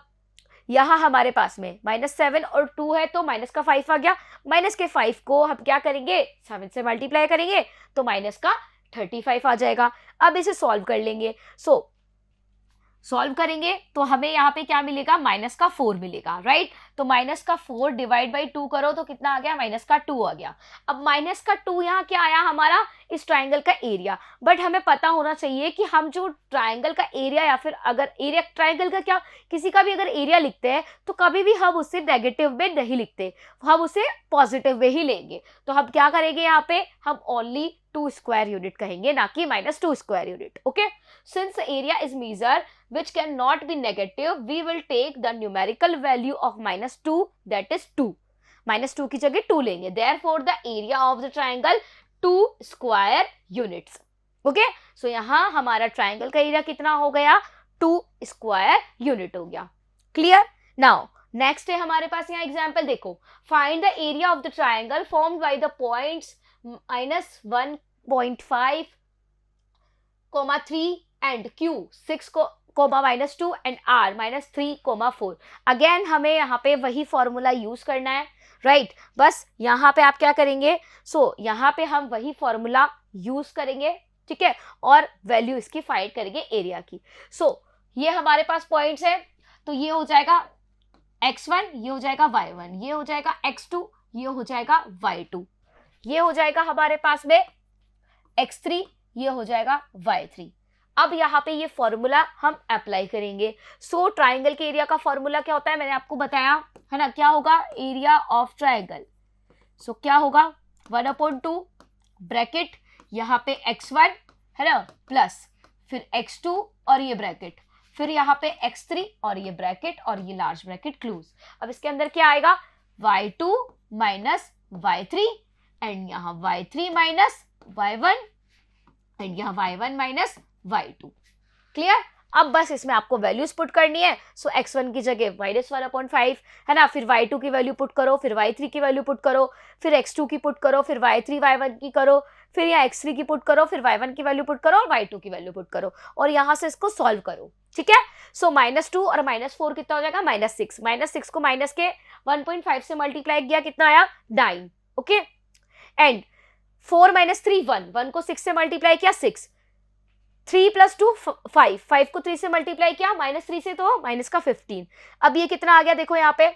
[SPEAKER 1] यहाँ हमारे पास में -7 और 2 है तो माइनस का 5 आ गया, माइनस के 5 को हम क्या करेंगे, 7 से मल्टीप्लाई करेंगे तो माइनस का 35 आ जाएगा। अब इसे सॉल्व कर लेंगे। सो सॉल्व करेंगे तो हमें यहाँ पे क्या मिलेगा, माइनस का 4 मिलेगा, राइट। तो माइनस का 4 डिवाइड बाई 2 करो तो कितना आ गया, माइनस का 2 आ गया। अब माइनस का 2 यहाँ क्या आया, हमारा इस ट्राइंगल का एरिया। बट हमें पता होना चाहिए कि हम जो ट्राइंगल का एरिया या फिर अगर एरिया ट्राइंगल का क्या, किसी का भी अगर एरिया लिखते हैं तो कभी भी हम उसे नेगेटिव में नहीं लिखते, हम उसे पॉजिटिव में ही लेंगे। तो हम क्या करेंगे, यहाँ पे हम ओनली 2 स्क्वायर यूनिट कहेंगे, ना कि -2 square unit. Okay, since area is measure which cannot be negative, we will take the numerical value of -2, that is 2. -2 की जगह 2 लेंगे, therefore the area of the triangle 2 square units. Okay, so यहाँ हमारा triangle का area कितना हो गया, 2 square unit हो गया। क्लियर। नाउ नेक्स्ट है हमारे पास यहाँ एग्जाम्पल, देखो find the area of the triangle formed by the points -1.5, comma 3 and Q 6 comma -2 and R -3 comma 4। Again हमें यहाँ पे वही फॉर्मूला यूज करना है, राइट बस यहाँ पे आप क्या करेंगे, यहाँ पे हम वही फॉर्मूला यूज करेंगे, ठीक है, और वैल्यू इसकी फाइंड करेंगे एरिया की। ये हमारे पास पॉइंट्स है, तो ये हो जाएगा x1, ये हो जाएगा y1, ये हो जाएगा x2, ये हो जाएगा y2, ये हो जाएगा हमारे पास में x3, ये हो जाएगा y3। अब यहाँ पे ये फॉर्मूला हम अप्लाई करेंगे। ट्राइंगल के एरिया का फॉर्मूला क्या होता है, मैंने आपको बताया है ना, क्या होगा, एरिया ऑफ ट्राइंगल। क्या होगा, 1/2 ब्रैकेट यहाँ पे x1 है ना, प्लस फिर x2 और ये ब्रैकेट, फिर यहाँ पे x3 और ये ब्रैकेट और ये लार्ज ब्रैकेट क्लोज। अब इसके अंदर क्या आएगा, y2 माइनस y3 एंड यहाँ y3 माइनस y1 एंड यहाँ y1 माइनस y2। क्लियर। अब बस इसमें आपको वैल्यूज पुट करनी है। x1 की जगह -1/5 है ना, फिर y2 की वैल्यू पुट करो, फिर y3 की वैल्यू पुट करो, फिर x2 की पुट करो, फिर y3 y1 की करो, फिर यहाँ x3 की पुट करो, फिर y1 की वैल्यू पुट करो और y2 की वैल्यू पुट करो और यहाँ से इसको सॉल्व करो, ठीक है। -2 और -4 कितना हो जाएगा, -6। -6 को माइनस के 1.5 से मल्टीप्लाई किया, कितना आया, 9, ओके। एंड 4 - 3 1 को 6 से मल्टीप्लाई किया 6, 3 + 2 5, 5 को 3 से मल्टीप्लाई किया, -3 से तो माइनस का 15। अब ये कितना आ गया, देखो यहाँ पे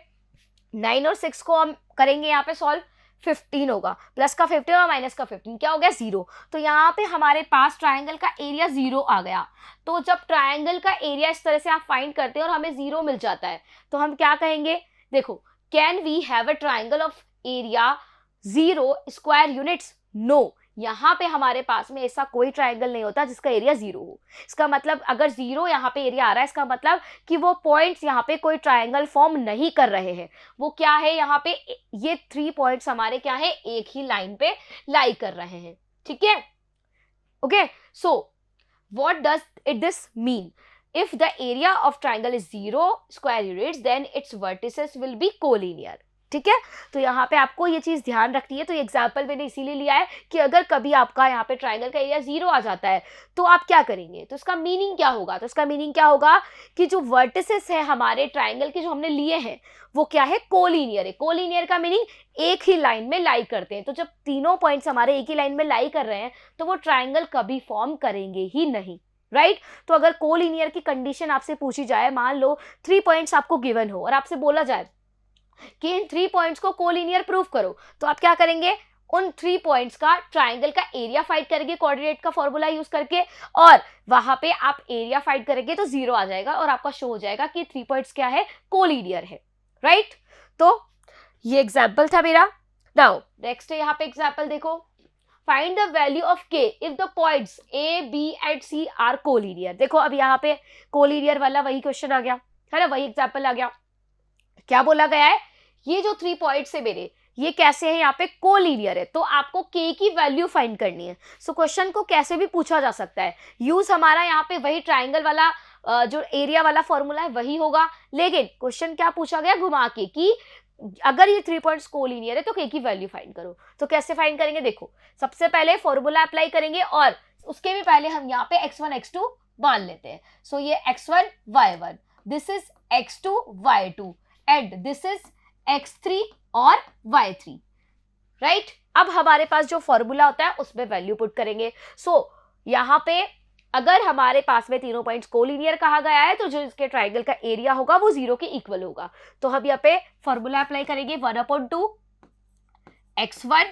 [SPEAKER 1] 9 और 6 को हम करेंगे यहाँ पे सॉल्व, 15 होगा, प्लस का 15 और माइनस का 15 क्या हो गया, 0। तो यहाँ पे हमारे पास ट्राइंगल का एरिया 0 आ गया। तो जब ट्राइंगल का एरिया इस तरह से आप फाइंड करते हैं और हमें 0 मिल जाता है तो हम क्या कहेंगे, देखो, can we have a triangle of area 0 square units, no. यहाँ पे हमारे पास में ऐसा कोई ट्राइंगल नहीं होता जिसका एरिया 0 हो। इसका मतलब अगर 0 यहाँ पे एरिया आ रहा है, इसका मतलब कि वो पॉइंट्स यहाँ पे कोई ट्राइंगल फॉर्म नहीं कर रहे हैं। वो क्या है, यहाँ पे ये 3 पॉइंट्स हमारे क्या है, एक ही लाइन पे लाई कर रहे हैं, ठीक है, okay. What does it this mean, if the area of triangle is 0 square units then its vertices will be collinear, ठीक है। तो यहाँ पे आपको ये चीज ध्यान रखनी है। तो एग्जाम्पल मैंने इसीलिए लिया है कि अगर कभी आपका यहाँ पे ट्राइंगल का एरिया 0 आ जाता है तो आप क्या करेंगे, तो इसका मीनिंग क्या होगा, तो इसका मीनिंग क्या होगा कि जो वर्टिसेस है हमारे ट्राइंगल के जो हमने लिए हैं वो क्या है, कोलिनियर है। कोलिनियर का मीनिंग एक ही लाइन में लाई करते हैं। तो जब तीनों पॉइंट्स हमारे एक ही लाइन में लाई कर रहे हैं तो वो ट्राइंगल कभी फॉर्म करेंगे ही नहीं, राइट। तो अगर कोलिनियर की कंडीशन आपसे पूछी जाए, मान लो 3 पॉइंट्स आपको गिवन हो और आपसे बोला जाए कि इन 3 पॉइंट्स को कोलिनियर प्रूव करो, तो आप क्या करेंगे, उन 3 पॉइंट्स का ट्राइंगल का एरिया फाइंड करेंगे कोऑर्डिनेट का फॉर्मूला यूज करके, और वहां पे आप एरिया फाइंड करेंगे तो 0 आ जाएगा और आपका शो हो जाएगा कि 3 पॉइंट्स क्या है, कोलिनियर है, राइट। तो ये एग्जाम्पल था मेरा। नाउ नेक्स्ट है यहाँ पे एग्जाम्पल देखो, find the value of k if the points a b and c are collinear. देखो अब यहाँ पे कोलिनियर वाला वही क्वेश्चन आ गया है ना, वही एग्जाम्पल आ गया। क्या बोला गया है, ये जो 3 पॉइंट्स है मेरे, ये कैसे है, यहाँ पे कोलिनियर है, तो आपको k की वैल्यू फाइंड करनी है। क्वेश्चन को कैसे भी पूछा जा सकता है, यूज हमारा यहाँ पे वही ट्राइंगल वाला जो एरिया वाला फॉर्मूला है वही होगा, लेकिन क्वेश्चन क्या पूछा गया घुमा के कि अगर ये 3 पॉइंट्स कोलिनियर है तो k की वैल्यू फाइंड करो। तो कैसे फाइंड करेंगे, देखो सबसे पहले फॉर्मूला अप्लाई करेंगे और उसके भी पहले हम यहाँ पे x1 x2 मान लेते हैं। ये x1 y1, this is x2 y2 and this is x3 और y3, राइट। अब हमारे पास जो फॉर्मूला होता है उसमें वैल्यू पुट करेंगे। यहाँ पे अगर हमारे पास में तीनों पॉइंट्स कोलिनियर कहा गया है तो जो इसके ट्राइंगल का एरिया होगा वो 0 के इक्वल होगा। तो हम यहाँ पे फॉर्मूला अप्लाई करेंगे 1/2 x1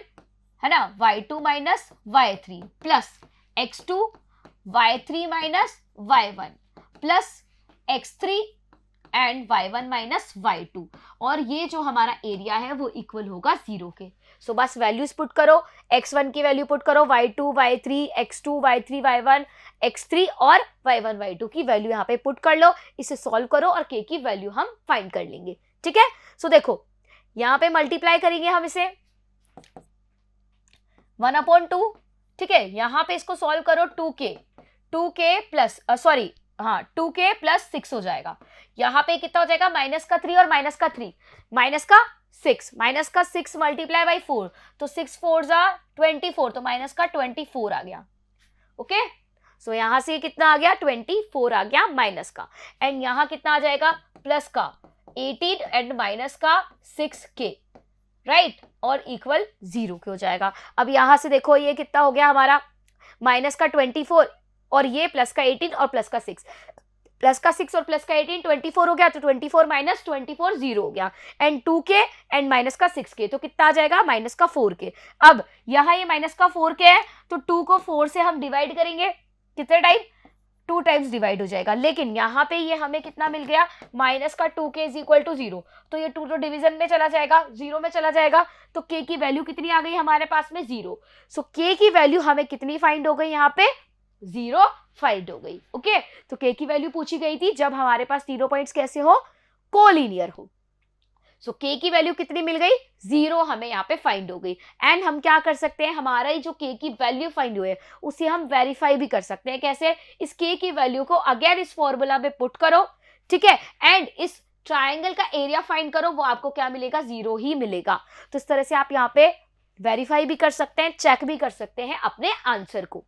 [SPEAKER 1] है ना, y2 minus y3 plus x2 y3 minus y1 plus x3 and y1 minus y2, और ये जो हमारा एरिया है वो इक्वल होगा 0 के। बस वैल्यूज पुट करो, x1 की वैल्यू पुट करो, y2 y3 x2 y3 y1 x3 और y1 y2 की वैल्यू यहाँ पे पुट कर लो, इसे सॉल्व करो और k की वैल्यू हम फाइंड कर लेंगे, ठीक है। देखो यहाँ पे मल्टीप्लाई करेंगे हम इसे 1/2, ठीक है। यहाँ पे इसको सॉल्व करो 2k प्लस 2k प्लस 6 हो जाएगा। यहाँ पे कितना हो जाएगा, -3 और -3 -6 मल्टीप्लाई बाई 4, तो 6 4 जा 24, तो -24 आ गया, ओके। सो यहाँ से कितना आ गया 24 आ गया माइनस का, एंड यहाँ कितना आ जाएगा प्लस का 18 एंड माइनस का 6k, राइट, और इक्वल 0 के हो जाएगा। अब यहाँ से देखो ये कितना हो गया हमारा माइनस का 24 और ये प्लस का 18 और प्लस का 6, प्लस का 6 और प्लस का 18 24 हो गया, तो 24 माइनस 24 0 हो गया, एंड 2k एंड माइनस का 6k, तो कितना आ जाएगा माइनस का 4k। अब यहाँ ये माइनस का 4k है, तो 2 को 4 से हम डिवाइड करेंगे, कितने टाइम 2 टाइम्स डिवाइड हो जाएगा, लेकिन यहाँ पे ये हमें कितना मिल गया माइनस का 2k इज इक्वल टू 0, तो ये 2 तो डिवीजन में चला जाएगा, 0 में चला जाएगा, तो k की वैल्यू कितनी आ गई हमारे पास में 0। सो k की वैल्यू हमें कितनी फाइंड हो गई यहाँ पे 0 फाइंड हो गई। ओके, तो k की वैल्यू पूछी गई थी जब हमारे पास तीनों पॉइंट्स कैसे हो कोलिनियर हो। सो k की वैल्यू कितनी मिल गई 0 हमें यहाँ पे फाइंड हो गई, एंड हम क्या कर सकते हैं हमारा ही जो k की वैल्यू फाइंड हुई है उसे हम वेरीफाई भी कर सकते हैं। कैसे, इस k की वैल्यू को अगेन इस फॉर्मूला में पुट करो, ठीक है, एंड इस ट्राइंगल का एरिया फाइंड करो, वो आपको क्या मिलेगा 0 ही मिलेगा। तो इस तरह से आप यहाँ पे वेरीफाई भी कर सकते हैं, चेक भी कर सकते हैं अपने आंसर को।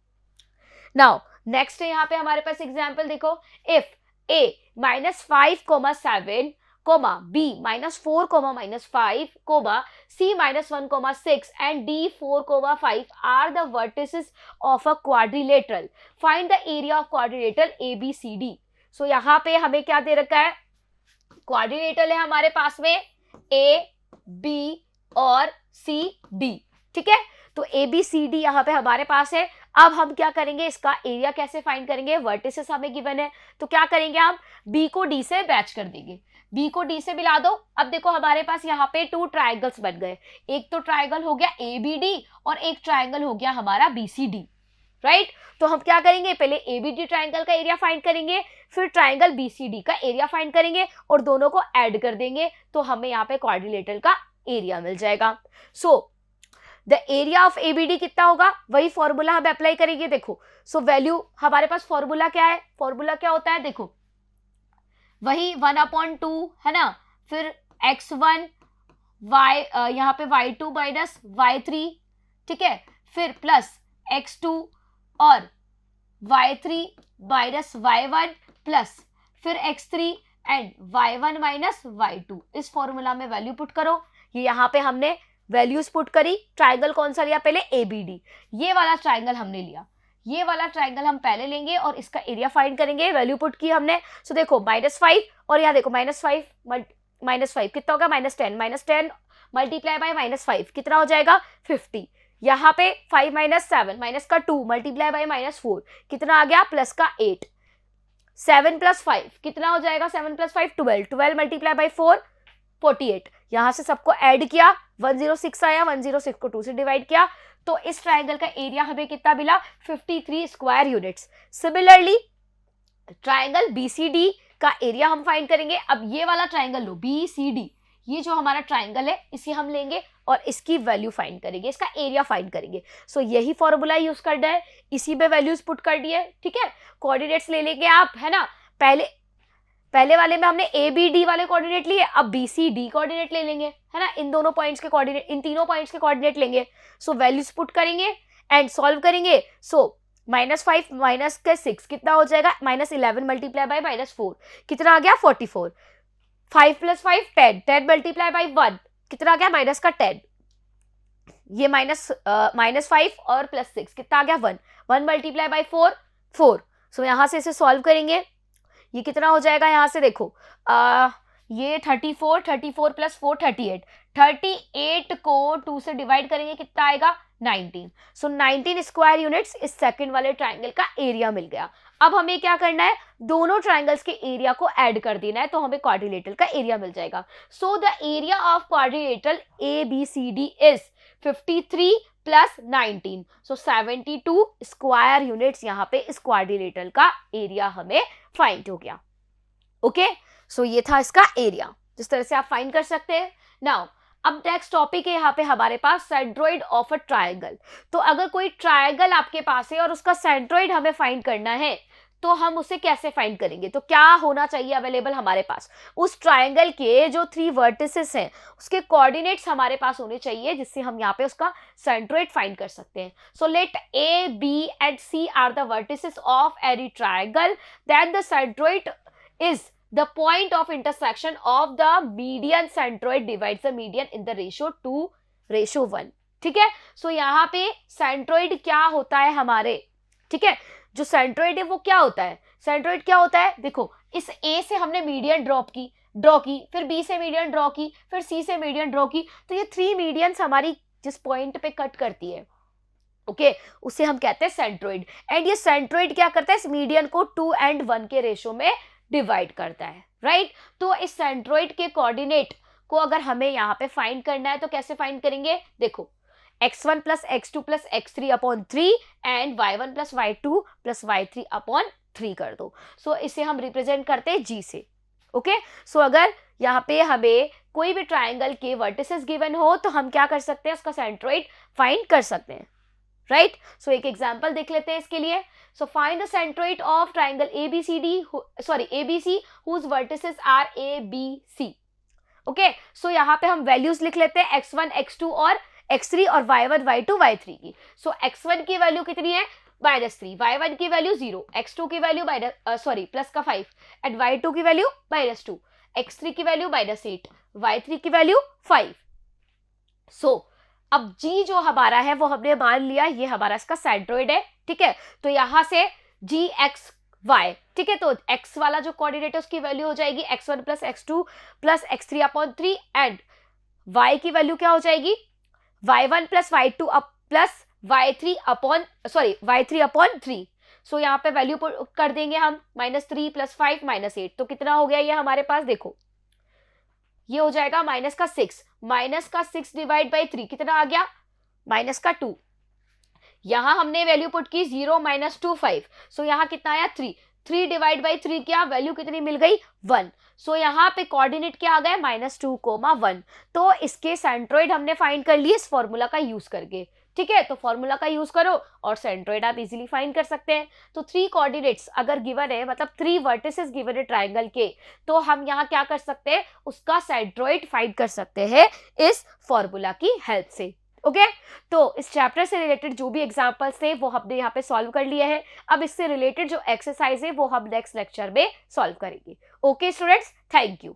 [SPEAKER 1] नाउ नेक्स्ट है यहाँ पे हमारे पास एग्जाम्पल देखो, if a -5, 7, b -4, -5, c -1, 6 and d 4, 5 are the vertices of a quadrilateral. Find the area of quadrilateral ABCD. So यहाँ पे हमें क्या दे रखा है, क्वाड्रिलेटरल है हमारे पास में A, B और C, D, ठीक है, तो ABCD यहाँ पे हमारे पास है। अब हम क्या करेंगे, इसका एरिया कैसे फाइंड करेंगे, वर्टिसेस हमें गिवन है, तो क्या करेंगे हम B को D से मैच कर देंगे, B को D से मिला दो। अब देखो हमारे पास यहाँ पे 2 ट्राइंगल्स बन गए, एक तो ट्राइंगल हो गया ABD और एक ट्राइंगल हो गया हमारा BCD, राइट। तो हम क्या करेंगे, पहले ABD ट्राइंगल का एरिया फाइंड करेंगे, फिर ट्राइंगल BCD का एरिया फाइंड करेंगे और दोनों को ऐड कर देंगे, तो हमें यहाँ पे क्वाड्रिलेटरल का एरिया मिल जाएगा। सो द एरिया ऑफ ABD कितना होगा, वही फॉर्मूला हम अप्लाई करेंगे। देखो सो वैल्यू हमारे पास फॉर्मूला क्या है, फॉर्मूला क्या होता है, देखो वही 1/2 है ना, फिर x1 y यहाँ पे y2 माइनस y3, ठीक है, फिर प्लस x2 और y3 माइनस y1 प्लस फिर x3 and y1 minus y2। इस फॉर्मूला में वैल्यू पुट करो, ये यहाँ पे हमने वैल्यूज पुट करी। ट्राइंगल कौन सा लिया, पहले ABD, ये वाला ट्राइंगल हमने लिया, ये वाला ट्राइंगल हम पहले लेंगे और इसका एरिया फाइंड करेंगे, वैल्यू पुट की हमने। सो देखो -5 और यहाँ देखो -5 कितना होगा -10, -10 मल्टीप्लाई बाय -5 कितना हो जाएगा 50। यहाँ पे 5 - 7 माइनस का 2 मल्टीप्लाई बाय -4 कितना आ गया प्लस का 8, 7 + 5 कितना हो जाएगा, 7 + 5 12, 12 मल्टीप्लाई बाय 4 48। यहाँ से सबको ऐड किया 106 आया, 106 को 2 से डिवाइड किया, तो इस ट्राइंगल का एरिया हमें कितना मिला 53 square units. Similarly triangle BCD का एरिया हम फाइंड करेंगे। अब ये वाला ट्राइंगल लो BCD, ये जो हमारा ट्राइंगल है इसे हम लेंगे और इसकी वैल्यू फाइंड करेंगे, इसका एरिया फाइंड करेंगे। सो यही फॉर्मूला यूज करना है, इसी पे वैल्यूज पुट कर दिए, ठीक है। कोऑर्डिनेट्स ले लेंगे आप, है ना, पहले वाले में हमने ABD वाले कोऑर्डिनेट लिए, अब BCD कोऑर्डिनेट ले लेंगे, है ना, इन दोनों पॉइंट्स के कोऑर्डिनेट, इन तीनों पॉइंट्स के कोऑर्डिनेट लेंगे। सो वैल्यूज पुट करेंगे एंड सॉल्व करेंगे। सो -5 माइनस के 6 कितना हो जाएगा, -11 मल्टीप्लाई बाय -4 कितना आ गया 44, 5 + 5 10, 10 मल्टीप्लाई बाय 1 कितना आ गया माइनस का 10, ये -5 और +6 कितना आ गया 1, 1 मल्टीप्लाई बाय 4 4। सो यहाँ से इसे सॉल्व करेंगे, ये कितना हो जाएगा, यहाँ से देखो ये 34 + 4 38, 38 को 2 से डिवाइड करेंगे कितना आएगा 19। सो 19 स्क्वायर यूनिट्स इस सेकंड वाले ट्राइंगल का एरिया मिल गया। अब हमें क्या करना है, दोनों ट्राइंगल्स के एरिया को ऐड कर देना है, तो हमें क्वाड्रिलेटरल का एरिया मिल जाएगा। सो the area of quadrilateral ABCD is 53 + 19, so 72 square units यहाँ पे इस क्वाड्रिलेटरल का एरिया हमें फाइंड हो गया। ओके, सो ये था इसका एरिया, जिस तरह से आप फाइंड कर सकते हैं। नाउ अब नेक्स्ट टॉपिक है यहाँ पे हमारे पास सेंट्रोइड ऑफ अ ट्राइंगल। तो अगर कोई ट्राइंगल आपके पास है और उसका सेंट्रोइड हमें फाइंड करना है, तो हम उसे कैसे फाइंड करेंगे? तो क्या होना चाहिए अवेलेबल हमारे पास? उस ट्रायंगल के जो 3 वर्टिसेस हैं उसके कोऑर्डिनेट्स हमारे पास होने चाहिए, जिससे हम यहाँ पे उसका सेंट्रोइड फाइंड कर सकते हैं. So let A, B and C are the vertices of any triangle, then the centroid is the point of intersection of the median centroid divides the median in the ratio 2:1. ठीक है. सो यहाँ पे centroid क्या होता है हमारे, ठीक है, जो सेंट्रोइड है वो क्या होता है? सेंट्रोइड क्या होता है? देखो, इस ए से हमने मीडियन ड्रॉ की, फिर बी से मीडियन ड्रॉ की, फिर सी से मीडियन ड्रॉ की, तो ये 3 मीडियंस हमारी जिस पॉइंट पे कट करती है, ओके, उसे हम कहते हैं सेंट्रोइड. एंड ये सेंट्रोइड क्या करता है? इस मीडियन को 2:1 के रेशो में डिवाइड करता है, राइट. तो इस सेंट्रोइड के कोऑर्डिनेट को अगर हमें यहाँ पे फाइंड करना है तो कैसे फाइंड करेंगे? देखो, x1 plus x2 plus x3 upon 3 and y1 plus y2 plus y3 upon 3 कर दो. सो इसे हम रिप्रेजेंट करते हैं g से. ओके, सो अगर यहाँ पे हमें कोई भी ट्राइंगल के वर्टिसेस गिवन हो तो हम क्या कर सकते हैं? उसका सेंट्रोइड फाइंड कर सकते हैं, राइट. सो एक एग्जांपल देख लेते हैं इसके लिए. So find the centroid of triangle ABC whose vertices are A, B, C. Okay, so यहाँ पे हम वैल्यूज लिख लेते हैं x1, x2 और x3 और y1, y2, y3 की. सो x1 की वैल्यू कितनी है? -3, y1 की वैल्यू 0, x2 की वैल्यू प्लस का 5 एंड y2 की वैल्यू -2, x3 की वैल्यू -8, y3 की वैल्यू 5. सो अब g जो हमारा है वो हमने मान लिया ये हमारा इसका सेंट्रोइड है, ठीक है. तो यहां से gxy, ठीक है, तो x वाला जो कोऑर्डिनेट है उसकी वैल्यू हो जाएगी x1 plus x2 plus x3 upon 3 and y की वैल्यू क्या हो जाएगी? y1 plus y2 plus y3 upon 3. सो यहाँ पे वैल्यू कर देंगे हम -3 प्लस 5 -8. तो कितना हो गया ये हमारे पास? देखो, ये हो जाएगा -6 डिवाइड बाई 3 कितना आ गया? -2. यहां हमने वैल्यू पुट की 0 -2 5. सो यहाँ कितना आया? 3 डिवाइड बाई 3 क्या वैल्यू कितनी मिल गई? 1. सो यहाँ पे कोऑर्डिनेट क्या आ गया? -2, 1. तो इसके सेंट्रोइड हमने फाइंड कर लिए इस फॉर्मूला का यूज करके, ठीक है. तो फॉर्मूला का यूज करो और सेंट्रोइड आप इजीली फाइंड कर सकते हैं. तो 3 कोऑर्डिनेट्स अगर गिवन है, मतलब 3 वर्टिसेस गिवन है ट्राइंगल के, तो हम यहाँ क्या कर सकते हैं? उसका सेंट्रोइड फाइंड कर सकते हैं इस फॉर्मूला की हेल्प से. ओके, तो इस चैप्टर से रिलेटेड जो भी एग्जांपल्स थे वो हमने यहाँ पे सॉल्व कर लिए हैं. अब इससे रिलेटेड जो एक्सरसाइज है वो हम नेक्स्ट लेक्चर में सॉल्व करेंगे. Okay students, thank you.